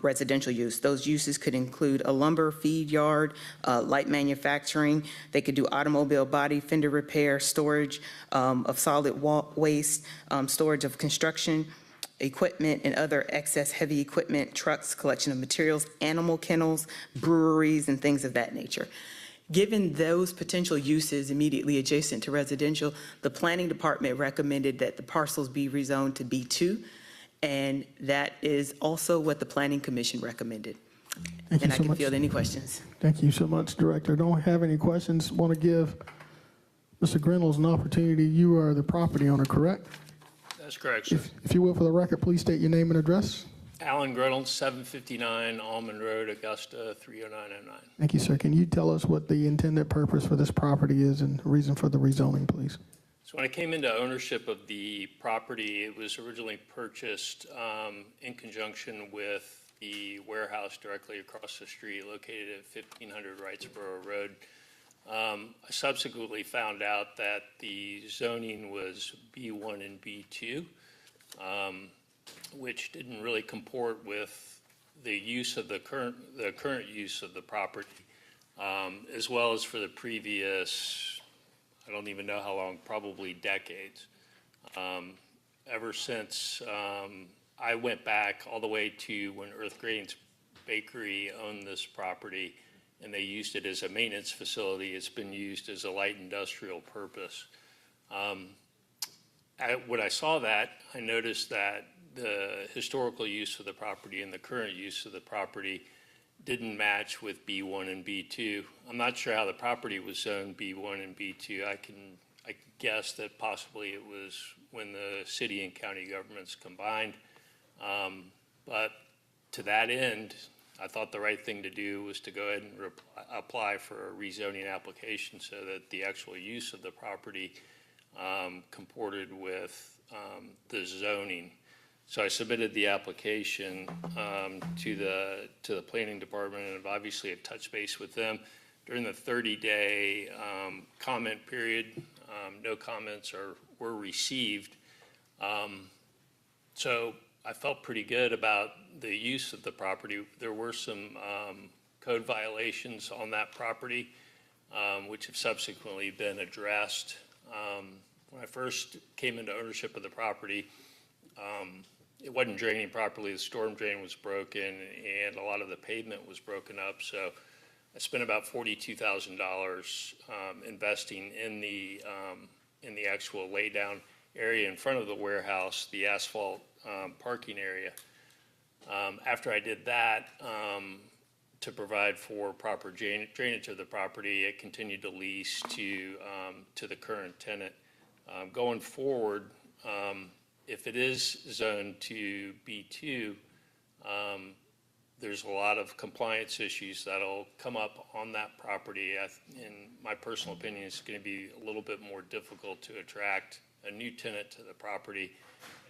residential use. Those uses could include a lumber feed yard, light manufacturing. They could do automobile body fender repair, storage of solid waste, storage of construction equipment and other excess heavy equipment, trucks, collection of materials, animal kennels, breweries, and things of that nature. Given those potential uses immediately adjacent to residential, the planning department recommended that the parcels be rezoned to B2, and that is also what the planning commission recommended. Thank you And I so can much. field any questions. Thank you so much, Director. Don't have any questions. Want to give Mr. Grinells an opportunity. You are the property owner, correct? That's correct, sir. If you will, for the record, please state your name and address. Alan Grinells, 759 Almond Road, Augusta, 30909. Thank you, sir. Can you tell us what the intended purpose for this property is and the reason for the rezoning, please? So when I came into ownership of the property, it was originally purchased in conjunction with the warehouse directly across the street located at 1500 Wrightsboro Road. I subsequently found out that the zoning was B1 and B2, which didn't really comport with the use of the current use of the property, as well as for the previous, I don't even know how long, probably decades. Ever since I went back all the way to when Earth Grains Bakery owned this property, and they used it as a maintenance facility. It's been used as a light industrial purpose. When I saw that, I noticed that the historical use of the property and the current use of the property didn't match with B1 and B2. I'm not sure how the property was zoned B1 and B2. I guess that possibly it was when the city and county governments combined. But to that end, I thought the right thing to do was to go ahead and apply for a rezoning application so that the actual use of the property comported with the zoning. So I submitted the application to the planning department, and I've obviously had touch base with them during the 30-day comment period. No comments were received. So I felt pretty good about the use of the property. There were some code violations on that property, which have subsequently been addressed. When I first came into ownership of the property, it wasn't draining properly. The storm drain was broken, and a lot of the pavement was broken up. So I spent about $42,000 investing in the actual laydown area in front of the warehouse, the asphalt parking area. After I did that, to provide for proper drainage of the property, it continued to lease to the current tenant. Going forward, if it is zoned to B2, there's a lot of compliance issues that'll come up on that property. In my personal opinion, it's going to be a little bit more difficult to attract a new tenant to the property,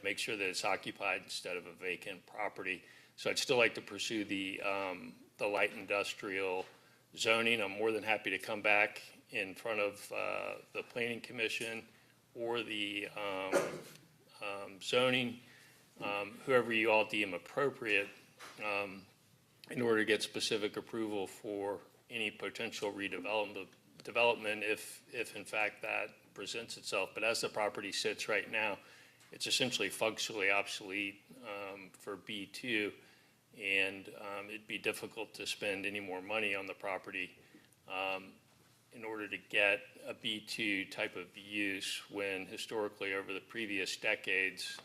make sure that it's occupied instead of a vacant property. So I'd still like to pursue the light industrial zoning. I'm more than happy to come back in front of the Planning Commission or the zoning, whoever you all deem appropriate, in order to get specific approval for any potential redevelopment, if in fact that presents itself. But as the property sits right now, it's essentially functionally obsolete for B2, and it'd be difficult to spend any more money on the property in order to get a B2 type of use, when historically over the previous decades,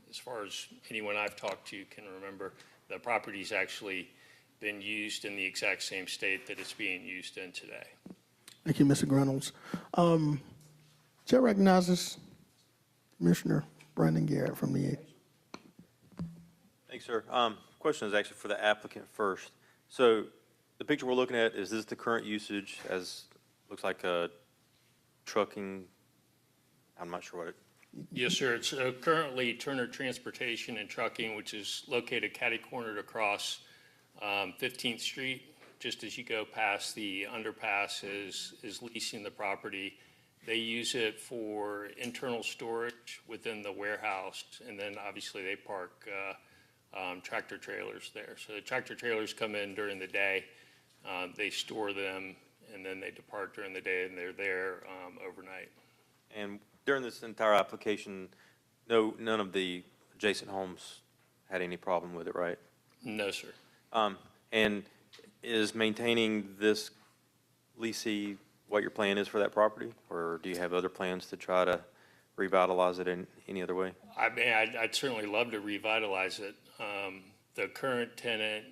as far as anyone I've talked to can remember, the property's actually been used in the exact same state that it's being used in today. Thank you, Mr. Reynolds. Chair recognizes Commissioner Brandon Garrett from the 8th. Thanks, sir. Question is actually for the applicant first. So the picture we're looking at, is this the current usage, as looks like a trucking? I'm not sure what it. Yes, sir. It's currently Turner Transportation and Trucking, which is located catty-cornered across 15th Street. Just as you go past the underpass is leasing the property. They use it for internal storage within the warehouse, and then obviously they park tractor trailers there. So the tractor trailers come in during the day, they store them, and then they depart during the day, and they're there overnight. And during this entire application, none of the adjacent homes had any problem with it, right? No, sir. And is maintaining this leasing what your plan is for that property? Or do you have other plans to try to revitalize it in any other way? I mean, I'd certainly love to revitalize it. The current tenant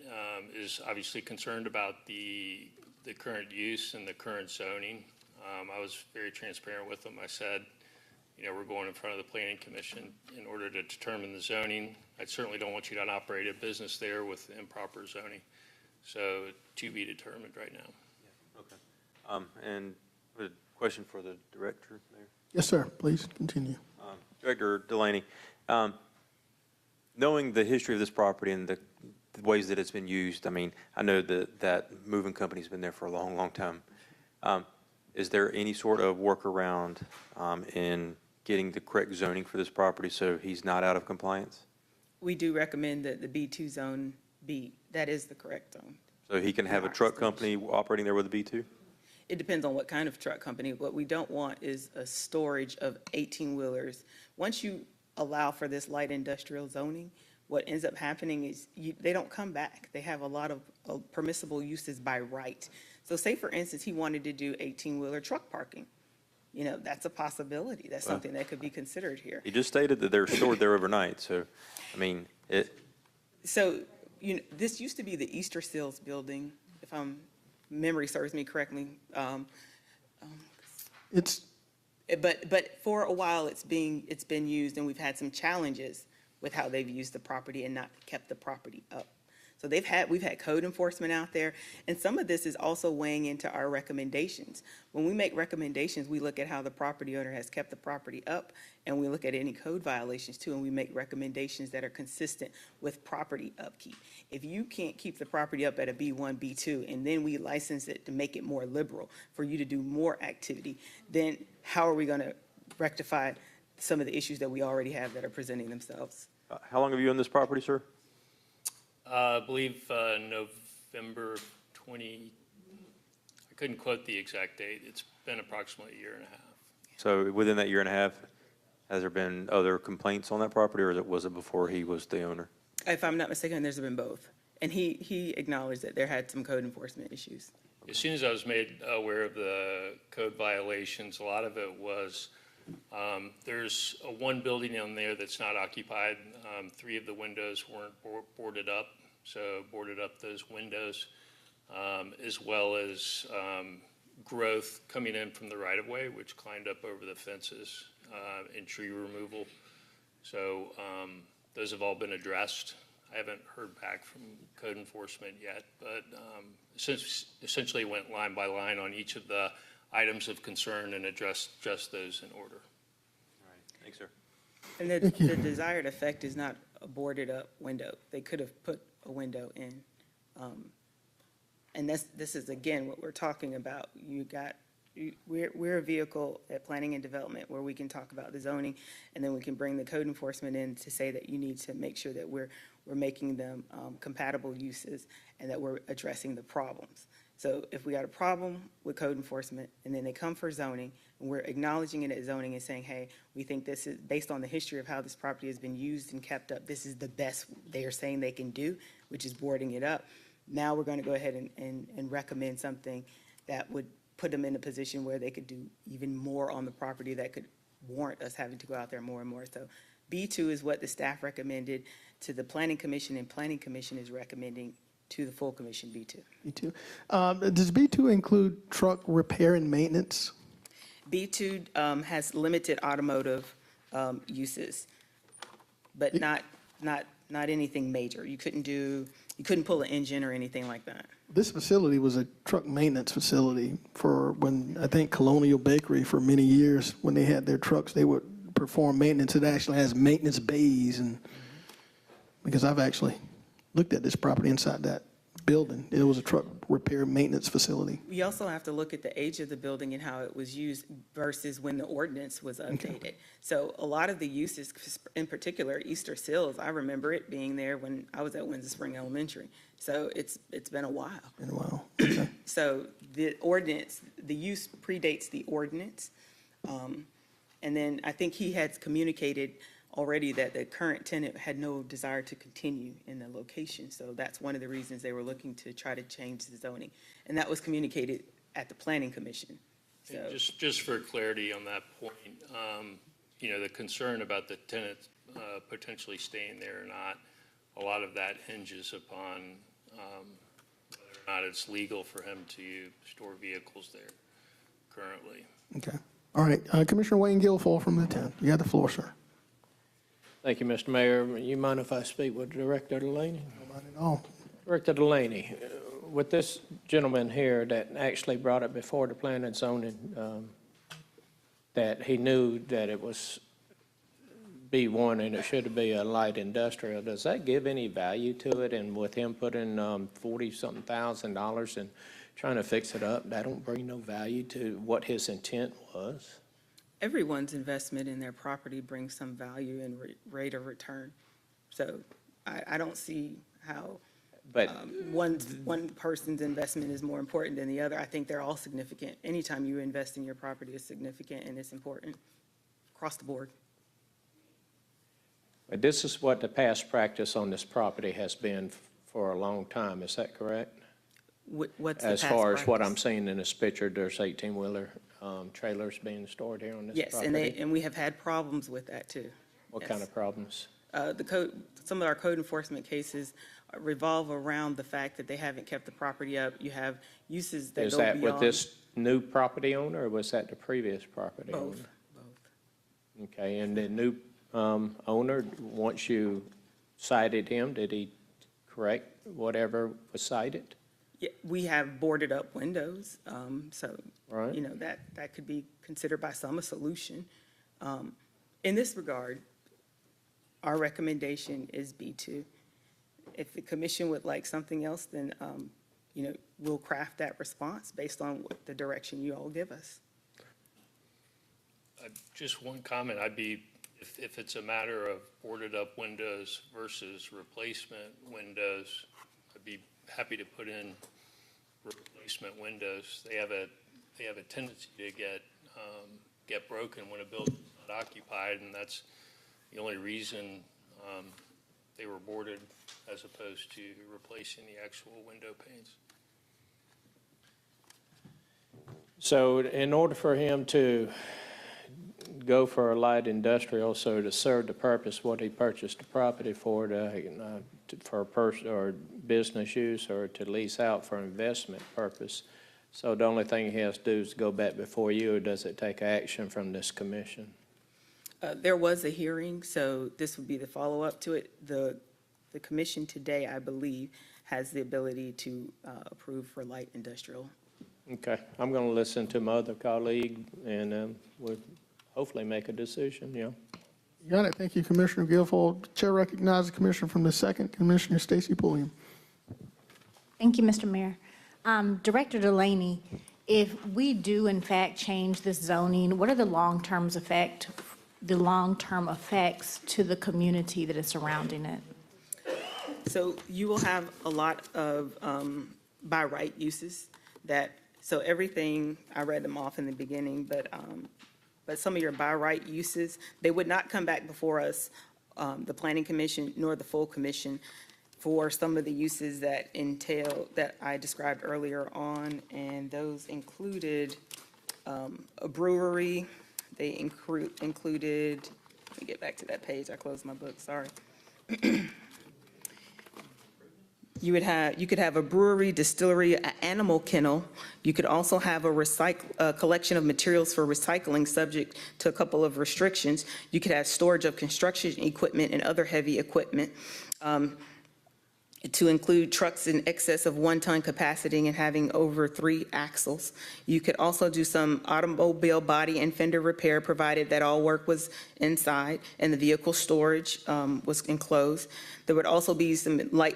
is obviously concerned about the current use and the current zoning. I was very transparent with them. I said, you know, we're going in front of the Planning Commission in order to determine the zoning. I certainly don't want you to operate a business there with improper zoning. So to be determined right now. Okay. And a question for the director there. Yes, sir. Please continue. Director Delaney, knowing the history of this property and the ways that it's been used, I mean, I know that moving company's been there for a long, long time. Is there any sort of workaround in getting the correct zoning for this property so he's not out of compliance? We do recommend that the B2 zone be, that is the correct zone. So he can have a truck company operating there with a B2? It depends on what kind of truck company. What we don't want is a storage of 18-wheelers. Once you allow for this light industrial zoning, what ends up happening is they don't come back. They have a lot of permissible uses by right. So say, for instance, he wanted to do 18-wheeler truck parking. You know, that's a possibility. That's something that could be considered here. He just stated that they're stored there overnight. So, I mean, So, you know, this used to be the Easter Seals building, if memory serves me correctly. But for a while it's been used, and we've had some challenges with how they've used the property and not kept the property up. So we've had code enforcement out there, and some of this is also weighing into our recommendations. When we make recommendations, we look at how the property owner has kept the property up, and we look at any code violations too, and we make recommendations that are consistent with property upkeep. If you can't keep the property up at a B1, B2, and then we license it to make it more liberal for you to do more activity, then how are we gonna rectify some of the issues that we already have that are presenting themselves? How long have you owned this property, sir? I believe November 20, I couldn't quote the exact date. It's been approximately a year and a half. So within that year and a half, has there been other complaints on that property, or was it before he was the owner? If I'm not mistaken, there's been both. And he acknowledged that there had some code enforcement issues. As soon as I was made aware of the code violations, a lot of it was, there's one building in there that's not occupied. 3 of the windows weren't boarded up, so boarded up those windows, as well as growth coming in from the right-of-way, which climbed up over the fences, and tree removal. So those have all been addressed. I haven't heard back from code enforcement yet, but essentially went line by line on each of the items of concern and addressed just those in order. All right, thanks, sir. And the desired effect is not a boarded up window. They could have put a window in. And this is, again, what we're talking about. We're a vehicle at planning and development where we can talk about the zoning, and then we can bring the code enforcement in to say that you need to make sure that we're making them compatible uses and that we're addressing the problems. So if we got a problem with code enforcement and then they come for zoning, and we're acknowledging it at zoning and saying, hey, we think this is, based on the history of how this property has been used and kept up, this is the best they are saying they can do, which is boarding it up. Now we're going to go ahead and recommend something that would put them in a position where they could do even more on the property that could warrant us having to go out there more and more. So B2 is what the staff recommended to the Planning Commission, and Planning Commission is recommending to the full commission B2. B2. Does B2 include truck repair and maintenance? B2 has limited automotive uses, but not anything major. You couldn't pull an engine or anything like that. This facility was a truck maintenance facility for when, I think, Colonial Bakery for many years. When they had their trucks, they would perform maintenance. It actually has maintenance bays, and because I've actually looked at this property inside that building, it was a truck repair maintenance facility. We also have to look at the age of the building and how it was used versus when the ordinance was updated. Okay. So a lot of the uses, in particular Easter Sills, I remember it being there when I was at Windsor Spring Elementary. So it's been a while. Been a while. So the ordinance, the use predates the ordinance. And then I think he had communicated already that the current tenant had no desire to continue in the location. So that's one of the reasons they were looking to try to change the zoning. And that was communicated at the Planning Commission. So, just for clarity on that point, the concern about the tenant potentially staying there or not, a lot of that hinges upon whether or not it's legal for him to store vehicles there currently. Okay. All right. Commissioner Wayne Guilfoyle from the 10th. You got the floor, sir. Thank you, Mr. Mayor. You mind if I speak with Director Delaney? No mind at all. Director Delaney, with this gentleman here that actually brought it before the planning and zoning, that he knew that it was B1 and it should be a light industrial, does that give any value to it? And with him putting $40-something thousand and trying to fix it up, that don't bring no value to what his intent was? everyone's investment in their property brings some value and rate of return. So I don't see how one person's investment is more important than the other. I think they're all significant. Anytime you invest in your property is significant and it's important across the board. But this is what the past practice on this property has been for a long time. Is that correct? What's the past As far as what practice? I'm seeing in this picture, there's 18-wheeler trailers being stored here on this Yes, property? and we have had problems with that too. What Yes. kind of problems? Some of our code enforcement cases revolve around the fact that they haven't kept the property up. You have uses that Is go that beyond. with this new property owner, or was that the previous property owner? Both. Okay, and the new owner, once you cited him, did he correct whatever was cited? Yeah, we have boarded up windows, so, Right. you know, that could be considered by some a solution. In this regard, our recommendation is B2. If the commission would like something else, then, you know, we'll craft that response based on what the direction you all give us. Just one comment, if it's a matter of boarded up windows versus replacement windows, I'd be happy to put in replacement windows. They have a tendency to get broken when a building's not occupied, and that's the only reason they were boarded as opposed to replacing the actual window panes. So in order for him to go for a light industrial, so to serve the purpose what he purchased the property for, for or business use or to lease out for investment purpose, so the only thing he has to do is go back before you, or does it take action from this commission? There was a hearing, so this would be the follow-up to it. The commission today, I believe, has the ability to approve for light industrial. Okay, I'm going to listen to my other colleague, and we'll hopefully make a decision, yeah. You got it. Thank you, Commissioner Guilfoyle. Chair recognizes the Commissioner from the 2nd, Commissioner Stacy Pulliam. Thank you, Mr. Mayor. Director Delaney, if we do in fact change this zoning, what are the long-term effects to the community that is surrounding it? So you will have a lot of by right uses so everything, I read them off in the beginning, but some of your by right uses, they would not come back before us, the Planning Commission, nor the full commission, for some of the uses that I described earlier on, and those included a brewery. They included, let me get back to that page, I closed my book, sorry. You could have a brewery, distillery, an animal kennel. You could also have a collection of materials for recycling subject to a couple of restrictions. You could have storage of construction equipment and other heavy equipment, to include trucks in excess of 1 ton capacity and having over 3 axles. You could also do some automobile body and fender repair, provided that all work was inside and the vehicle storage was enclosed. There would also be some light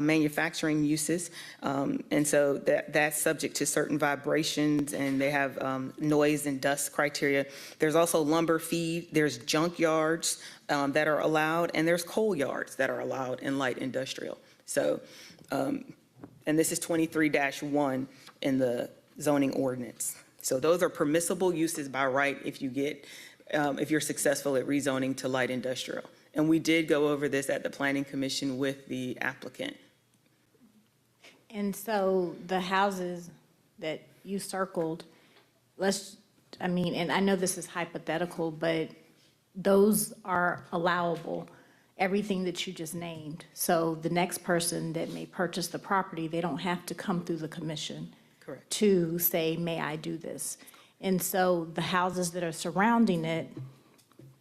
manufacturing uses, and so that's subject to certain vibrations, and they have noise and dust criteria. There's also lumber feed, there's junk yards that are allowed, and there's coal yards that are allowed in light industrial. So, and this is 23-1 in the zoning ordinance. So those are permissible uses by right if you're successful at rezoning to light industrial. And we did go over this at the Planning Commission with the applicant. And so the houses that you circled, and I know this is hypothetical, but those are allowable, everything that you just named. So the next person that may purchase the property, they don't have to come through the commission. Correct. To say, may I do this? And so the houses that are surrounding it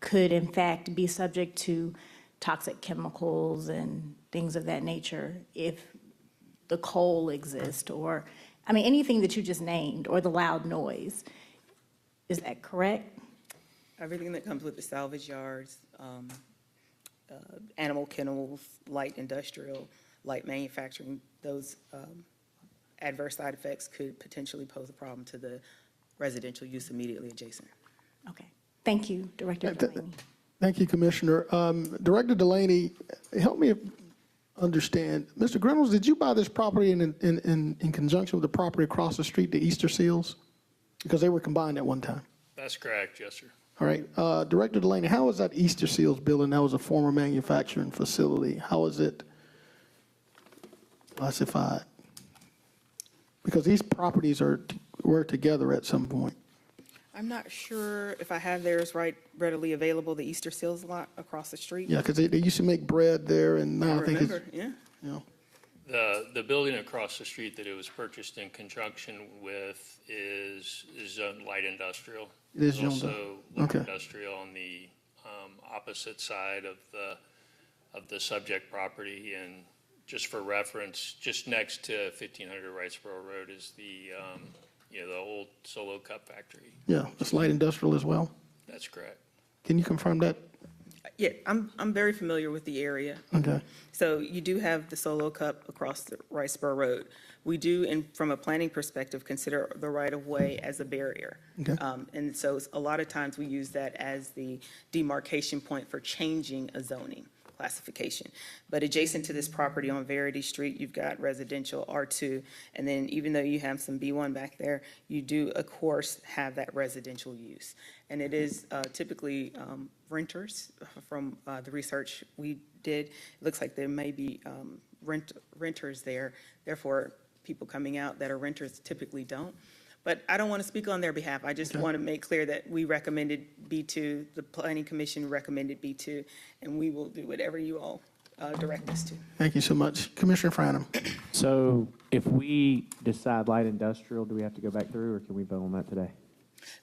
could in fact be subject to toxic chemicals and things of that nature if the coal exists, or, anything that you just named, or the loud noise. Is that correct? Everything that comes with the salvage yards, animal kennels, light industrial, light manufacturing, those adverse side effects could potentially pose a problem to the residential use immediately adjacent. Okay. Thank you, Director Delaney. Thank you, Commissioner. Director Delaney, help me understand. Mr. Reynolds, did you buy this property in conjunction with the property across the street, the Easter Seals? Because they were combined at one time. That's correct, yes, sir. All right. Director Delaney, how is that Easter Seals building? That was a former manufacturing facility. How is it classified? Because these properties were together at some point. I'm not sure if I have theirs readily available, the Easter Seals lot across the street. Yeah, because they used to make bread there, and now I think it's, yeah. You know. The building across the street that it was purchased in conjunction with is zoned light industrial. It is There's zoned, also light okay. industrial on the opposite side of the subject property. And just for reference, just next to 1500 Wrightsboro Road is the old Solo Cup factory. Yeah, it's light industrial as well. That's correct. Can you confirm that? Yeah, I'm very familiar with the area. Okay. So you do have the Solo Cup across the Wrightsboro Road. We do, and from a planning perspective, consider the right-of-way as a barrier. Okay. And so a lot of times we use that as the demarcation point for changing a zoning classification. But adjacent to this property on Verity Street, you've got residential R2, and then even though you have some B1 back there, you do, of course, have that residential use. And it is typically renters. From the research we did, it looks like there may be renters there. Therefore, people coming out that are renters typically don't. But I don't want to speak on their behalf. I just want to make clear that we recommended B2, the Planning Commission recommended B2, and we will do whatever you all direct us to. Thank you so much. Commissioner Franham. So if we decide light industrial, do we have to go back through, or can we vote on that today?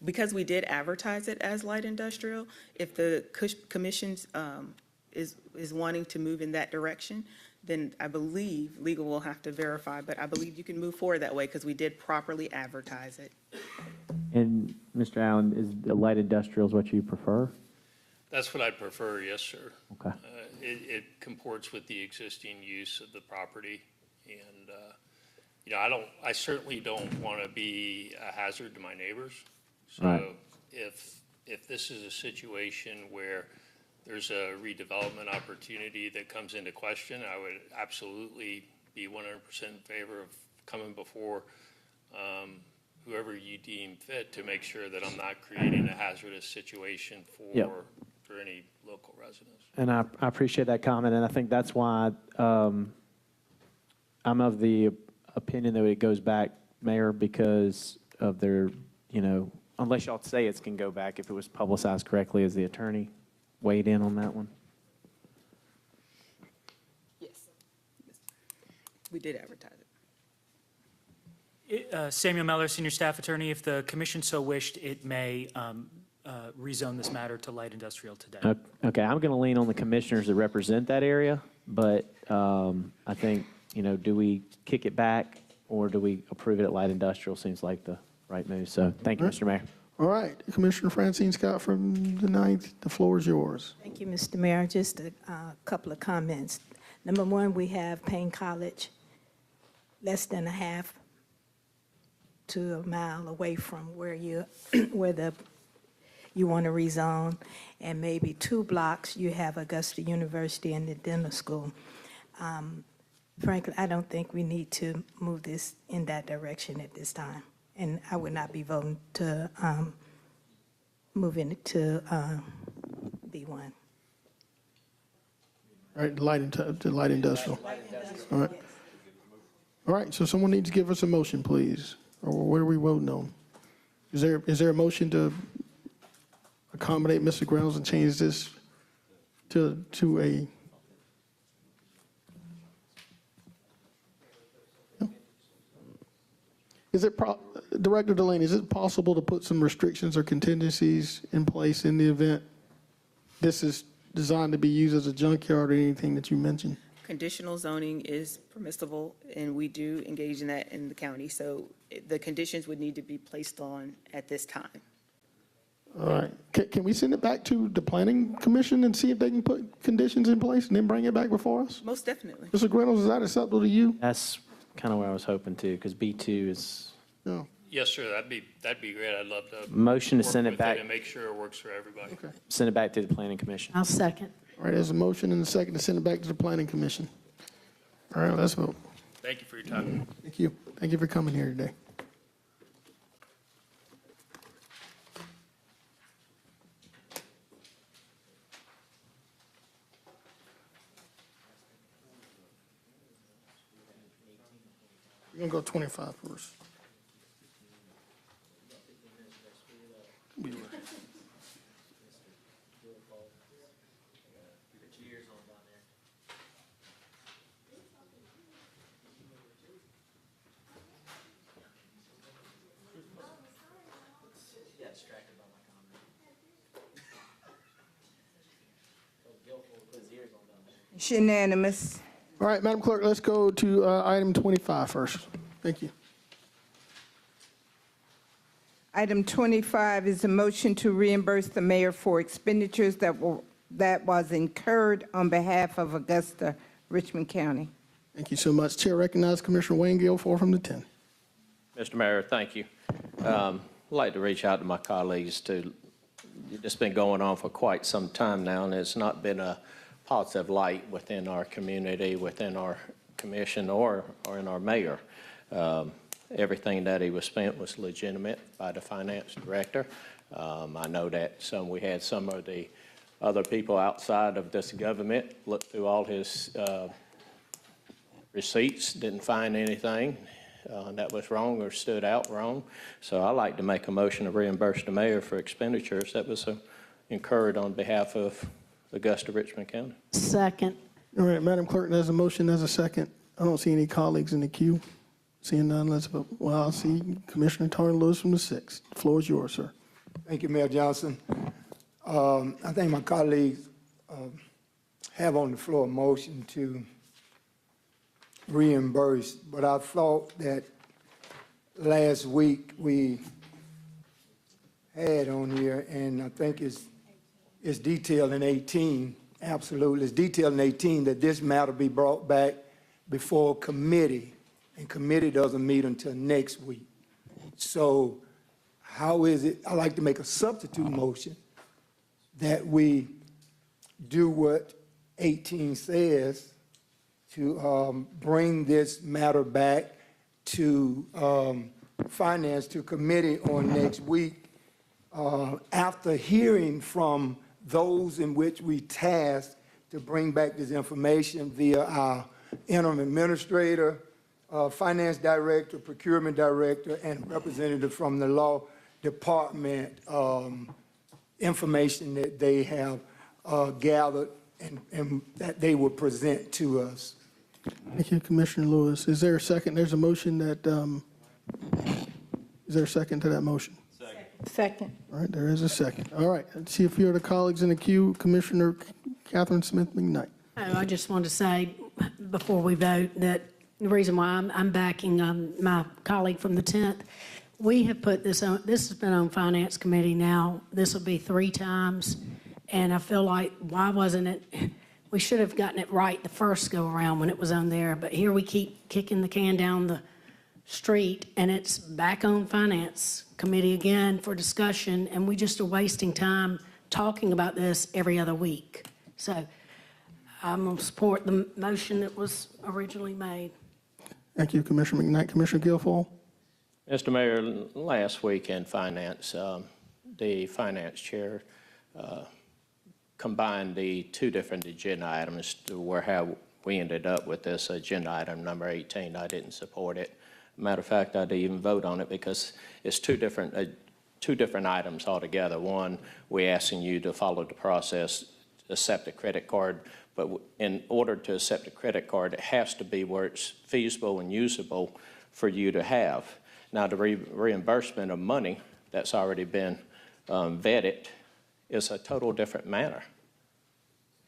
Because we did advertise it as light industrial, if the commission is wanting to move in that direction, then I believe legal will have to verify, but I believe you can move forward that way because we did properly advertise it. And Mr. Allen, is the light industrial is what you prefer? That's what I prefer, yes, sir. Okay. It comports with the existing use of the property. And, I certainly don't want to be a hazard to my neighbors. So Right. if this is a situation where there's a redevelopment opportunity that comes into question, I would absolutely be 100% in favor of coming before whoever you deem fit to make sure that I'm not creating a hazardous situation for any local residents. And I appreciate that comment, and I think that's why I'm of the opinion that it goes back, Mayor, because of their, unless y'all say it can go back if it was publicized correctly, as the attorney weighed in on that one. Yes. We did advertise it. Samuel Meller, Senior Staff Attorney. If the commission so wished, it may rezone this matter to light industrial today. Okay, I'm going to lean on the commissioners that represent that area, but I think, do we kick it back or do we approve it at light industrial? Seems like the right move. So thank you, Mr. Mayor. All right, Commissioner Francine Scott from the 9th, the floor is yours. Thank you, Mr. Mayor. Just a couple of comments. Number one, we have Payne College, less than a half to a mile away from where you want to rezone, and maybe 2 blocks you have Augusta University and the dental school. Frankly, I don't think we need to move this in that direction at this time, and I would not be voting to move it to B1. All right, light industrial. All right. All right, so someone needs to give us a motion, please. Or what are we voting on? Is there a motion to accommodate Mr. Reynolds and change this to a? Is it, Director Delaney, is it possible to put some restrictions or contingencies in place in the event this is designed to be used as a junkyard or anything that you mentioned? Conditional zoning is permissible, and we do engage in that in the county. So the conditions would need to be placed on at this time. All right. Can we send it back to the Planning Commission and see if they can put conditions in place and then bring it back before us? Most definitely. Mr. Reynolds, is that acceptable to you? That's kind of where I was hoping to, because B2 is. No. Yes, sir, that'd be great. I'd love to. Motion to work send it with back. And make sure it works for everybody. Okay. Send it back to the Planning Commission. I'll second. All right, there's a motion and a second to send it back to the Planning Commission. All right, let's vote. Thank you for your time. Thank you. Thank you for coming here today. We're going to go 25 first. It's unanimous. All right, Madam Clerk, let's go to item 25 first. Thank you. Item 25 is a motion to reimburse the mayor for expenditures that was incurred on behalf of Augusta, Richmond County. Thank you so much. Chair recognizes Commissioner Wayne Gill, 4 from the 10. Mr. Mayor, thank you. I'd like to reach out to my colleagues to, it's been going on for quite some time now, and it's not been a positive light within our community, within our commission, or in our mayor. Everything that he was spent was legitimate by the finance director. I know that we had some of the other people outside of this government look through all his receipts, didn't find anything that was wrong or stood out wrong. So I'd like to make a motion to reimburse the mayor for expenditures that was incurred on behalf of Augusta, Richmond County. Second. All right, Madam Clerk, there's a motion, there's a second. I don't see any colleagues in the queue. Seeing none, let's vote. Well, I see Commissioner Tarn Lewis from the 6th. The floor is yours, sir. Thank you, Mayor Johnson. I think my colleagues have on the floor a motion to reimburse, but I thought that last week we had on here, and I think it's detailed in 18, absolutely, it's detailed in 18 that this matter be brought back before committee, and committee doesn't meet until next week. So how is it, I'd like to make a substitute motion that we do what 18 says to bring this matter back to finance, to committee on next week, after hearing from those in which we tasked to bring back this information via our interim administrator, finance director, procurement director, and representative from the law department, information that they have gathered and that they will present to us. Thank you, Commissioner Lewis. Is there a second? There's a motion that, is there a second to that motion? Second. All right, there is a second. All right, let's see a few of the colleagues in the queue. Commissioner Catherine Smith McKnight. I just want to say before we vote that the reason why I'm backing my colleague from the 10th, we have put this on, this has been on Finance Committee now. This will be 3 times. And I feel like, why wasn't it, we should have gotten it right the first go around when it was on there. But here we keep kicking the can down the street and it's back on Finance Committee again for discussion. And we just are wasting time talking about this every other week. So I'm going to support the motion that was originally made. Thank you, Commissioner McKnight. Commissioner Guilfoyle. Mr. Mayor, last week in finance, the finance chair combined the 2 different agenda items to where how we ended up with this agenda item number 18. I didn't support it. Matter of fact, I didn't even vote on it because it's two different items altogether. One, we're asking you to follow the process, accept a credit card, but in order to accept a credit card, it has to be where it's feasible and usable for you to have. Now, the reimbursement of money that's already been vetted is a total different matter.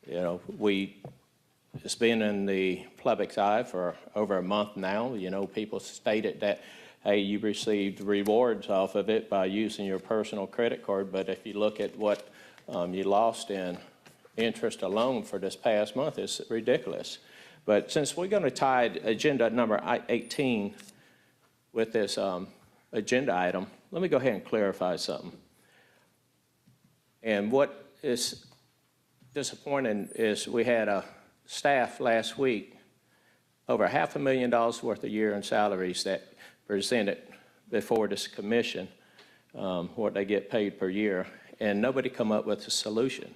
You know, it's been in the public's eye for over a month now. You know, people stated that, hey, you received rewards off of it by using your personal credit card, but if you look at what you lost in interest alone for this past month, it's ridiculous. But since we're going to tie agenda number 18 with this agenda item, let me go ahead and clarify something. And what is disappointing is we had a staff last week, over $500,000 worth a year in salaries that presented before this commission, what they get paid per year, and nobody come up with a solution.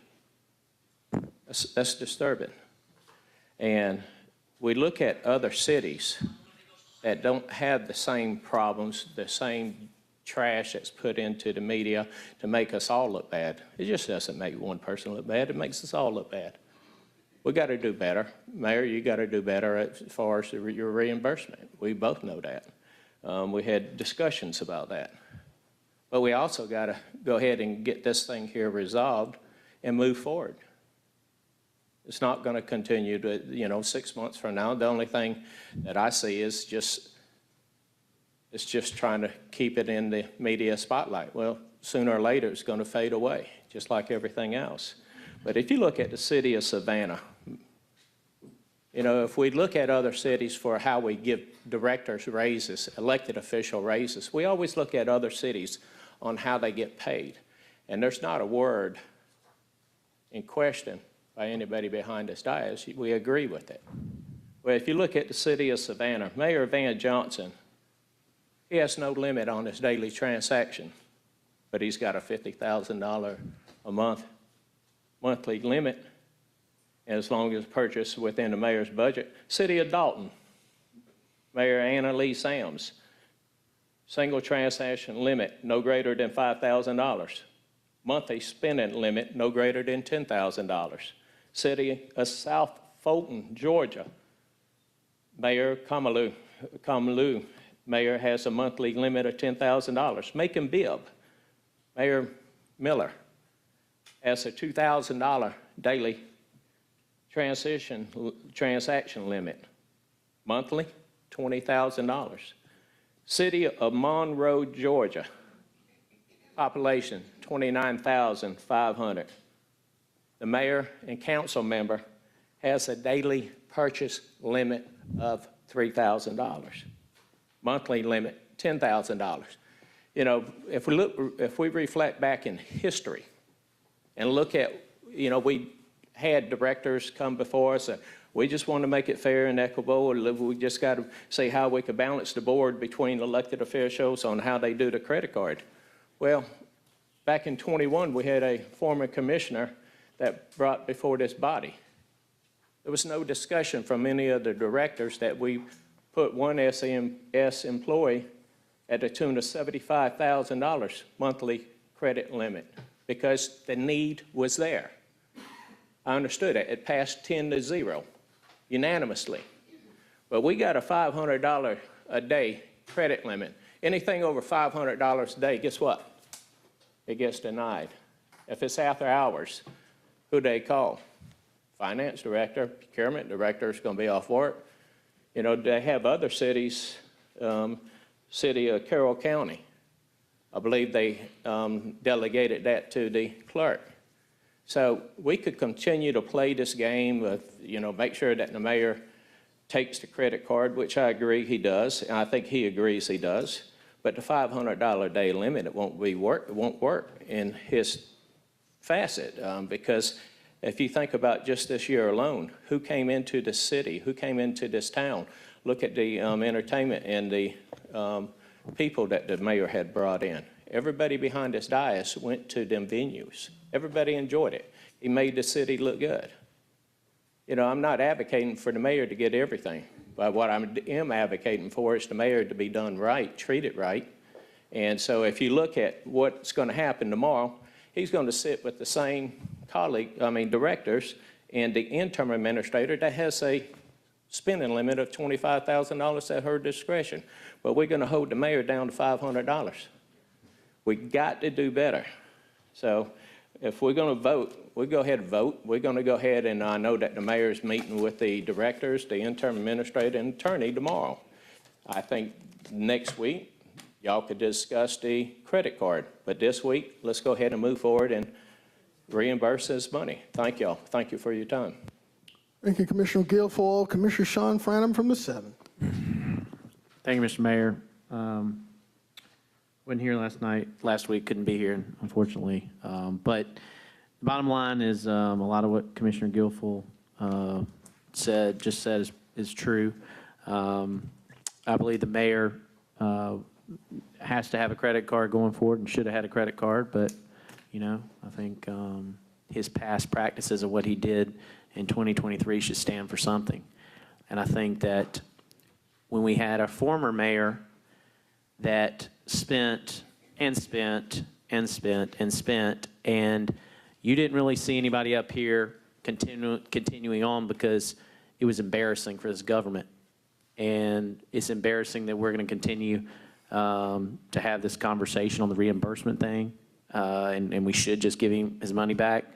That's disturbing. And we look at other cities that don't have the same problems, the same trash that's put into the media to make us all look bad. It just doesn't make one person look bad, it makes us all look bad. We got to do better. Mayor, you got to do better as far as your reimbursement. We both know that. We had discussions about that. But we also got to go ahead and get this thing here resolved and move forward. It's not going to continue to, 6 months from now. The only thing that I see is it's just trying to keep it in the media spotlight. Well, sooner or later, it's going to fade away, just like everything else. But if you look at the city of Savannah, if we look at other cities for how we give directors raises, elected official raises, we always look at other cities on how they get paid. And there's not a word in question by anybody behind this dais. We agree with it. Well, if you look at the city of Savannah, Mayor Van Johnson, he has no limit on his daily transaction, but he's got a $50,000 a monthly limit, as long as purchased within the mayor's budget. City of Dalton, Mayor Anna Lee Sams, single transaction limit no greater than $5,000. Monthly spending limit no greater than $10,000. City of South Fulton, Georgia, Mayor Kamalu, Mayor has a monthly limit of $10,000. Macon Bibb, Mayor Miller has a $2,000 daily transaction limit. Monthly, $20,000. City of Monroe, Georgia, population 29,500. The mayor and council member has a daily purchase limit of $3,000. Monthly limit, $10,000. If we reflect back in history and look at, we had directors come before us, we just want to make it fair and equitable. We just got to see how we could balance the board between elected officials on how they do the credit card. Well, back in 21, we had a former commissioner that brought before this body. There was no discussion from any of the directors that we put one SMS employee at a tune of $75,000 monthly credit limit because the need was there. I understood it. It passed 10-0 unanimously. But we got a $500 a day credit limit. Anything over $500 a day, guess what? It gets denied. If it's after hours, who they call? Finance director, procurement director is going to be off work. They have other cities, city of Carroll County. I believe they delegated that to the clerk. So we could continue to play this game with, make sure that the mayor takes the credit card, which I agree he does, and I think he agrees he does. But the $500 a day limit, it won't work in his facet because if you think about just this year alone, who came into the city, who came into this town? Look at the entertainment and the people that the mayor had brought in. Everybody behind this dais went to them venues. Everybody enjoyed it. He made the city look good. I'm not advocating for the mayor to get everything, but what I am advocating for is the mayor to be done right, treated right. And so if you look at what's going to happen tomorrow, he's going to sit with the same directors and the interim administrator that has a spending limit of $25,000 at her discretion. But we're going to hold the mayor down to $500. We got to do better. So if we're going to vote, we go ahead and vote. We're going to go ahead, and I know that the mayor is meeting with the directors, the interim administrator, and attorney tomorrow. I think next week, y'all could discuss the credit card. But this week, let's go ahead and move forward and reimburse this money. Thank y'all. Thank you for your time. Thank you, Commissioner Guilfoyle. Commissioner Sean Franham from the 7th. Thank you, Mr. Mayor. Wasn't here last week, couldn't be here, unfortunately. But the bottom line is a lot of what Commissioner Guilfoyle said is true. I believe the mayor has to have a credit card going forward and should have had a credit card, but I think his past practices of what he did in 2023 should stand for something. And I think that when we had a former mayor that spent and spent and spent and spent, and you didn't really see anybody up here continuing on because it was embarrassing for this government. And it's embarrassing that we're going to continue to have this conversation on the reimbursement thing, and we should just give him his money back.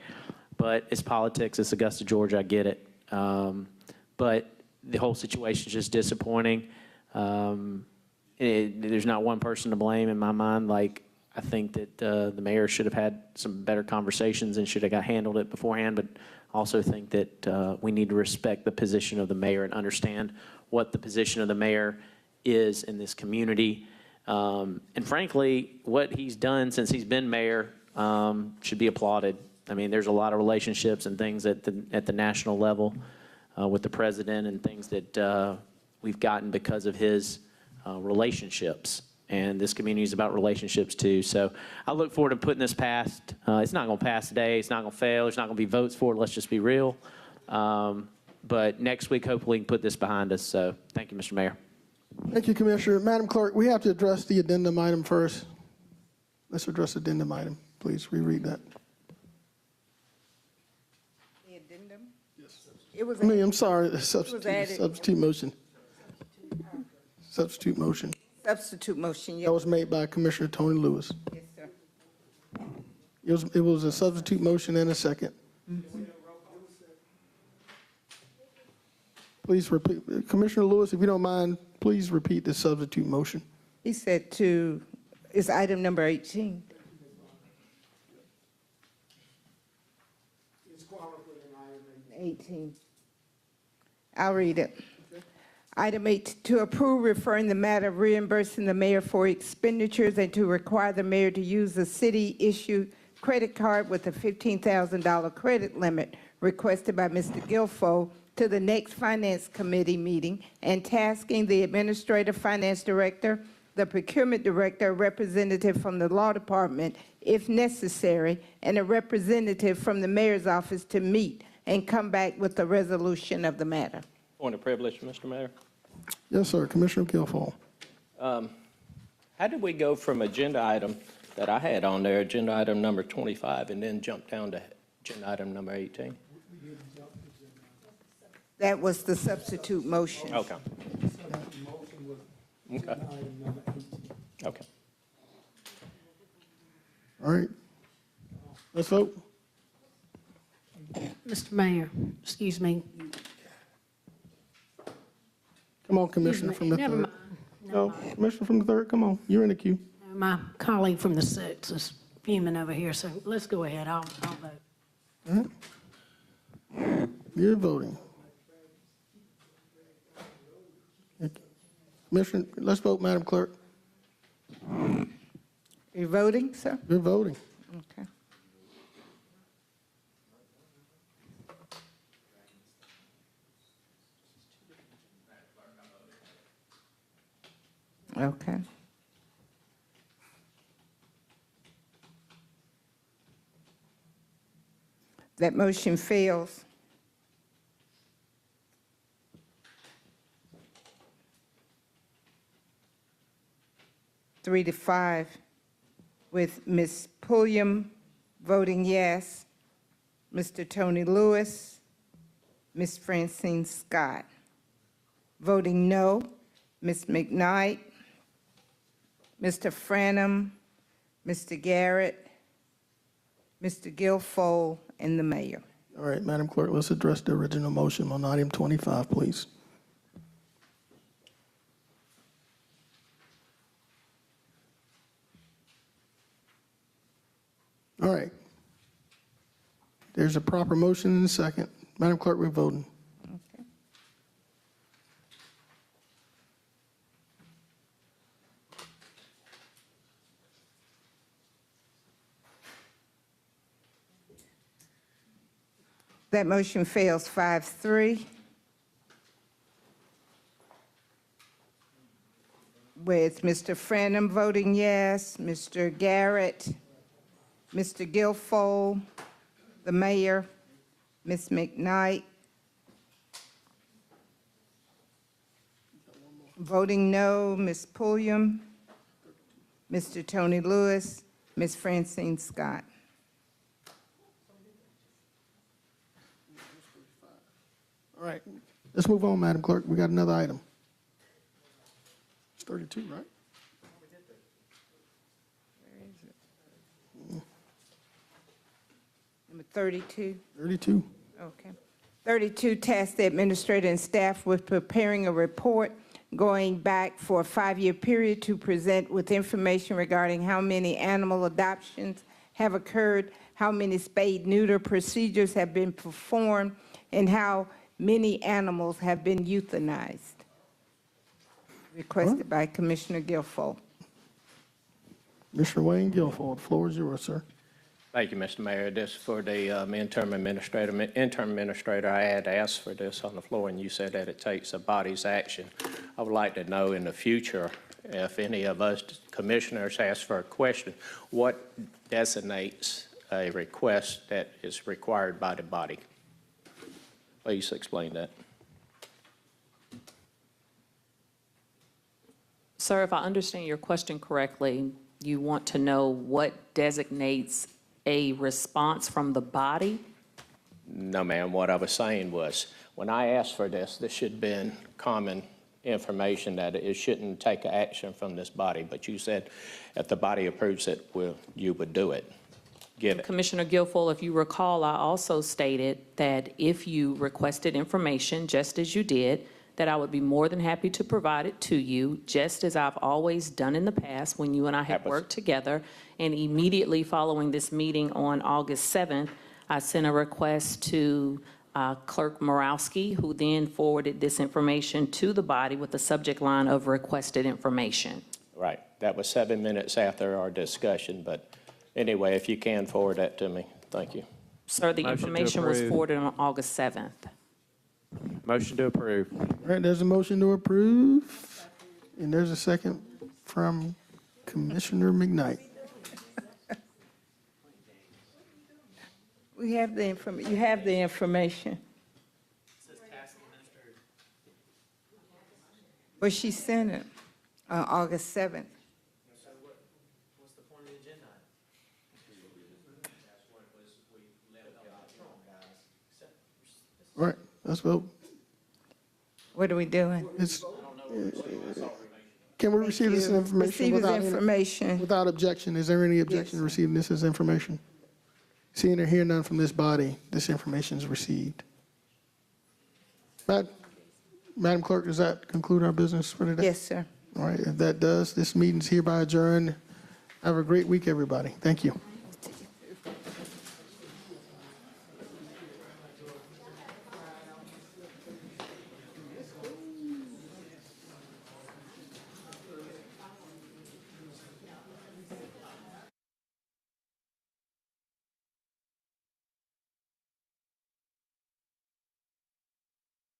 but it's politics, it's Augusta, Georgia, I get it. But the whole situation is just disappointing. There's not one person to blame in my mind. Like, I think that the mayor should have had some better conversations and should have handled it beforehand, but also think that we need to respect the position of the mayor and understand what the position of the mayor is in this community. And frankly, what he's done since he's been mayor should be applauded. I mean, there's a lot of relationships and things at the national level with the president and things that we've gotten because of his relationships. And this community is about relationships too. So I look forward to putting this past. It's not going to pass today. It's not going to fail. There's not going to be votes for it. Let's just be real. But next week, hopefully, we can put this behind us. So thank you, Mr. Mayor. Thank you, Commissioner. Madam Clerk, we have to address the addendum item first. Let's address the addendum item. Please reread that. The addendum? It was. I'm sorry, substitute motion. Substitute motion. Substitute motion, yes. That was made by Commissioner Tony Lewis. Yes, sir. It was a substitute motion and a second. Please repeat. Commissioner Lewis, if you don't mind, please repeat the substitute motion. He said it's item number 18. It's qualified in item 18. I'll read it. Item 8, to approve referring the matter of reimbursing the mayor for expenditures and to require the mayor to use the city-issued credit card with a $15,000 credit limit requested by Mr. Guilfoyle to the next Finance Committee meeting and tasking the Administrative Finance Director, the Procurement Director, a representative from the Law Department, if necessary, and a representative from the Mayor's Office to meet and come back with a resolution of the matter. Point of privilege, Mr. Mayor. Yes, sir. Commissioner Guilfoyle. How did we go from agenda item that I had on there, agenda item number 25, and then jump down to agenda item number 18? That was the substitute motion. Okay. Okay. Okay. All right. Let's vote. Mr. Mayor, excuse me. Come on, Commissioner from the Never third. mind. No, Commissioner from the third, come on. You're in the queue. My colleague from the 6th is fuming over here, so let's go ahead. I'll vote. All right. You're voting. Commissioner, let's vote, Madam Clerk. You're voting, sir? You're voting. Okay. Okay. That motion fails. Three to five, with Ms. Pulliam voting yes, Mr. Tony Lewis, Ms. Francine Scott. Voting no, Ms. McKnight, Mr. Franham, Mr. Garrett, Mr. Guilfoyle, and the mayor. All right, Madam Clerk, let's address the original motion on item 25, please. All right. There's a proper motion and a second. Madam Clerk, we're voting. Okay. That motion fails 5-3. With Mr. Franham voting yes, Mr. Garrett, Mr. Guilfoyle, the mayor, Ms. McKnight. Voting no, Ms. Pulliam, Mr. Tony Lewis, Ms. Francine Scott. All right. Let's move on, Madam Clerk. We got another item. It's 32, right? Where is it? Number 32? 32. Okay. 32, task the administrator and staff with preparing a report going back for a 5-year period to present with information regarding how many animal adoptions have occurred, how many spade-neuter procedures have been performed, and how many animals have been euthanized. Requested by Commissioner Guilfoyle. Commissioner Wayne Guilfoyle, the floor is yours, sir. Thank you, Mr. Mayor. This for the interim administrator. Interim administrator, I had asked for this on the floor, and you said that it takes a body's action. I would like to know in the future, if any of us commissioners ask for a question, what designates a request that is required by the body? Please explain that. Sir, if I understand your question correctly, you want to know what designates a response from the body? No, ma'am. What I was saying was, when I asked for this, this should have been common information that it shouldn't take action from this body. But you said if the body approves it, you would do it. Give it. Commissioner Guilfoyle, if you recall, I also stated that if you requested information, just as you did, that I would be more than happy to provide it to you, just as I've always done in the past when you and I have worked together. And immediately following this meeting on August 7th, I sent a request to Clerk Morowski, who then forwarded this information to the body with the subject line of requested information. Right. That was 7 minutes after our discussion. But anyway, if you can forward that to me, thank you. Sir, the information was forwarded on August 7th. Motion to approve. All right, there's a motion to approve, and there's a second from Commissioner McKnight. We have the you have the information. But she sent it on August 7th. All right, let's vote. What are we doing? Can we receive this information? Receive his information. Without objection. Is there any objection to receiving this as information? Seeing or hearing none from this body, this information is received. Madam Clerk, does that conclude our business for today? Yes, sir. All right, if that does, this meeting's hereby adjourned. Have a great week, everybody. Thank you.